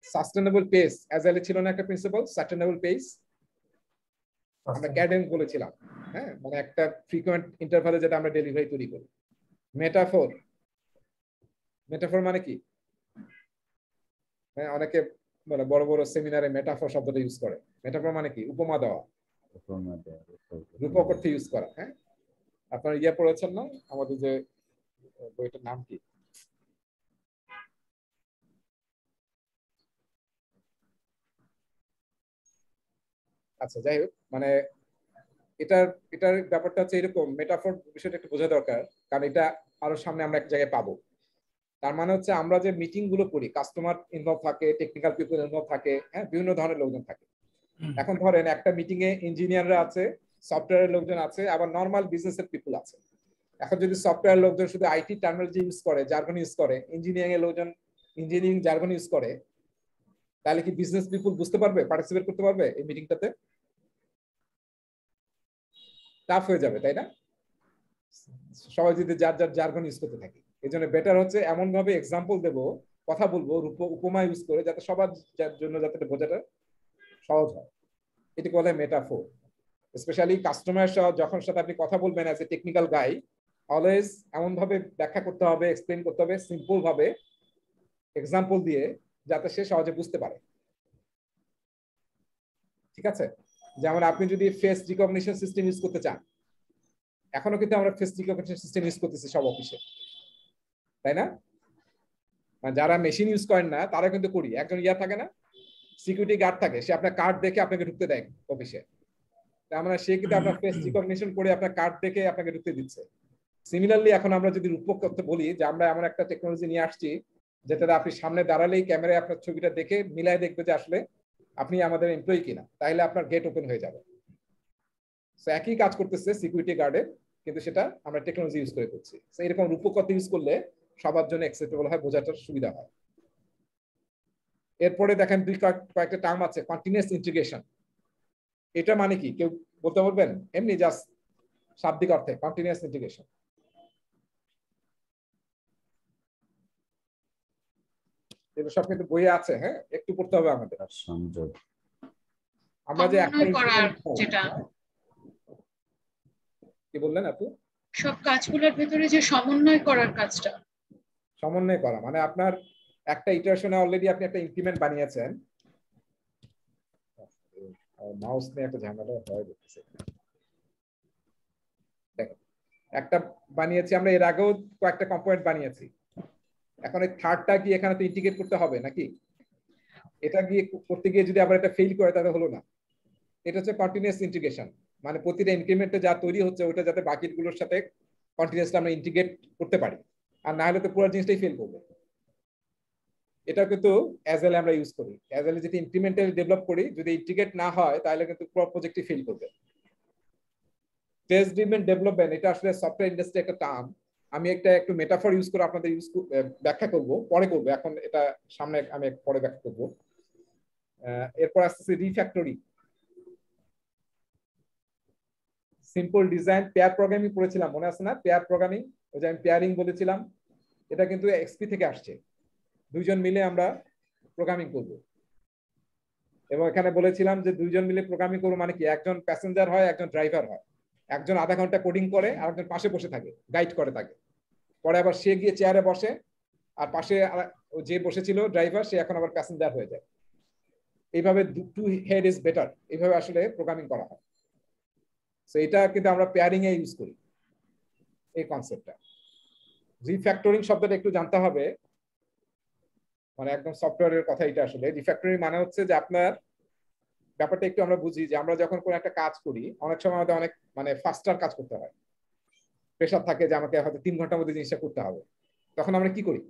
সাস্টেনেবল পেস, অ্যাজাইলে ছিল না একটা প্রিন্সিপাল, সাস্টেনেবল পেস, আমরা ক্যাডেন্স বলেছিলাম, হ্যাঁ, মানে একটা ফ্রিকোয়েন্ট ইন্টারভালে যেটা আমরা ডেলিভারি তৈরি করি। মেটাফোর, মেটাফোর মানে কি? হ্যাঁ, অনেকে মানে বড় বড় সেমিনারে মেটাফর শব্দটা ইউজ করে। মেটাফর মানে কি? উপমা দেওয়া, রূপক অর্থে ইউজ করা। হ্যাঁ, আপনারা ইয়ে পড়েছেন না আমাদের যে বইটার নাম কি? আচ্ছা, যাই হোক, মানে এটার ব্যাপারটা হচ্ছে এরকম, মেটাফর বিষয়টা একটু বোঝা দরকার, কারণ এটা আরো সামনে আমরা এক জায়গায় পাবো। তার মানে হচ্ছে আমরা যে মিটিং গুলো করি, কাস্টমার ইনভলভ থাকে, টেকনিক্যাল পিপল ইনভলভ থাকে, হ্যাঁ, বিভিন্ন ধরনের লোকজন থাকে। এখন ধরেন একটা মিটিং এ ইঞ্জিনিয়াররা আছে, সফটওয়্যারের লোকজন আছে, আবার নর্মাল বিজনেসের পিপল আছে। এখন যদি সফটওয়্যার লোকজন শুধু আইটি টার্মিনোলজি ইউজ করে, জার্গন ইউজ করে, ইঞ্জিনিয়ারিং এর লোকজন ইঞ্জিনিয়ারিং জার্গন ইউজ করে, তাহলে কি বিজনেস পিপল বুঝতে পারবে, পার্টিসিপেট করতে পারবে এই মিটিংটাতে? টাফ হয়ে যাবে, তাই না? সবাই যদি যার যার জার্গন ইউজ করতে থাকে। এই জন্য বেটার হচ্ছে এমন ভাবে এক্সাম্পল দেবো, কথা বলবো উপমা ইউজ করে, যাতে সবার জন্য যাতে বোঝাটা সহজ হয়। এটি বলে মেটাফোর। স্পেশালি কাস্টমার যখন সাথে আপনি কথা বলবেন as a technical guy, always এমন ভাবে ব্যাখ্যা করতে হবে, এক্সপ্লেন করতে হবে সিম্পল ভাবে, এক্সাম্পল দিয়ে, যাতে সে সহজে বুঝতে পারে। ঠিক আছে? যেমন আপনি যদি ফেস রিকগনিশন সিস্টেম ইউজ করতে চান, এখনো কিন্তু আমরা ফেস রিকগনিশন সিস্টেম ইউজ করতেছি সব অফিসে, তাই না? যারা মেশিন ইউজ করেন না তারা কিন্তু করি। একজন ইয়া থাকে না, সিকিউরিটি গার্ড থাকে, সে আপনার কার্ড দেখে আপনাকে ঢুকতে দেয় অফিসে। তার মানে সে কিন্তু আপনার ফেস রিকগনিশন করে আপনার কার্ড দেখে আপনাকে ঢুকতে দিচ্ছে। সিমিলারলি এখন আমরা যদি রূপক করতে বলি যে আমরা এমন একটা টেকনোলজি নিয়ে আসছি যেটাতে আপনি সামনে দাঁড়ালেই ক্যামেরায় আপনার ছবিটা দেখে মিলাই দেখবে যে আসলে আপনি আমাদের এমপ্লয়ি কিনা, তাহলে আপনার গেট ওপেন হয়ে যাবে। সো একই কাজ করতেছে সিকিউরিটি গার্ডে, কিন্তু সেটা আমরা টেকনোলজি ইউজ করে করছি। সো এরকম রূপক কথা ইউজ করলে সবার জন্য অ্যাকসেপ্টেবল হয়, বোঝাটার সুবিধা হয়। এরপরে দেখেন কয়েকটা টার্ম আছে, কন্টিনিউয়াস ইন্টিগ্রেশন। এটা মানে কি কেউ বলতে পারবেন? এমনি জাস্ট শাব্দিক অর্থে কন্টিনিউয়াস ইন্টিগ্রেশন। এগুলো সব কিন্তু বইয়ে আছে, হ্যাঁ, একটু পড়তে হবে আমাদের। আমরা যে যেটা কি বললেন আপু? সব কাজগুলোর ভেতরে যে সমন্বয় করার কাজটা। সমন্বয় করা মানে আপনার একটা ইটারেশনে অলরেডি আপনি একটা ইনক্রিমেন্ট বানিয়েছেন। মাউস নিয়ে একটা ঝামেলা হয় দেখতেছি। দেখো, একটা বানিয়েছি আমরা, এর আগেও কয়েকটা কম্পোনেন্ট বানিয়েছি। এখন এই থার্ডটা কি এখানে তো ইন্টিগ্রেট করতে হবে নাকি? এটা গিয়ে করতে গিয়ে যদি আবার এটা ফেল করে তাহলে হলো না। এটা হচ্ছে কন্টিনিউয়াস ইন্টিগ্রেশন, মানে প্রতিটা ইনক্রিমেন্টে যা তৈরি হচ্ছে ওটা যাতে বাকিগুলোর সাথে কন্টিনিউয়াসলি আমরা ইন্টিগ্রেট করতে পারি, আর না হলে তো পুরো জিনিসটাই ফেল করবে। এটা কিন্তু অ্যাজেল আমরা ইউজ করি। অ্যাজেল যদি ইনক্রিমেন্টাল ডেভেলপ করি, যদি ইন্টিগ্রেট না হয় তাহলে কিন্তু পুরো প্রজেক্টই ফেল করবে। টেস্ট ড্রিভেন ডেভেলপমেন্ট, এটা আসলে সফটওয়্যার ইন্ডাস্ট্রি একটা টার্ম। আমি একটু মেটাফর ইউজ করে আপনাদের ব্যাখ্যা করব, পরে করব, এখন এটা সামনে আমি পরে ব্যাখ্যা করব। এরপর আসতেছে refractory, simple design, pair programming পড়েছিলাম, মনে আছে না? পেয়ার প্রোগ্রামিং, ওই যে আমি পেয়ারিং বলেছিলাম, এটা কিন্তু এক্সপি থেকে আসছে। দুইজন মিলে আমরা প্রোগ্রামিং করব, এবং এখানে বলেছিলাম যে দুইজন মিলে প্রোগ্রামিং করবো মানে কি, একজন প্যাসেঞ্জার হয়, একজন ড্রাইভার হয়। একজন আধা ঘন্টা কোডিং করে আর একজন পাশে বসে থাকে, গাইড করে তাকে। পরে আবার সে গিয়ে চেয়ারে বসে, আর পাশে যে বসেছিল ড্রাইভার, সে এখন আবার প্যাসেঞ্জার হয়ে যায়। এইভাবে টু হেড ইজ বেটার, এইভাবে আসলে প্রোগ্রামিং করা হয়। সো এটা কিন্তু আমরা পেয়ারিং এ ইউজ করি এই কনসেপ্টটা। রিফ্যাক্টরিং শব্দটা একটু জানতে হবে, মানে একদম সফটওয়্যারের কথা। এটা আসলে রিফ্যাক্টরিং মানে হচ্ছে যে আপনার ব্যাপারটা একটু আমরা বুঝি যে আমরা যখন কোনো একটা কাজ করি, অনেক সময় আমাদের অনেক মানে ফাস্টার কাজ করতে হয়, প্রেশার থাকে যে আমাকে হয়তো 3 ঘন্টার মধ্যে জিনিসটা করতে হবে। তখন আমরা কি করি?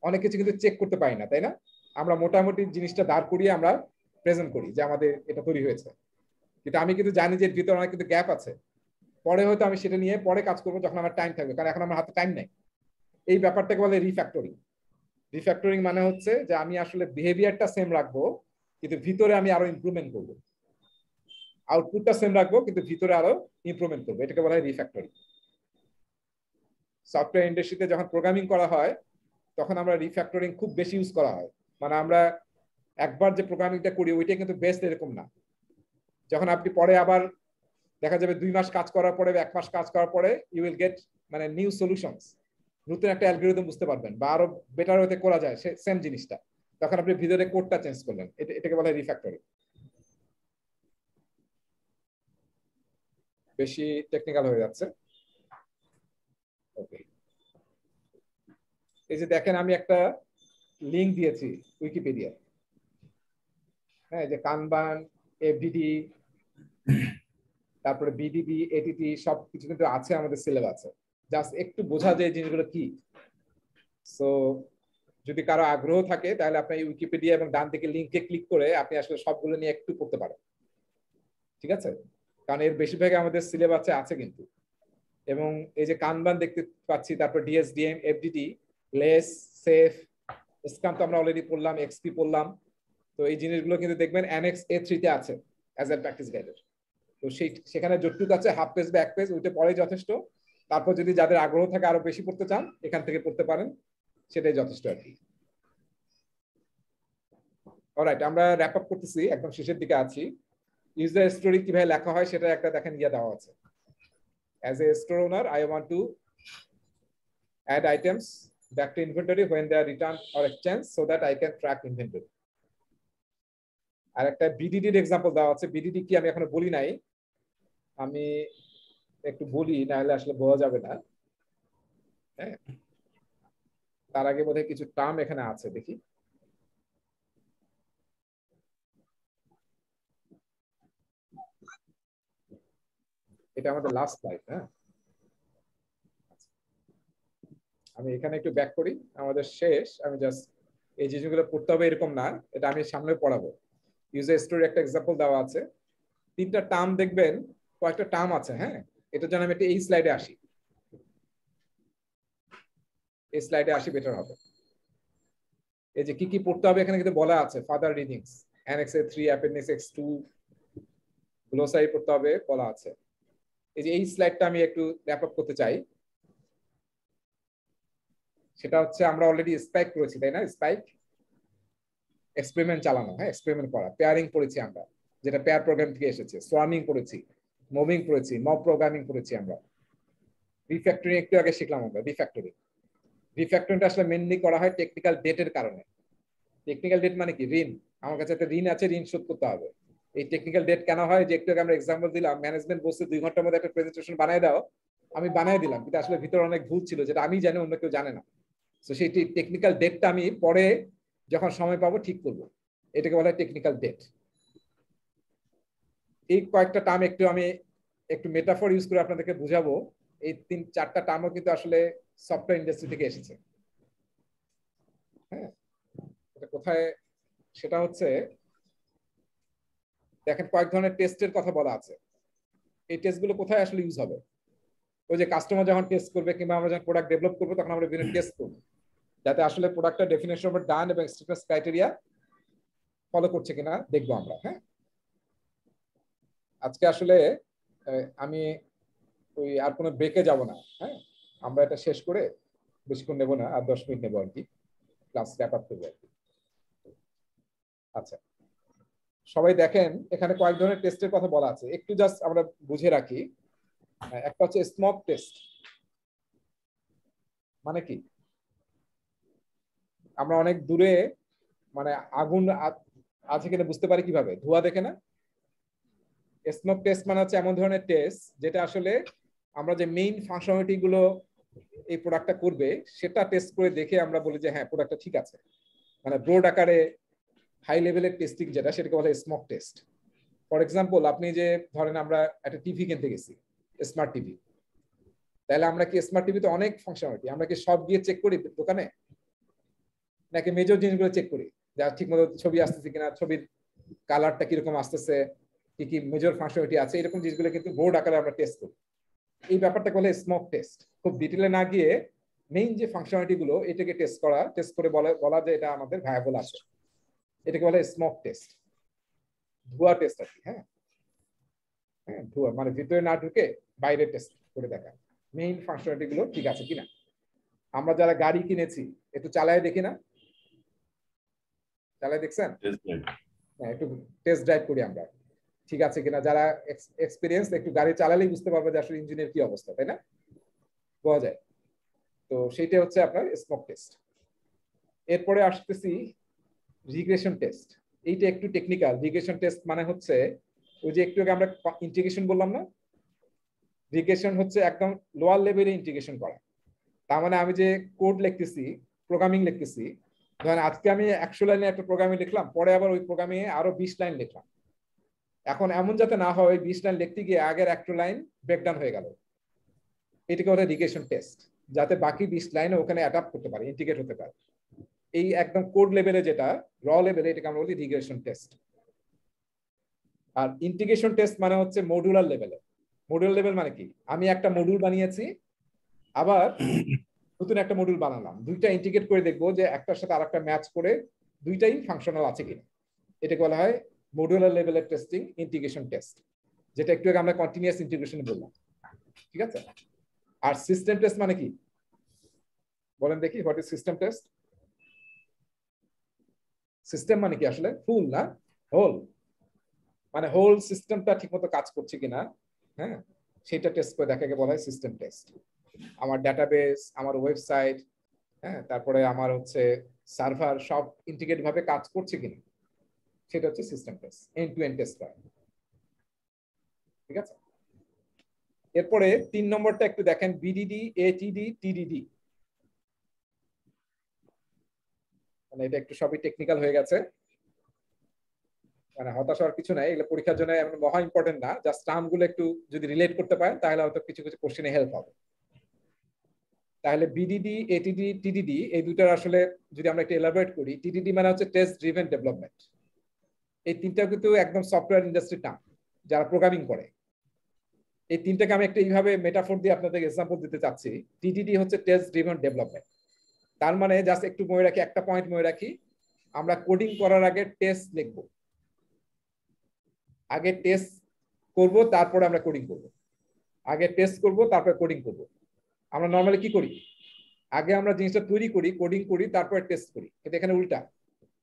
অনেক কিছু কিন্তু চেক করতে পারি না, তাই না? আমরা মোটামুটি জিনিসটা দাঁড় করিয়ে আমরা প্রেজেন্ট করি যে আমাদের এটা তৈরি হয়েছে, কিন্তু আমি কিন্তু জানি যে এর ভিতরে অনেক কিন্তু গ্যাপ আছে। পরে হয়তো আমি সেটা নিয়ে পরে কাজ করবো যখন আমার টাইম থাকবে, কারণ এখন আমার হাতে টাইম নেই। এই ব্যাপারটাকে বলে রিফ্যাক্টরিং। রিফ্যাক্টরিং মানে হচ্ছে যে আমি আসলে বিহেভিয়ারটা সেম রাখবো, কিন্তু ভিতরে আমি আরো ইমপ্রুভমেন্ট করবো। আউটপুটটা সেম রাখবো, কিন্তু ভিতরে আরো ইমপ্রুভমেন্ট করবো। এটাকে বলা হয় রিফ্যাক্টরিং। সফটওয়্যার ইন্ডাস্ট্রিতে যখন প্রোগ্রামিং করা হয়, তখন আমরা রিফ্যাক্টরিং খুব বেশি ইউজ করা হয়। মানে আমরা একবার যে প্রোগ্রামিংটা করি ওইটা কিন্তু বেস্ট এরকম না। যখন আপনি পরে আবার দেখা যাবে 2 মাস কাজ করার পরে, 1 মাস কাজ করার পরে, ইউ উইল গেট মানে নিউ সলিউশনস, নতুন একটা অ্যালগরিদম বুঝতে পারবেন, বা আরো বেটার হতে করা যায় সেম জিনিসটা। তখন আপনি ভিতরে কোডটা চেঞ্জ করলেন, এটাকে বলা হয় রিফ্যাক্টরিং। বেশি টেকনিক্যাল হয়ে যাচ্ছে। ওকে, এই যে দেখেন আমি একটা লিংক দিয়েছি উইকিপিডিয়া, হ্যাঁ, যে কানবান, এফডিডি, তারপরে বিডিবি, এটিটি সব কিছু কিন্তু আছে আমাদের সিলেবাসে। জাস্ট একটু বোঝা যায় জিনিসগুলো কি। সো যদি কারো আগ্রহ থাকে তাহলে আপনি উইকিপিডিয়া এবং ডান দিকে লিংকে ক্লিক করে আপনি আসলে সবগুলো নিয়ে একটু পড়তে পারেন, ঠিক আছে? কারণ এর বেশিরভাগ আমাদের সিলেবাসে আছে কিন্তু। এবং এই যে কানবান দেখতে পাচ্ছি, তারপর ডিএসডিএম, এফডিডি, লেস, সেফ, স্ক্রাম তো আমরা অলরেডি পড়লাম, এক্সপি পড়লাম। তো এই জিনিসগুলো কিন্তু দেখবেন অ্যানেক্স A3 তে আছে অ্যাজ এ প্র্যাকটিস গাইডের। তো সেখানে যতটুকু আছে হাফ পেজ বা এক পেজ, ওইটা পড়াই যথেষ্ট। তারপর যদি যাদের আগ্রহ থাকে আরো বেশি পড়তে চান, এখান থেকে পড়তে পারেন, সেটাই যথেষ্ট আর কি। অলরাইট, আমরা র্যাপ আপ করতেছি, একদম শেষের দিকে আছি। ইউজার স্টোরি কিভাবে লেখা হয় সেটা একটা দেখেন ইয়া দেওয়া আছে। As a store owner, I want to add items back to inventory when they are returned or exchanged so that I can track inventory. আর একটা বিডিডির এক্সাম্পল দেওয়া আছে। বিডিডি কি আমি এখনো বলি নাই, আমি একটু বলি, না হলে আসলে বোঝা যাবে না। হ্যাঁ, তার আগে বোধহয় কিছু টার্ম এখানে আছে, দেখি। এটা আমাদের লাস্ট স্লাইড। হ্যাঁ, আমি এখানে একটু ব্যাক করি, আমাদের শেষ। আমি জাস্ট এই জিনিসগুলো পড়তে হবে এরকম না, এটা আমি সামনে পড়াবো। ইউজার স্টোরি একটা এক্সাম্পল দেওয়া আছে, 3টা টার্ম দেখবেন, কয়েকটা টার্ম আছে। হ্যাঁ, এটা যেন আমি এই স্লাইডে আসি, এই স্লাইডে আসি বেটার হবে। এই যে কি কি পড়তে হবে এখানে কিন্তু বলা আছে, father readings, annexe A3, appendix X2, glossary পড়তে হবে বলা আছে। এই যে এই স্লাইডটা আমি একটু র্যাপ আপ করতে চাই। সেটা হচ্ছে আমরা অলরেডি স্পাইক করেছি, তাই না? স্পাইক এক্সপেরিমেন্ট চালানো, হ্যাঁ, এক্সপেরিমেন্ট করা। পেয়ারিং করেছি আমরা, যেটা পেয়ার প্রোগ্রাম থেকে এসেছে। সোয়ার্মিং করেছি, মুভিং করেছি, মব প্রোগ্রামিং করেছি আমরা। রিফ্যাক্টরিং একটু আগে শিখলাম আমরা। রিফ্যাক্টরিংটা আসলে মেইনলি করা হয় টেকনিক্যাল ডেটের কারণে। টেকনিক্যাল ডেট মানে কি? ঋণ। আমার কাছে একটা ঋণ আছে, ঋণ শোধ করতে হবে। এই টেকনিক্যাল ডেট কেন হয়? যে একটু আগে আমরা এক্সাম্পল দিলাম, ম্যানেজমেন্ট বসে 2 ঘন্টার মধ্যে একটা প্রেজেন্টেশন বানিয়ে দাও, আমি বানিয়ে দিলাম, কিন্তু আসলে ভিতরে অনেক ভুল ছিল যেটা আমি জানি, অন্য কেউ জানে না। তো সেই টেকনিক্যাল ডেটটা আমি পরে যখন সময় পাবো ঠিক করবো, এটাকে বলা হয় টেকনিক্যাল ডেট। এই কয়েকটা টার্ম আমি একটু মেটাফর ইউজ করে আপনাদেরকে বুঝাবো। এই 3-4টা টার্মও কিন্তু আসলে সফটওয়্যার ইন্ডাস্ট্রি থেকে এসেছে। হ্যাঁ, এটা কোথায়? সেটা হচ্ছে, দেখেন কয়েক ধরনের টেস্টের কথা বলা আছে। এই টেস্টগুলো কোথায় আসলে ইউজ হবে? ওই যে কাস্টমার যখন টেস্ট করবে, কিংবা আমরা যখন প্রোডাক্ট ডেভেলপ করবো, তখন আমরা বিভিন্ন টেস্ট করবো, যাতে আসলে প্রোডাক্টটা ডেফিনেশন অফ ডান এবং স্ট্রিকনেস ক্রাইটেরিয়া ফলো করছে কিনা দেখবো আমরা। হ্যাঁ, আজকে আসলে আমি ওই আর কোনো ব্রেকে যাব না। হ্যাঁ, আমরা এটা শেষ করে বেশিক্ষণ নেবো না, আর 10 মিনিট নেবো আর কি, ক্লাস র্যাপ আপ করবো আর কি। আচ্ছা, সবাই দেখেন এখানে কয়েক ধরনের টেস্টের কথা বলা আছে, একটু জাস্ট আমরা বুঝে রাখি। একটা হচ্ছে স্মোক টেস্ট। মানে কি? আমরা অনেক দূরে, মানে আগুন আছে কিনা বুঝতে পারি কিভাবে? ধোঁয়া দেখে না? স্মোক টেস্ট মানে হচ্ছে এমন ধরনের টেস্ট যেটা আসলে আমরা যে মেইন ফাংশনালিটি গুলো এই প্রোডাক্টটা করবে সেটা টেস্ট করে দেখে আমরা বলি যে হ্যাঁ, প্রোডাক্টটা ঠিক আছে। মানে ব্রড আকারে হাই লেভেলের টেস্টিং যেটা, সেটাকে বলে স্মোক টেস্ট। ফর এক্সাম্পল, আপনি যে ধরেন আমরা একটা টিভি কিনতে গেছি, স্মার্ট টিভি, তাহলে আমরা কি স্মার্ট টিভিতে অনেক ফাংশনালিটি, আমরা কি সব গিয়ে চেক করি দোকানে, নাকি মেজর জিনিসগুলো চেক করি, যা ঠিক মতো ছবি আসতেছে কিনা, ছবির কালারটা কিরকম আসতেছে, কি কি মেজর ফাংশনালিটি আছে, এরকম জিনিসগুলো কিন্তু বোর্ড আকারে আমরা টেস্ট করি। এই ব্যাপারটাকে বলে স্মোক টেস্ট। খুব ডিটেলে না গিয়ে মেইন যে ফাংশনালিটি গুলো, এটাকে টেস্ট করে বলা যে এটা আমাদের ভায়াবল আছে, এটাকে বলে স্মোক টেস্ট, ধোঁয়া টেস্ট আর কি। হ্যাঁ, হ্যাঁ, ধোঁয়া মানে ভিতরে না ঢুকে বাইরে টেস্ট করে দেখা মেইন ফাংশনালিটি গুলো ঠিক আছে কিনা। আমরা যারা গাড়ি কিনেছি একটু চালায় দেখি না? চালায় দেখছেন? হ্যাঁ, একটু টেস্ট ড্রাইভ করি আমরা, ঠিক আছে কিনা। যারা এক্সপিরিয়েন্স, একটু গাড়ি চালালেই বুঝতে পারবে যে আসলে ইঞ্জিনের কি অবস্থা, তাই না? বোঝা যায়। তো সেইটা হচ্ছে আপনার স্মোক টেস্ট। এরপরে আসতেছি রিগ্রেশন টেস্ট, এইটা একটু টেকনিক্যাল। রিগ্রেশন টেস্ট মানে হচ্ছে ওই যে একটু আগে আমরা ইন্টিগ্রেশন বললাম না, রিগ্রেশন হচ্ছে একদম লোয়ার লেভেলে ইন্টিগ্রেশন করা। তার মানে আমি যে কোড লিখতেছি, প্রোগ্রামিং লিখতেছি, ধরেন আজকে আমি 100 লাইনে একটা প্রোগ্রামিং লিখলাম, পরে আবার ওই প্রোগ্রামিং এ আরো 20 লাইন লিখলাম। এখন এমন যাতে না হয় 20 লাইন লিখতে গিয়ে আগের একটা লাইন ব্রেকডাউন হয়ে গেল, এটাকে বলে রিগ্রেশন টেস্ট, যাতে বাকি 20 লাইনে ওখানে অ্যাডাপ্ট করতে পারে, ইন্টিগ্রেট হতে পারে। এই একদম কোড লেভেলে যেটা র লেভেলে, এটাকে আমরা বলি রিগ্রেশন টেস্ট। আর ইন্টিগ্রেশন টেস্ট মানে হচ্ছে মডিউলার লেভেলে। মডিউলার লেভেল মানে কি, আমি একটা মডিউল বানিয়েছি, আবার নতুন একটা মডিউল বানালাম, দুইটা ইন্টিগ্রেট করে দেখবো যে একটার সাথে আরেকটা ম্যাচ করে দুইটাই ফাংশনাল আছে কিনা। এটাকে বলা হয় মডিউলার লেভেলের টেস্টিং, ইন্টিগ্রেশন টেস্ট, যেটা একটু আগে আমরা কন্টিনিউয়াস ইন্টিগ্রেশন বললাম। ঠিক আছে? আর সিস্টেম টেস্ট মানে কি বলেন দেখি, what is system test? System মানে কি আসলে? ফুল না হোল, মানে হোল সিস্টেমটা ঠিকমতো কাজ করছে কিনা, হ্যাঁ, সেটা টেস্ট করে দেখাকে বলা হয় সিস্টেম টেস্ট। আমার ডাটাবেস, আমার ওয়েবসাইট, হ্যাঁ, তারপরে আমার হচ্ছে সার্ভার, সব ইন্টিগ্রেট ভাবে কাজ করছে কিনা, সেটা হচ্ছে system test, end to end test করা। ঠিক আছে? এরপরে 3 নম্বরটা একটু দেখেন, বিডিডি, এটিডি, টিডিডি। মানে এটা একটু সবই টেকনিক্যাল হয়ে গেছে, মানে হতাশ হওয়ার কিছু নাই, এগুলো পরীক্ষার জন্য এমন মহা ইম্পর্টেন্ট না, জাস্ট টার্ম গুলো একটু যদি রিলেট করতে পারেন তাহলে হয়তো কিছু কিছু কোশ্চেনে হেল্প হবে। তাহলে বিডিডি, এটিডি, টিডিডি এই দুটার আসলে যদি আমরা একটু এলাবোরেট করি, টিডিডি মানে হচ্ছে টেস্ট ড্রিভেন ডেভেলপমেন্ট। এই তিনটা কিন্তু একদম সফটওয়্যার ইন্ডাস্ট্রি টার্ম, যারা প্রোগ্রামিং করে। এই তিনটাকে আমি একটা এইভাবে মেটাফোর দিয়ে আপনাদের এক্সাম্পল দিতে চাচ্ছি। টিডিডি হচ্ছে টেস্ট ড্রিভেন ডেভেলপমেন্ট, তার মানে জাস্ট একটু মনে রাখি, একটা পয়েন্ট মনে রাখি, আমরা কোডিং করার আগে টেস্ট লিখব, আগে টেস্ট করব, তারপরে আমরা কোডিং করব। আগে টেস্ট করব, তারপরে কোডিং করব। আমরা নরমালি কি করি, আগে আমরা জিনিসটা তৈরি করি, কোডিং করি, তারপরে টেস্ট করি। কিন্তু এখানে উল্টা,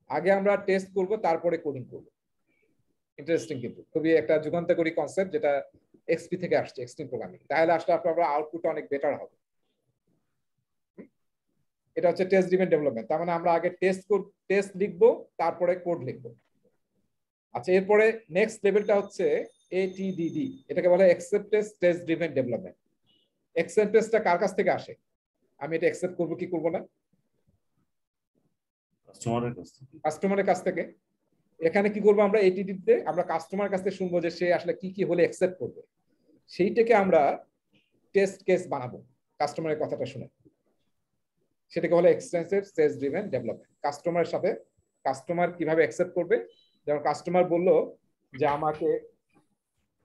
আগে আমরা টেস্ট করব, তারপরে কোডিং করব। ইন্টারেস্টিং, কিন্তু খুবই একটা যুগান্তকারী কনসেপ্ট, যেটা এক্সপি থেকে আসছে, এক্সট্রিম প্রোগ্রামিং। তাহলে আসলে আপনার আউটপুট অনেক বেটার হবে। এটা হচ্ছে টেস্ট ড্রিভেন ডেভেলপমেন্ট। তার মানে আমরা আগে টেস্ট লিখবো, তারপরে কোড লিখবো। আচ্ছা, এরপরে নেক্সট লেভেলটা হচ্ছে এটিডিডি, এটাকে বলে অ্যাকসেপ্টেন্স টেস্ট ড্রিভেন ডেভেলপমেন্ট। অ্যাকসেপ্টেন্সটা কার কাছ থেকে আসে, আমি এটা অ্যাকসেপ্ট করবো কি করবো না? কাস্টমারের কাছ থেকে। এখানে কি করবো আমরা, এটিডিতে আমরা কাস্টমারের কাছ থেকে শুনবো যে সে আসলে কি কি হলে অ্যাকসেপ্ট করবে, সেইটাকে আমরা টেস্ট কেস বানাবো কাস্টমারের কথাটা শুনে। সেটাকে বলে এক্সটেন্সিভ টেস্ট ড্রিভেন ডেভেলপমেন্ট। কাস্টমারের সাথে কাস্টমার কিভাবে অ্যাকসেপ্ট করবে, যেমন কাস্টমার বললো যে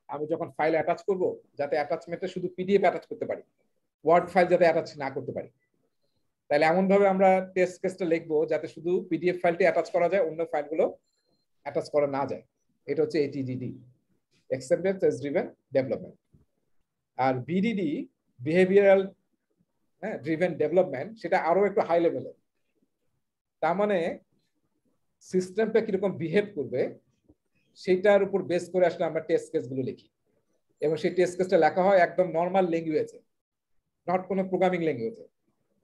আমি যখন ফাইল অ্যাটাচ করব, যাতে অ্যাটাচমেন্টে শুধু পিডিএফ অ্যাটাচ করতে পারি, ওয়ার্ড ফাইল যাতে অ্যাটাচ না করতে পারি। তাহলে এমন ভাবে আমরা টেস্ট কেসটা লিখবো যাতে শুধু পিডিএফ ফাইলটি অ্যাটাচ করা যায়, অন্য ফাইলগুলো অ্যাটাচ করা না যায়। এটা হচ্ছে এটিডিডি, অ্যাকসেপ্টেন্স টেস্ট ড্রিভেন ডেভেলপমেন্ট। আর বিডিডি, বিহেভিয়ারাল ড্রিভেন ডেভেলপমেন্ট, সেটা আরো একটু হাই লেভেলের। তার মানে সিস্টেমটা কিরকম বিহেভ করবে সেটার উপর বেস করে আসলে আমরা টেস্ট কেসগুলো লিখি, এবং সেই টেস্ট কেসটা লেখা হয় একদম নর্মাল ল্যাঙ্গুয়েজে, নট কোনো প্রোগ্রামিং ল্যাঙ্গুয়েজে।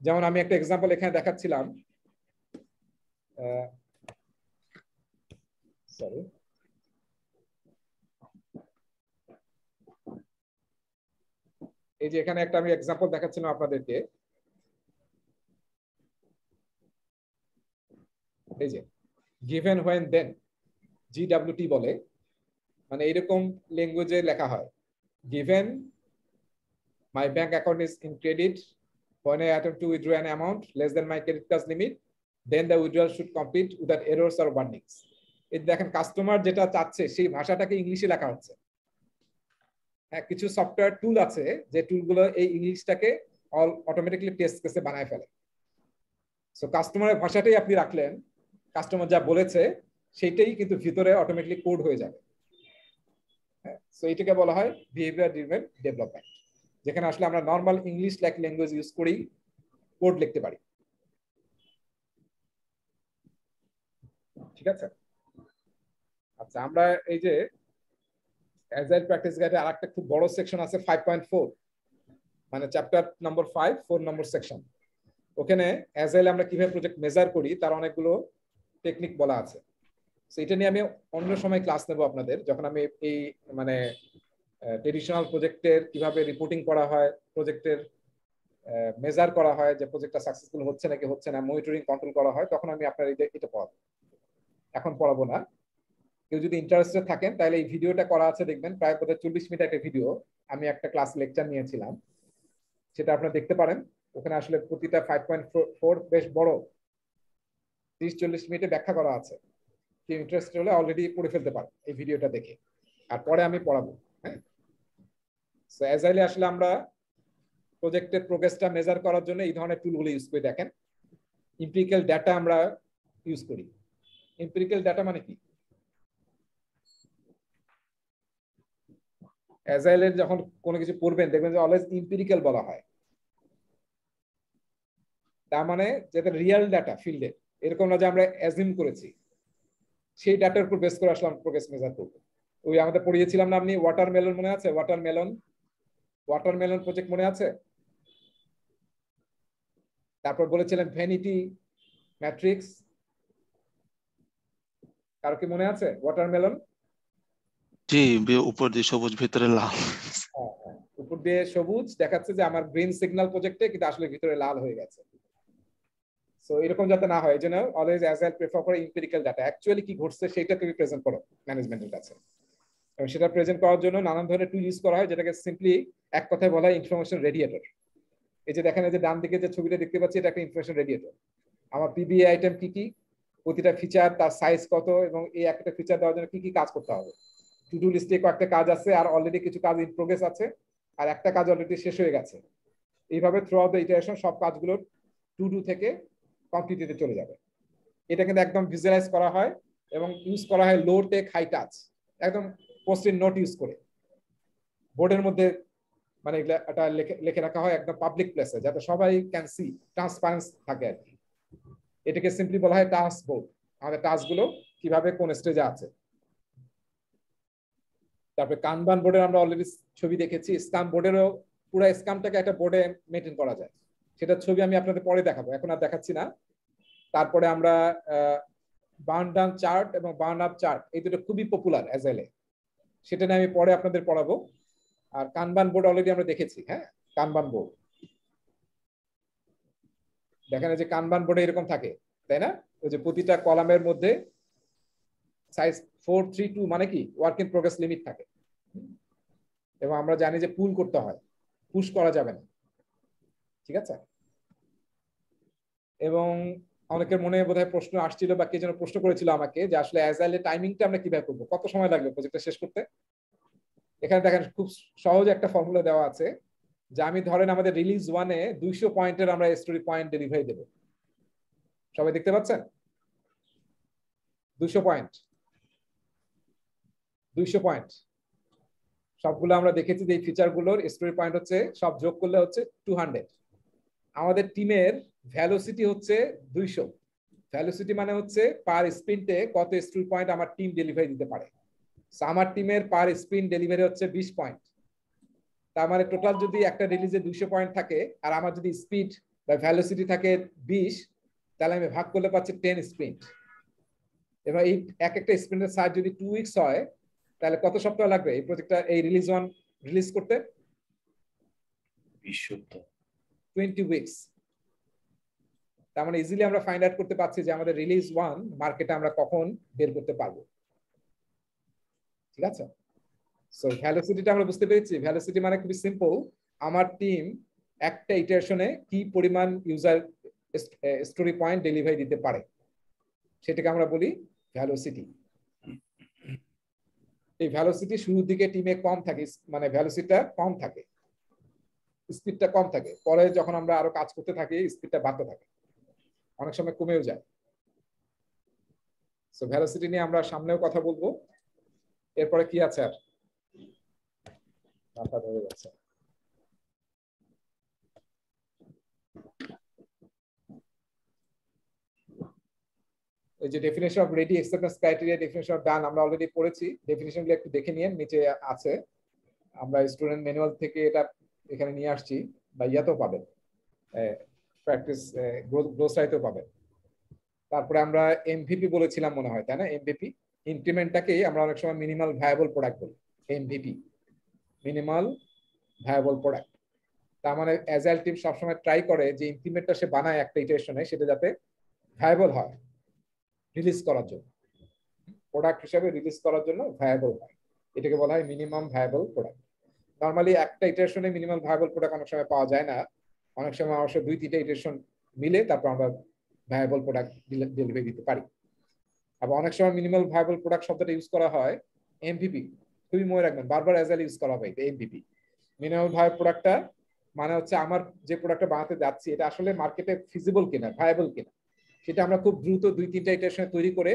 যেমন আমি একটা এক্সাম্পল এখানে দেখাচ্ছিলাম, সরি, এই যে এখানে একটা আমি এক্সাম্পল দেখাচ্ছিলাম আপনাদেরকে, এই যে গিভেন হোয়েন দেন, জিডব্লিউটি বলে, মানে এরকম ল্যাঙ্গুয়েজে লেখা হয়, given my bank account is in credit, when I attempt to withdraw an amount less than my credit card limit, then the withdrawal should complete without errors or warnings. এই দেখেন customer যেটা চাচ্ছে সেই ভাষাটাকে ইংলিশে লেখা হচ্ছে। হ্যাঁ, কিছু সফটওয়্যার টুল আছে যে টুলগুলো এই ইংলিশটাকে অটোমেটিক্যালি টেস্ট কেসে বানায় ফেলে। সো কাস্টমারের ভাষাটাই আপনি রাখলেন, কাস্টমার যা বলেছে সেইটাই কিন্তু ভিতরে অটোমেটিক্যালি কোড হয়ে যাবে। হ্যাঁ, সো এটাকে বলা হয় বিহেভিয়ার ড্রিভেন ডেভেলপমেন্ট, যেখানে আসলে আমরা normal English like language use করেই কোড লিখতে পারি। ঠিক আছে? আচ্ছা, আমরা এই যে অ্যাজাইল প্র্যাকটিস গাইডে আরেকটা খুব বড় সেকশন আছে 5.4, মানে চ্যাপ্টার নম্বর 5, 4 নম্বর সেকশন। ওখানে অ্যাজাইল আমরা কিভাবে প্রজেক্ট মেজার করি তার অনেকগুলো টেকনিক বলা আছে। এটা নিয়ে আমি অন্য সময় ক্লাস নেব আপনাদের, যখন আমি এই মানে ট্রেডিশনাল প্রজেক্টের কিভাবে রিপোর্টিং করা হয়, প্রজেক্টের মেজার করা হয় যে প্রজেক্টটা সাকসেসফুল হচ্ছে নাকি হচ্ছে না, মনিটরিং কন্ট্রোল করা হয়, তখন আমি আপনার এটা পড়াবো। এখন পড়াবো না। কেউ যদি ইন্টারেস্টেড থাকেন তাহলে এই ভিডিওটা করা আছে, দেখবেন প্রায় 40 মিনিট একটা ভিডিও, আমি একটা ক্লাস লেকচার নিয়েছিলাম, সেটা আপনারা দেখতে পারেন। ওখানে আসলে প্রতিটা 5.4 বেশ বড় 30-40 মিনিটে ব্যাখ্যা করা আছে। কেউ ইন্টারেস্টেড হলে অলরেডি পড়ে ফেলতে পারেন এই ভিডিওটা দেখে, আর পরে আমি পড়াবো। হ্যাঁ, সো অ্যাজাইলে আসলে আমরা প্রজেক্টের প্রোগ্রেসটা মেজার করার জন্য এই ধরনের টুলগুলো ইউজ করে। দেখেন, এমপিরিক্যাল ডাটা আমরা ইউজ করি। এমপিরিক্যাল ডাটা মানে কি? অ্যাজাইলের যখন কোনো কিছু পড়বেন দেখবেন যে অলওয়েজ এমপিরিক্যাল বলা হয়। তার মানে যেটা রিয়েল ডাটা ফিল্ডে, এরকম না যে আমরা অ্যাজিউম করেছি, সেই ডাটার উপর বেস করে আসলে প্রোগ্রেস মেজার করবো। ওই আমাদের পড়িয়েছিলাম না আপনি, ওয়াটারমেলন মনে আছে? ওয়াটারমেলন প্রজেক্ট মনে আছে? তারপর বলেছিলেন ভ্যানিটি ম্যাট্রিক্স, কারো কি মনে আছে ওয়াটারমেলন? জি, উপর দিয়ে সবুজ ভিতরে লাল। উপর দিয়ে সবুজ দেখাচ্ছে যে আমার গ্রিন সিগন্যাল প্রজেক্টে, কিন্তু আসলে ভিতরে লাল হয়ে গেছে। সো এরকম যাতে না হয়, এই জন্য অলওয়েজ অ্যাজাইল প্রেফার করে এমপিরিক্যাল ডাটা। অ্যাকচুয়ালি কি ঘটছে সেটা তুমি প্রেজেন্ট করো ম্যানেজমেন্টের কাছে, এবং সেটা প্রেজেন্ট করার জন্য নানান ধরনের টুল ইউজ করা হয়, যেটাকে সিম্পলি এক কথায় বলা হয় ইনফরমেশন রেডিয়েটর। এই যে দেখেন, এই যে ডান দিকে যে ছবিটা দেখতে পাচ্ছি, এটা একটা ইনফরমেশন রেডিয়েটর। আমার পিবিএ আইটেম কি কি, প্রতিটা ফিচার, তার সাইজ কত, এবং এই একটা ফিচার দেওয়ার জন্য কি কি কাজ করতে হবে। টু ডু লিস্টে কয়েকটা কাজ আছে, আর অলরেডি কিছু কাজ ইন প্রোগ্রেস আছে, আর একটা কাজ অলরেডি শেষ হয়ে গেছে। এইভাবে থ্রু আউট দ্য ইটারেশন সব কাজগুলোর টু ডু থেকে কমপ্লিটেডে চলে যাবে। এটা কিন্তু একদম ভিজুয়ালাইজ করা হয় এবং ইউজ করা হয় লো টেক হাই টাচ, একদম পোস্ট-ইট নোট ইউজ করে বোর্ডের মধ্যে, মানে এটা লিখে রাখা হয় একদম পাবলিক প্লেসে, যাতে সবাই ক্যান সি, ট্রান্সপারেন্স থাকে আর কি। এটাকে সিম্পলি বলা হয় টাস্ক বোর্ড। আমাদের টাস্কগুলো কিভাবে কোন স্টেজে আছে। তারপরে কানবান বোর্ডের আমরা অলরেডি ছবি দেখেছি। স্কাম বোর্ডেরও পুরো স্কামটাকে একটা বোর্ডে মেইনটেইন করা যায়, সেটা ছবি আমি আপনাদের পরে দেখাবো, এখন আর দেখাচ্ছি না। তারপরে আমরা বার্ন ডাউন চার্ট এবং বার্ন আপ চার্ট, এই দুটো খুবই পপুলার অ্যাজাইলে, সেটা নিয়ে আমি পরে আপনাদের পড়াবো। আর কানবান বোর্ড অলরেডি আমরা দেখেছি। হ্যাঁ, কানবান বোর্ড দেখেন, যে কানবান বোর্ডে এরকম থাকে, তাই না? ওই যে প্রতিটা কলামের মধ্যে সাইজ 432 মানে কি ওয়ার্ক ইন প্রোগ্রেস লিমিট থাকে, এবং আমরা জানি যে পুল করতে হয়, পুশ করা যাবে না। ঠিক আছে? এবং অনেকের মনে বোধহয় প্রশ্ন আসছিল, বা কে যেন প্রশ্ন করেছিল আমাকে, যে আসলে অ্যাজাইলের টাইমিংটা আমরা কিভাবে করবো, কত সময় লাগবে প্রজেক্টটা শেষ করতে। এখানে দেখেন খুব সহজ একটা ফর্মুলা দেওয়া আছে, যে আমি ধরেন আমাদের রিলিজ 1-এ 200 পয়েন্টের আমরা স্টোরি পয়েন্ট ডেলিভারি দেব। সবাই দেখতে পাচ্ছেন? 200 পয়েন্ট সবগুলো আমরা দেখেছি যে এই ফিচারগুলোর স্টোরি পয়েন্ট হচ্ছে সব যোগ করলে হচ্ছে 200। আমাদের টিমের ভ্যালোসিটি হচ্ছে 200। ভ্যালোসিটি মানে হচ্ছে পার স্প্রিন্টে কত স্টোরি পয়েন্ট আমার টিম ডেলিভারি দিতে পারে। আমার টিমের পার স্প্রিন্ট ডেলিভারি হচ্ছে 20 পয়েন্ট। তার মানে টোটাল যদি একটা রিলিজে 200 পয়েন্ট থাকে, আর আমার যদি স্পিড বা ভ্যালোসিটি থাকে 20, তাহলে আমি ভাগ করলে পাচ্ছি 10 স্প্রিন্ট। এবার এই এক একটা স্প্রিন্টের সাইজ যদি 2 উইকস হয়, তাহলে কত সপ্তাহ লাগবে এই প্রজেক্টটা, এই রিলিজ 1 রিলিজ করতে? 20 সপ্তাহ, 20 উইকস। তার মানে ইজিলি আমরা ফাইন্ড আউট করতে পারছি যে আমাদের রিলিজ 1 মার্কেটে আমরা কখন বের করতে পারবো। ঠিক আছে? সো ভ্যালোসিটিটা আমরা বুঝতে পেরেছি। ভ্যালোসিটি মানে খুবই সিম্পল, আমার টিম একটা ইটারেশনে কি পরিমাণ ইউজার স্টোরি পয়েন্ট ডেলিভারি দিতে পারে, সেটাকে আমরা বলি ভ্যালোসিটি। এই ভ্যালোসিটি শুরুর দিকে টিমে কম থাকে, মানে ভ্যালোসিটিটা কম থাকে, স্পিডটা কম থাকে। পরে যখন আমরা আরো কাজ করতে থাকি, স্পিডটা বাড়তে থাকে, অনেক সময় কমেও যায়। সো ভ্যালোসিটি নিয়ে আমরা সামনেও কথা বলবো। এরপরে কি আছে আর? মাথা ধরে যাচ্ছে। এই যে definition of ready, acceptance criteria, definition of done আমরা অলরেডি পড়েছি। ডেফিনেশনগুলো একটু দেখে নিন, নিচে আছে। আমরা স্টুডেন্ট ম্যানুয়াল থেকে এটা এখানে নিয়ে আসছি, বা ইয়াতেও পাবেন, প্র্যাকটিস গ্রোথ সাইটেও পাবেন। তারপরে আমরা এমভিপি বলেছিলাম মনে হয়, তাই না? এমভিপি ইনক্রিমেন্টটাকেই আমরা অনেক সময় মিনিমাল ভায়াবল প্রোডাক্ট বলি। MVP minimal viable product. তার মানে অ্যাজাইল টিম সবসময় ট্রাই করে যে ইনক্রিমেন্টটা সে বানায় একটা ইটারেশনে, সেটা যাতে ভায়াবল হয় রিলিজ করার জন্য, প্রোডাক্ট হিসেবে রিলিজ করার জন্য ভায়াবল হয়। এটাকে বলা হয় মিনিমাম ভায়াবল প্রোডাক্ট। নর্মালি একটা ইটারেশনে মিনিমাম ভায়াবল প্রোডাক্ট অনেক সময় পাওয়া যায় না, অনেক সময় অবশ্য 2-3টা ইটারেশন মিলে তারপর আমরা ভায়াবল প্রোডাক্ট ডেলিভারি দিতে পারি। আবার অনেক সময় মিনিমাল ভায়াবল প্রোডাক্ট শব্দটা ইউজ করা হয় এমভিপি। খুবই মনে রাখবেন, বারবার অ্যাজাইল ইউজ করা হয় এমভিপি। মিনিমাম ভায়াবল প্রোডাক্টটা মানে হচ্ছে আমার যে প্রোডাক্টটা বানাতে যাচ্ছি এটা আসলে মার্কেটে ফিজিবল কিনা, ভায়াবল কিনা, সেটা আমরা খুব দ্রুত 2-3টা ইটারেশনে তৈরি করে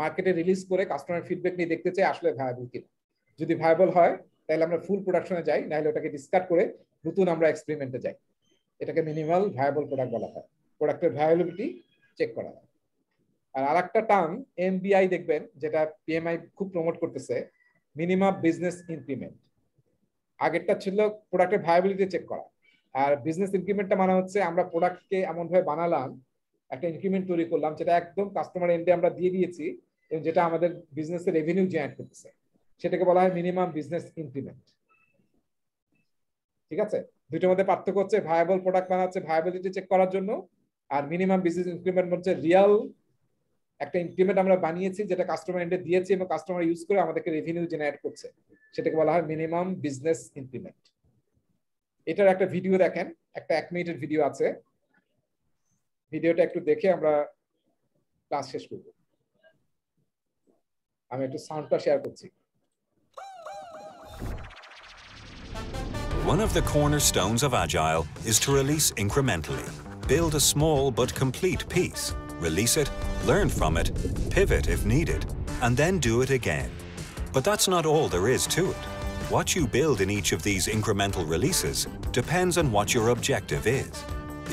মার্কেটে রিলিজ করে কাস্টমার ফিডব্যাক নিয়ে দেখতে চাই আসলে ভায়াবল কিনা। যদি ভায়াবল হয় তাহলে আমরা ফুল প্রোডাকশনে যাই, নাহলে ওটাকে ডিসকার্ড করে নতুন আমরা এক্সপেরিমেন্টে যাই। এটাকে মিনিমাল ভায়াবল প্রোডাক্ট বলা হয়, প্রোডাক্টের ভায়াবিলিটি চেক করা হয়। আর আরেকটা টার্ম এমবিআই দেখবেন, যেটা পিএমআই খুব প্রমোট করতেছে, মিনিমাম বিজনেস ইনক্রিমেন্ট। আগেরটা ছিল প্রোডাক্টের ভায়াবিলিটি চেক করা, আর বিজনেস ইনক্রিমেন্টটা মানে হচ্ছে আমরা প্রোডাক্টকে এমনভাবে বানালাম, একটা ইনক্রিমেন্ট তৈরি করলাম যেটা একদম কাস্টমার এন্ডে আমরা দিয়ে দিয়েছি এবং যেটা আমাদের বিজনেসের রেভিনিউ জেনারেট করতেছে, সেটাকে বলা হয় মিনিমাম বিজনেস ইনক্রিমেন্ট। ঠিক আছে, দুইটার মধ্যে পার্থক্য হচ্ছে ভায়াবল প্রোডাক্ট বানাচ্ছে ভায়াবিলিটি চেক করার জন্য, আর মিনিমাম বিজনেস ইনক্রিমেন্ট হচ্ছে রিয়াল একটা ইনক্রিমেন্ট আমরা বানিয়েছি যেটা কাস্টমার এন্ডে দিয়েছি এবং কাস্টমার ইউজ করে আমাদেরকে রেভিনিউ জেনারেট করছে, সেটাকে বলা হয় মিনিমাম বিজনেস ইনক্রিমেন্ট। এটার একটা ভিডিও দেখেন, একটা 1 মিনিটের ভিডিও আছে, ভিডিওটা একটু দেখে আমরা ক্লাস শেষ করব। আমি একটু সাউন্ডটা শেয়ার করছি। One of the cornerstones of Agile is to release incrementally. Build a small but complete piece, release it, learn from it, pivot if needed, and then do it again. But that's not all there is to it. What you build in each of these incremental releases depends on what your objective is.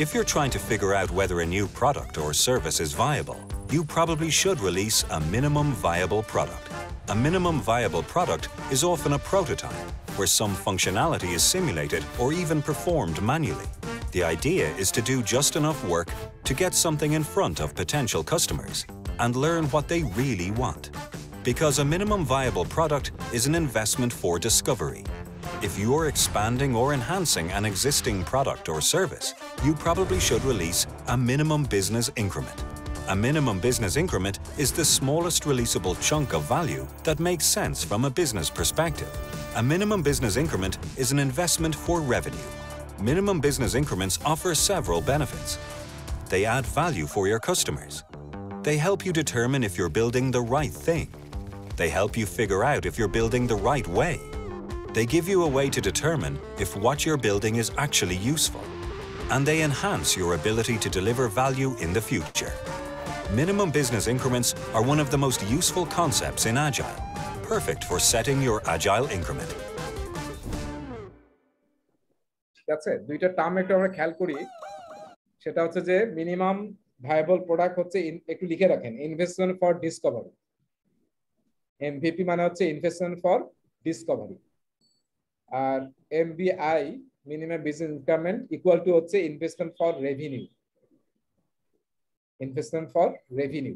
If you're trying to figure out whether a new product or service is viable, you probably should release a minimum viable product. A minimum viable product is often a prototype, where some functionality is simulated or even performed manually. The idea is to do just enough work to get something in front of potential customers and learn what they really want. Because a minimum viable product is an investment for discovery. If you're expanding or enhancing an existing product or service, you probably should release a minimum business increment. A minimum business increment is the smallest releasable chunk of value that makes sense from a business perspective. A minimum business increment is an investment for revenue. Minimum business increments offer several benefits. They add value for your customers. They help you determine if you're building the right thing. They help you figure out if you're building the right way. They give you a way to determine if what you're building is actually useful. And they enhance your ability to deliver value in the future. Minimum business increments are one of the most useful concepts in Agile, perfect for setting your Agile increment. ঠিক আছে, দুইটা term একটু আমরা খেয়াল করি। সেটা হচ্ছে যে মিনিমাম ভায়াবল প্রোডাক্ট হচ্ছে, একটু লিখে রাখেন, ইনভেস্টমেন্ট ফর ডিসকভারি। এমভিপি মানে হচ্ছে ইনভেস্টমেন্ট ফর ডিসকভারি, আর MBI minimum business increment equal to হচ্ছে investment for revenue. Investment for revenue.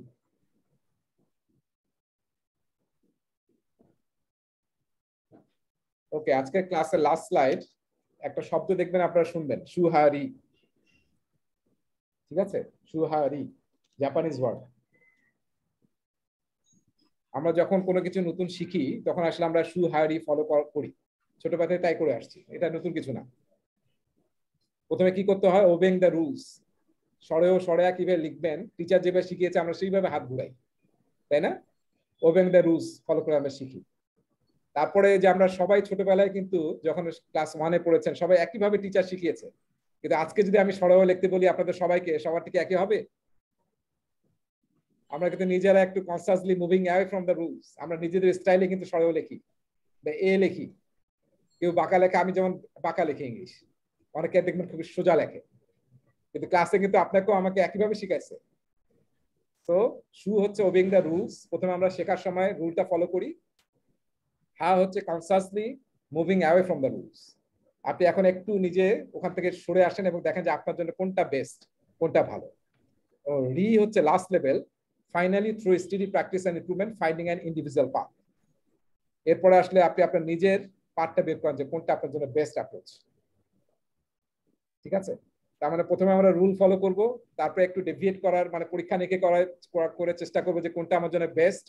Okay, আজকের ক্লাসের লাস্ট স্লাইড, একটা শব্দ দেখবেন আপনারা শুনবেন, সুহারি। ঠিক আছে, সুহারি জাপানিজ ওয়ার্ড। আমরা যখন কোনো কিছু নতুন শিখি তখন আসলে আমরা সুহারি ফলো করি, ছোটবেলায় তাই করে আসছি, এটা নতুন কিছু না। প্রথমে কি করতে হয়, ওবেইং দ্য রুলস। সরেও সরেয়া কিভাবে লিখবেন, টিচার যেভাবে শিখিয়েছে আমরা সেইভাবে হাত ঘুরাই, তাই না? ওবেইং দ্য রুলস ফলো করে আমরা শিখি। তারপরে যে আমরা সবাই ছোটবেলায় কিন্তু যখন ক্লাস 1-এ পড়েছেন সবাই একইভাবে টিচার শিখিয়েছে, কিন্তু আজকে যদি আমি সরেও লিখতে বলি আপনাদের সবাইকে, সবার থেকে একই হবে? আমরা কিন্তু নিজেরা একটু consciously moving away from the rules, আমরা নিজেদের স্টাইলে কিন্তু সরেও লিখি বা এ লিখি। কেউ বাঁকা লেখে, আমি যেমন বাঁকা লিখি ইংলিশ, অনেকে দেখবেন খুব সোজা লেখে, কিন্তু ক্লাসে কিন্তু আপনাকেও আমাকে একইভাবে শিখাইছে। তো শু হচ্ছে ওবেইং দ্য রুলস, প্রথমে আমরা শেখার সময় রুলটা ফলো করি। হা হচ্ছে consciously moving away from the rules. আপনি এখন একটু নিজে ওখান থেকে সরে আসেন এবং দেখেন যে আপনার জন্য কোনটা বেস্ট, কোনটা ভালো। ও রি হচ্ছে last level, finally through study practice and improvement finding an individual path. এরপরে আসলে আপনি আপনার নিজের পাথটা বের করেন যে কোনটা আপনার জন্য বেস্ট অ্যাপ্রোচ। ঠিক আছে, তার মানে প্রথমে আমরা রুল ফলো করব, তারপরে একটু ডেভিয়েট করার মানে পরীক্ষা নিরীক্ষা করে চেষ্টা করবো যে কোনটা আমার জন্য বেস্ট,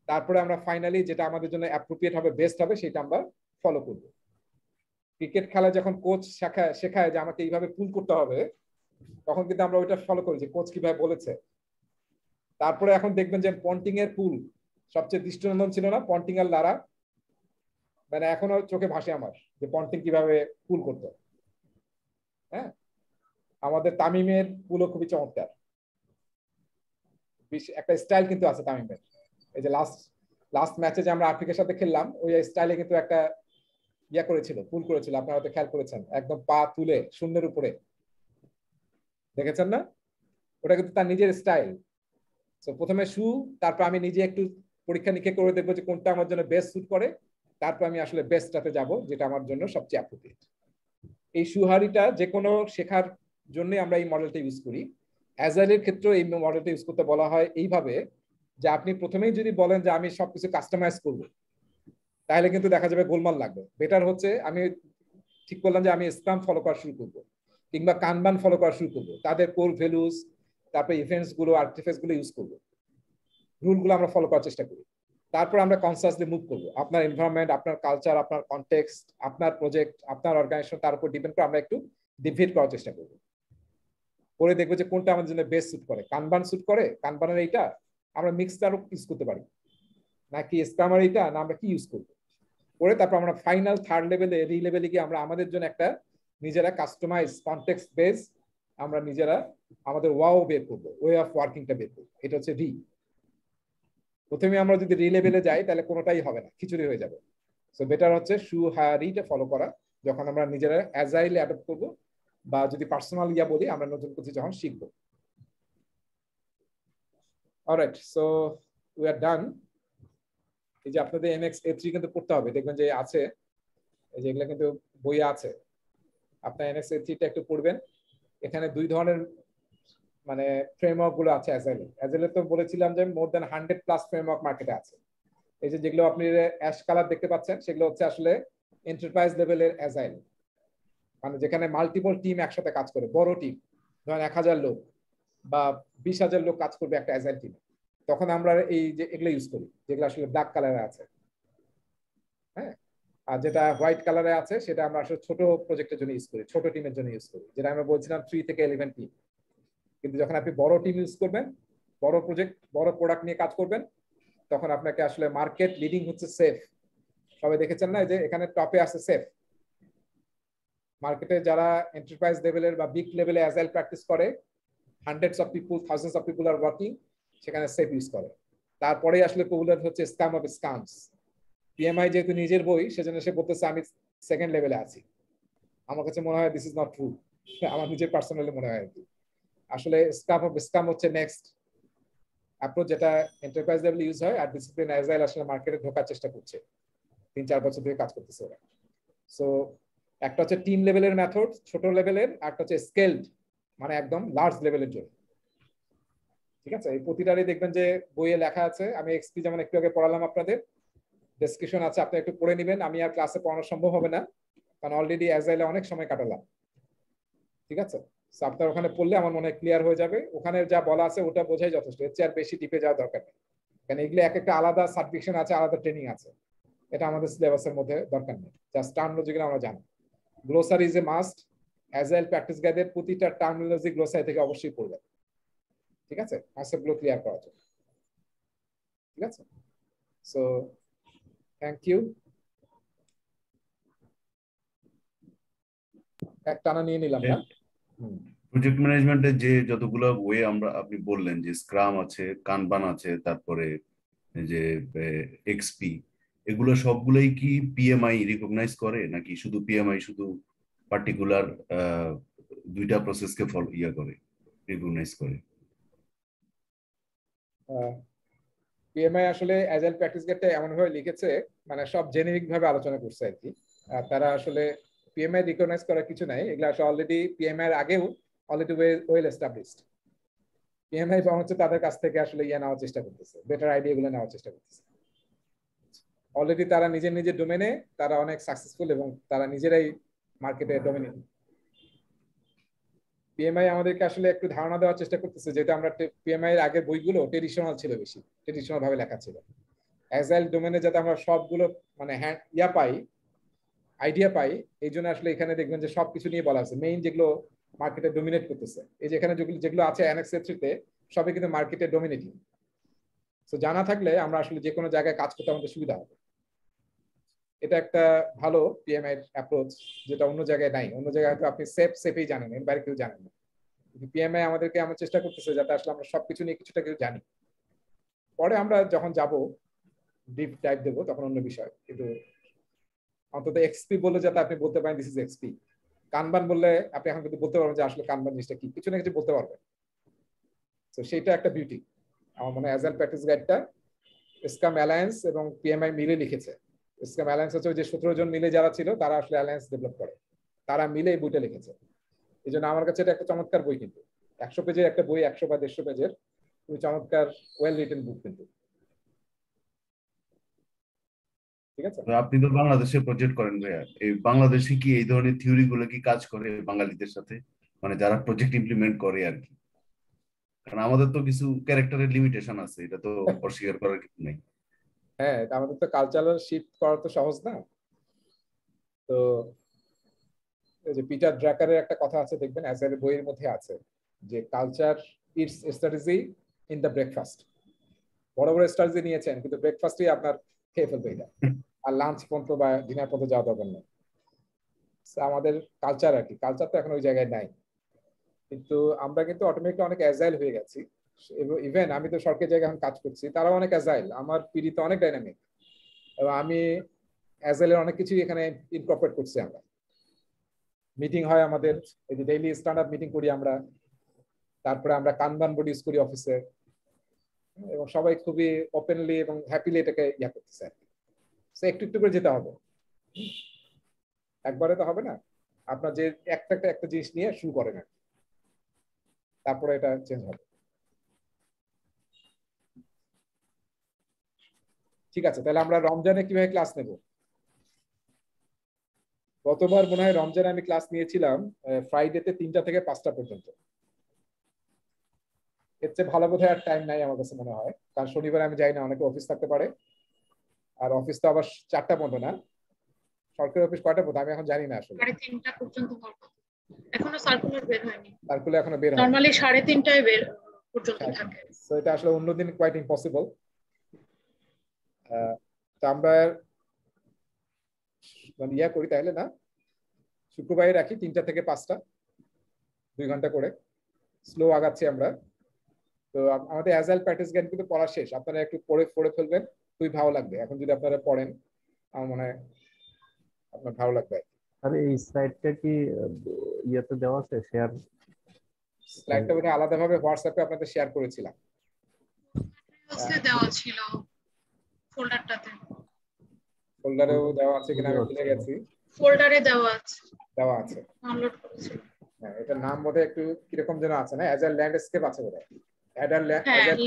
তারপরে আমরা ফাইনালি যেটা আমাদের জন্য অ্যাপ্রোপ্রিয়েট হবে, বেস্ট হবে, সেটা আমরা ফলো করব। ক্রিকেট খেলা যখন কোচ শেখায় যে আমাকে এইভাবে পুল করতে হবে, তখন কিন্তু আমরা ওইটা ফলো করি যে কোচ কিভাবে বলেছে। তারপরে এখন দেখবেন যে পন্টিং এর পুল সবচেয়ে দৃষ্টিনন্দন ছিল না, পন্টিং আর লারা, মানে এখনো চোখে ভাসে আমার যে পন্টিং কিভাবে পুল করতো। হ্যাঁ, আমাদের তামিমের পুলও খুবই চমৎকার, একটা স্টাইল কিন্তু আছে তামিমের। এই যে লাস্ট ম্যাচে যে আমরা আফ্রিকার সাথে খেললাম, ওই স্টাইলে কিন্তু একটা ইয়া করেছিল, পুল করেছিল, আপনারা হয়তো খেয়াল করেছেন, একদম পা তুলে শূন্যের উপরে, দেখেছেন না? ওটা কিন্তু তার নিজের স্টাইল। তো প্রথমে শু, তারপর আমি নিজে একটু পরীক্ষা নিরীক্ষা করে দেখবো যে কোনটা আমার জন্য বেস্ট স্যুট করে, তারপর আমি আসলে বেস্টটাতে যাব যেটা আমার জন্য সবচেয়ে অ্যাপ্রোপ্রিয়েট। এই সুহারিটা যে কোনো শেখার জন্য আমরা এই মডেলটা ইউজ করি। অ্যাজাইলের ক্ষেত্রে এই মডেলটা ইউজ করতে বলা হয় এইভাবে যে আপনি প্রথমেই যদি বলেন যে আমি সবকিছু কাস্টমাইজ করব, তাহলে কিন্তু দেখা যাবে গোলমাল লাগবে। বেটার হচ্ছে আমি ঠিক করলাম যে আমি স্ক্রাম ফলো করা শুরু করবো, কিংবা কানবান ফলো করা শুরু করবো, তাদের কোর ভ্যালুস, তারপরে ইভেন্টস গুলো, আর্টিফ্যাক্টস গুলো ইউজ করবো, রুলগুলো আমরা ফলো করার চেষ্টা করি। তারপর আমরা কনসাসলি মুভ করবো। আপনার এনভায়রনমেন্ট, আপনার কালচার, আপনার কনটেক্সট, আপনার প্রজেক্ট, আপনার অর্গানাইজেশন, তার উপর ডিপেন্ড করে আমরা একটু ডিভিয়েট করার চেষ্টা করবো, করে দেখবো যে কোনটা আমাদের জন্য বেস্ট স্যুট করে। কানবান স্যুট করে, কানবানের এইটা আমরা মিক্সটারও ইউজ করতে পারি, নাকি স্ক্রামের এইটা, না আমরা কি ইউজ করবো, করে তারপর আমরা ফাইনাল থার্ড লেভেলে, রি লেভেলে গিয়ে আমরা আমাদের জন্য একটা নিজেরা কাস্টমাইজ কনটেক্সট বেস আমরা নিজেরা আমাদের ওয়াও বের করবো, ওয়ে অফ ওয়ার্কিংটা বের করবো। এটা হচ্ছে রি। প্রথমে আমরা যদি রি লেভেলে যাই তাহলে কোনোটাই হবে না, খিচুড়ি হয়ে যাবে। সো বেটার হচ্ছে শু হারিটা ফলো করা, যখন আমরা নিজেরা অ্যাজাইলে অ্যাডপ্ট করবো, বা যদি পার্সোনাল ইয়া বলি, আমরা নতুন কিছু যখন শিখবো। অলরাইট, সো উই আর ডান। এই যে আপনাদের NX-A3 কিন্তু পড়তে হবে, দেখবেন যে আছে, এই যে এগুলো কিন্তু বইয়ে আছে, আপনার NX-A3টা একটু পড়বেন। এখানে দুই ধরনের মানে ফ্রেমওয়ার্ক গুলো আছে অ্যাজাইলে তো বলেছিলাম যে মোর দ্যান 100+ ফ্রেমওয়ার্ক মার্কেটে আছে। এই যে যেগুলো আপনি অ্যাশ কালার দেখতে পাচ্ছেন, সেগুলো হচ্ছে আসলে এন্টারপ্রাইজ লেভেলের অ্যাজাইল, মানে যেখানে মাল্টিপল টিম একসাথে কাজ করে, বড় টিম, ধরেন 1000 লোক বা 20,000 লোক কাজ করবে একটা অ্যাজাইল টিম। তখন আমরা এই যে এগুলো ইউজ করি, যেগুলো আসলে ব্ল্যাক কালারে আছে। হ্যাঁ, আর যেটা হোয়াইট কালারে আছে সেটা আমরা আসলে ছোট প্রজেক্টের জন্য ইউজ করি, ছোট টিমের জন্য ইউজ করি, যেটা আমরা বলছিলাম 3 থেকে 11 টিম। কিন্তু যখন আপনি বড় টিম ইউজ করবেন, বড় প্রজেক্ট, বড় প্রোডাক্ট নিয়ে কাজ করবেন, তখন আপনাকে আসলে মার্কেট লিডিং হচ্ছে সেফ। সবাই দেখেছেন না যে এখানে টপে আছে সেফ। মার্কেটে যারা এন্টারপ্রাইজ লেভেলের বা বিগ লেভেলে অ্যাজাইল প্র্যাকটিস করে, hundreds of people, thousands of people are working, সেখানে সেফ ইউজ করে। তারপরে আসলে পপুলার হচ্ছে স্ক্যাম অফ স্ক্যামস। PMI যেহেতু নিজের বই, সেজন্য সে বলতেছে আমি সেকেন্ড লেভেলে আছি। আমার কাছে মনে হয় দিস ইজ নট ট্রু, আমার নিজের পার্সোনালি মনে হয় আর কি। আসলে স্ক্যাম অফ স্ক্যাম হচ্ছে নেক্সট অ্যাপ্রোচ, যেটা এন্টারপ্রাইজ লেভেলে ইউজ হয়। আর ডিসিপ্লিন অ্যাজাইল আসলে মার্কেটে ঢোকার চেষ্টা করছে, 3-4 বছর ধরে কাজ করতেছে ওরা। সো একটা হচ্ছে টিম লেভেলের মেথড, ছোট লেভেলের, আর একটা হচ্ছে স্কেলড, মানে একদম লার্জ লেভেলের জন্য। ঠিক আছে, এই প্রতিটারই দেখবেন যে বইয়ে লেখা আছে। আমি এক্সপি যেমন একটু আগে পড়ালাম আপনাদের, ডেসক্রিপশন আছে, আপনি একটু পড়ে নেবেন। আমি আর ক্লাসে পড়ানো সম্ভব হবে না, কারণ অলরেডি অ্যাজাইলে অনেক সময় কাটালাম। ঠিক আছে, আপনার ওখানে পড়লে আমার মনে হয় ক্লিয়ার হয়ে যাবে। ওখানে যা বলা আছে ওটা বোঝাই যথেষ্ট, এর চেয়ে আর বেশি ডিপে যাওয়ার দরকার নেই, কারণ এগুলো এক একটা আলাদা সাবজেকশন আছে, আলাদা ট্রেনিং আছে। এটা আমাদের সিলেবাসের মধ্যে দরকার নেই, জাস্ট টার্মিনোলজিগুলো আমরা জানি। Glossary is a must. Agile practice গাইডের প্রতিটা টার্মিনোলজি গ্লোসারি থেকে অবশ্যই পড়বেন। ঠিক আছে, কনসেপ্টগুলো ক্লিয়ার করার জন্য। ঠিক আছে, সো থ্যাংক ইউ। এক টানা নিয়ে নিলাম না। প্রজেক্ট ম্যানেজমেন্টের যে যতগুলো ওয়ে আপনি বললেন, যে স্ক্রাম আছে, কানবান আছে, তারপরে যে XP, এগুলো সবগুলোই কি PMI রিকগনাইজ করে, নাকি শুধু PMI শুধু পার্টিকুলার দুইটা প্রসেসকে করে রিকগনাইজ করে? PMI আসলে অ্যাজাইল প্র্যাকটিস গাইডটা এমন ভাবে লিখেছে, মানে সব জেনেরিক ভাবে আলোচনা করছে আর কি। তারা আসলে PMI রিকগনাইজ করার কিছু নাই, এগুলো আসলে অলরেডি PMI এর আগেও অলরেডি ওয়েল এস্টাবলিশড। পিএমআই বরং হচ্ছে তাদের কাছ থেকে আসলে নেওয়ার চেষ্টা করতেছে, বেটার আইডিয়া গুলো নেওয়ার চেষ্টা করতেছে। অলরেডি তারা নিজের নিজের ডোমেনে তারা অনেক সাকসেসফুল এবং তারা নিজেরাই মার্কেটে ডমিনেট। পিএমআই আমাদেরকে আসলে একটু ধারণা দেওয়ার চেষ্টা করতেছে, যেটা আমরা পিএমআই এর আগের বইগুলো ট্রেডিশনাল ছিল, বেশি ট্রেডিশনাল ভাবে লেখা ছিল। অ্যাজাইল ডোমেনে যাতে আমরা সবগুলো মানে আইডিয়া পাই, এই জন্য আসলে এখানে দেখবেন যে সবকিছু নিয়ে বলা আছে, মেইন যেগুলো মার্কেটে ডোমিনেট করতেছে। এই যে এখানে যেগুলো আছে অ্যানেক্স এর3-তে সবই কিন্তু মার্কেটে ডোমিনেটিং। তো জানা থাকলে আমরা আসলে যে কোনো জায়গায় কাজ করতে আমাদের সুবিধা হবে। এটা একটা ভালো পিএমআই এর অ্যাপ্রোচ, যেটা অন্য জায়গায় নাই। অন্য জায়গায় হয়তো আপনি সেফেই জানেন, এর বাইরে কেউ জানেন না। পিএমআই আমাদেরকে আমার চেষ্টা করতেছে যাতে আসলে আমরা সবকিছু নিয়ে কিছুটা কিছু জানি। পরে আমরা যখন যাব ডিপ ডাইভ দেবো তখন অন্য বিষয়, কিন্তু অন্তত এক্সপি বললে যাতে আপনি বলতে পারেন দিস ইজ এক্সপি। কানবান বললে আপনি এখন কিন্তু বলতে পারবেন যে আসলে কানবান জিনিসটা কি, কিছু না কিছু বলতে পারবেন। তো সেটা একটা বিউটি। আমার মনে হয় অ্যাজাইল প্র্যাকটিস গাইডটা স্কাম অ্যালায়েন্স এবং পিএমআই মিলে লিখেছে। স্কাম অ্যালায়েন্স হচ্ছে যে 17 জন মিলে যারা ছিল তারা আসলে অ্যালায়েন্স ডেভেলপ করে, তারা মিলে এই বইটা লিখেছে। এই জন্য আমার কাছে এটা একটা চমৎকার বই, কিন্তু 100 পেজের একটা বই, 100 বা 150 পেজের খুবই চমৎকার ওয়েল রিটেন বুক কিন্তু। ঠিক আছে, আপনি তো বাংলাদেশে প্রজেক্ট করেন ভাইয়া, এই বাংলাদেশে কি এই ধরনের থিওরি গুলো কি কাজ করে বাঙালিদের সাথে, মানে যারা প্রজেক্ট ইমপ্লিমেন্ট করে আর কি? কারণ আমাদের তো কিছু ক্যারেক্টারের লিমিটেশন আছে, এটা তো অস্বীকার করার কিছু নেই। হ্যাঁ, আমাদের তো কালচারাল শিফট করা তো সহজ না। তো এই যে পিটার ড্রাকারের একটা কথা আছে, দেখবেন অ্যাজাইল বইয়ের মধ্যে আছে যে culture it's strategy in the breakfast. বড় বড় স্ট্র্যাটেজি নিয়েছেন, কিন্তু ব্রেকফাস্টই আপনার খেয়ে ফেলবে এটা, আর লাঞ্চ পর্যন্ত বা ডিনার পর্যন্ত যাওয়া দরকার নেই। আমাদের কালচার আর কি, কালচার তো এখন ওই জায়গায় নাই। কিন্তু আমরা কিন্তু অটোমেটিকলি অনেক অ্যাজাইল হয়ে গেছি। ইভেন আমি তো সরকারি জায়গায় এখন কাজ করছি, তারাও অনেক অ্যাজাইল। আমার পিডি তো অনেক ডাইনামিক, এবং আমি অ্যাজাইলের অনেক কিছুই এখানে ইনকর্পোরেট করছি। আমরা মিটিং হয় আমাদের, এই যে ডেইলি স্ট্যান্ড আপ মিটিং করি আমরা, তারপরে আমরা কানবান বোর্ড ইউজ করি অফিসে, এবং সবাই খুবই ওপেনলি এবং হ্যাপিলি এটাকে করতেছে। একটু একটু করে যেতে হবে, একবারে তো হবে না। আপনার যে একটা জিনিস নিয়ে শুরু করেন, তারপরে এটা চেঞ্জ হবে। ঠিক আছে, তাহলে আমরা রমজানে কিভাবে ক্লাস নেব? গতবার মনে হয় রমজানে আমি ক্লাস নিয়েছিলাম ফ্রাইডেতে 3টা থেকে 5টা পর্যন্ত। এর চেয়ে ভালো বোধহয় আর টাইম নাই আমার কাছে মনে হয়, কারণ শনিবার আমি যাই না, অনেকে অফিস থাকতে পারে। আর অফিস তো আবার 4টা পর্যন্ত না, সরকারি অফিস কয়টা পর্যন্ত আমি এখন জানি না আসলে। 3:30 পর্যন্ত এখনো সার্কুলার বের হয়নি। সার্কুলার এখনো বের হয়নি, নরমালি 3:30টায় বের পর্যন্ত থাকে। সো এটা আসলে অন্যদিন কোয়াইট ইম্পসিবল। তো আমরা মানে করি তাহলে না, শুক্রবারে রাখি 3টা থেকে 5টা, 2 ঘন্টা করে। স্লো আগাচ্ছি আমরা। তো আমাদের অ্যাজাইল প্র্যাকটিস গাইড কিন্তু পড়া শেষ, আপনারা একটু পড়ে ফেলবেন, খুবই ভালো লাগবে। এখন যদি আপনারা পড়েন আমার মনে হয় আপনার ভালো লাগবে। আর এই স্লাইডটা কি ইয়েতে দেওয়া আছে, শেয়ার? স্লাইডটা বোধহয় আলাদাভাবে হোয়াটসঅ্যাপে আপনাদের শেয়ার করেছিলাম। দেওয়া ছিল ফোল্ডারটাতে, ফোল্ডারেও দেওয়া আছে কিনা আমি ভুলে গেছি। ফোল্ডারে দেওয়া আছে, ডাউনলোড করেছি। হ্যাঁ, এটার নাম বোধহয় একটু কিরকম যেন আছে না, অ্যাজাইল ল্যান্ডস্কেপ আছে বোধহয়,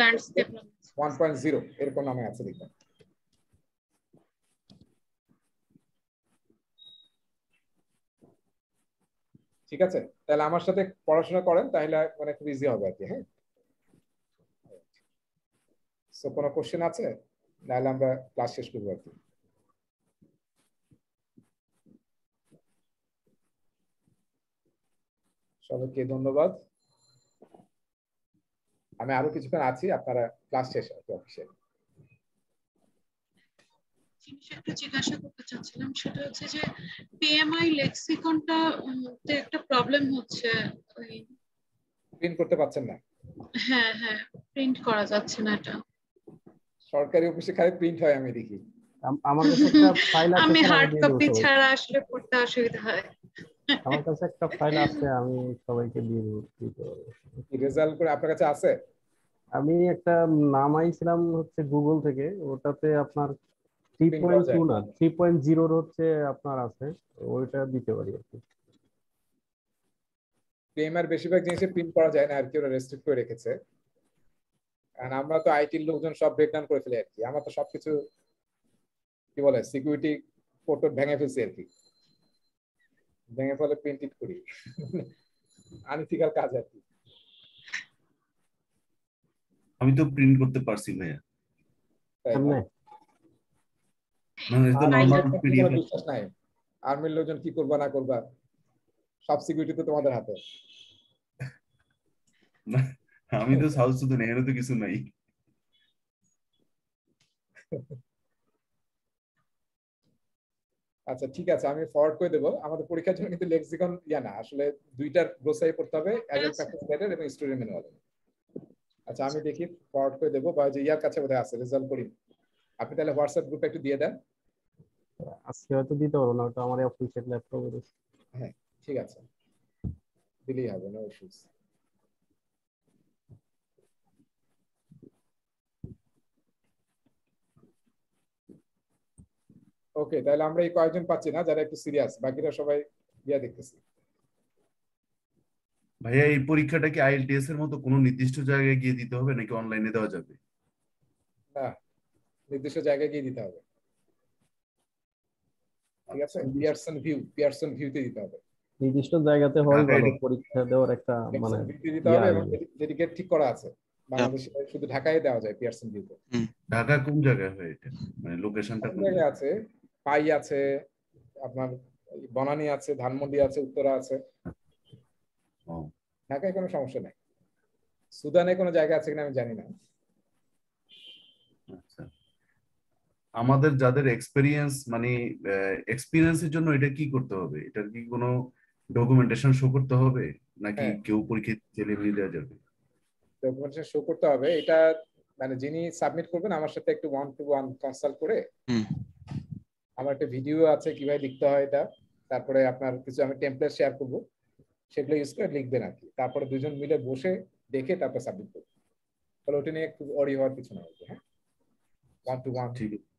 ল্যান্ডস্কেপ 1.0 এরকম নামে আছে দেখবেন। ঠিক আছে, তাহলে আমার সাথে পড়াশোনা করেন, তাহলে মানে খুব ইজি হবে আর কি। হ্যাঁ, সো কোনো কোশ্চেন আছে? নাহলে আমরা ক্লাস শেষ করবো আর কি। সবাইকে ধন্যবাদ। আমি আরো কিছুক্ষণ আছি, আপনারা ক্লাস শেষ আর কি অফিসে। একটা জিজ্ঞাসা করতে চাচ্ছিলাম, সেটা হচ্ছে যে পিএমআই লেক্সিকনটা একটা প্রবলেম হচ্ছে, প্রিন্ট করতে পারছেন না? হ্যাঁ, প্রিন্ট করা যাচ্ছে না। এটা সরকারি অফিসে খালি প্রিন্ট হয় আমি দেখি। আমার কাছে একটা ফাইল আছে, আমি হার্ড কপি ছাড়া আসলে পড়তে অসুবিধা হয়। আমার কাছে একটা ফাইল আছে, আমি সবাইকে দিয়ে দেব। রেজাল্ট করে আপনার কাছে আছে? আমি একটা নামাইছিলাম হচ্ছে গুগল থেকে, ওটাতে আপনার 3.2 না 3.0 হচ্ছে আপনার আছে, ওইটা দিতে পারি আর কি। পিএমআর বেশিরভাগ জিনিসে প্রিন্ট করা যায় না আর কি, ওরা রেস্ট্রিক্ট করে রেখেছে। আর আমরা তো আইটির লোকজন সব ব্রেকডাউন করে ফেলে আর কি, আমরা তো সবকিছু কি বলে সিকিউরিটি কোড ভেঙে ফেলছি আর কি, ভেঙে ফেলে প্রিন্ট করি আনইথিক্যাল কাজ আর কি। আমি তো প্রিন্ট করতে পারছি ভাইয়া, সামনে মানে তো নরমাল পিডিএফ। বিশ্বাস নাই আর্মির লোকজন কি করবা না করবা, সব সিকিউরিটি তো তোমাদের হাতে। আমি তো সাউথ সুদান, এখানে তো কিছু নাই। আচ্ছা ঠিক আছে, আমি ফরওয়ার্ড করে দেবো। আমাদের পরীক্ষার জন্য কিন্তু লেক্সিকন না, আসলে দুইটার গ্রোসারি পড়তে হবে, অ্যাডাল্ট প্র্যাকটিস গাইড এবং স্টুডেন্ট ম্যানুয়াল। আচ্ছা আমি দেখি ফরওয়ার্ড করে দেবো, বা যে ইয়ার কাছে বোধহয় আছে রেজাল্ট করি। আপনি তাহলে হোয়াটসঅ্যাপ গ্রুপে একটু দিয়ে দেন। আজকে হয়তো দিতে পারবো না, ওটা আমার অফিসিয়াল ল্যাপটপে রয়েছে। হ্যাঁ ঠিক আছে, দিলেই হবে, নো ইস্যুস। ওকে, তাহলে আমরা এই কয়েকজন পাচ্ছি না যারা একটু সিরিয়াস, বাকিরা সবাই ইয়া দেখতেছি। ভাইয়া এই পরীক্ষাটা কি আইএলটিএস এর মতো কোনো নির্দিষ্ট জায়গায় গিয়ে দিতে হবে নাকি অনলাইনে দেওয়া যাবে? না, নির্দিষ্ট জায়গায় গিয়ে দিতে হবে। ঠিক আছে, পিয়ারসন ভিউতে দিতে হবে। নির্দিষ্ট জায়গাতে হয় ভালো, পরীক্ষা দেওয়ার একটা মানে দিতে হবে, এবং ডেডিকেট ঠিক করা আছে। বাংলাদেশে শুধু ঢাকায় দেওয়া যায় পিয়ারসন ভিউতে। ঢাকা কোন জায়গায় হয় এটা, মানে লোকেশনটা কোন জায়গায় আছে? পাই আছে, আপনার বনানী আছে, ধানমন্ডি আছে, উত্তরা আছে। ঢাকায় কোনো সমস্যা নাই। সুদানে কোনো জায়গা আছে কিনা আমি জানি না। আচ্ছা, আমাদের যাদের এক্সপেরিয়েন্স মানে এক্সপেরিয়েন্সের জন্য এটা কি করতে হবে? এটার কি কোনো ডকুমেন্টেশন শো করতে হবে নাকি কেউ পরীক্ষা চলে দেওয়া যাবে? ডকুমেন্টেশন শো করতে হবে। এটা মানে যিনি সাবমিট করবেন আমার সাথে একটু 1-to-1 কনসাল্ট করে, আমার একটা ভিডিও আছে কিভাবে লিখতে হয় এটা, তারপরে আপনার কিছু আমি টেমপ্লেট শেয়ার করব, সেগুলো ইউজ করে লিখবেন আর কি। তারপরে দুজন মিলে বসে দেখে তারপর সাবমিট করব। তাহলে ওটা নিয়ে একটু অরি হওয়ার কিছু না। হ্যাঁ, 1-to-1 ঠিক আছে।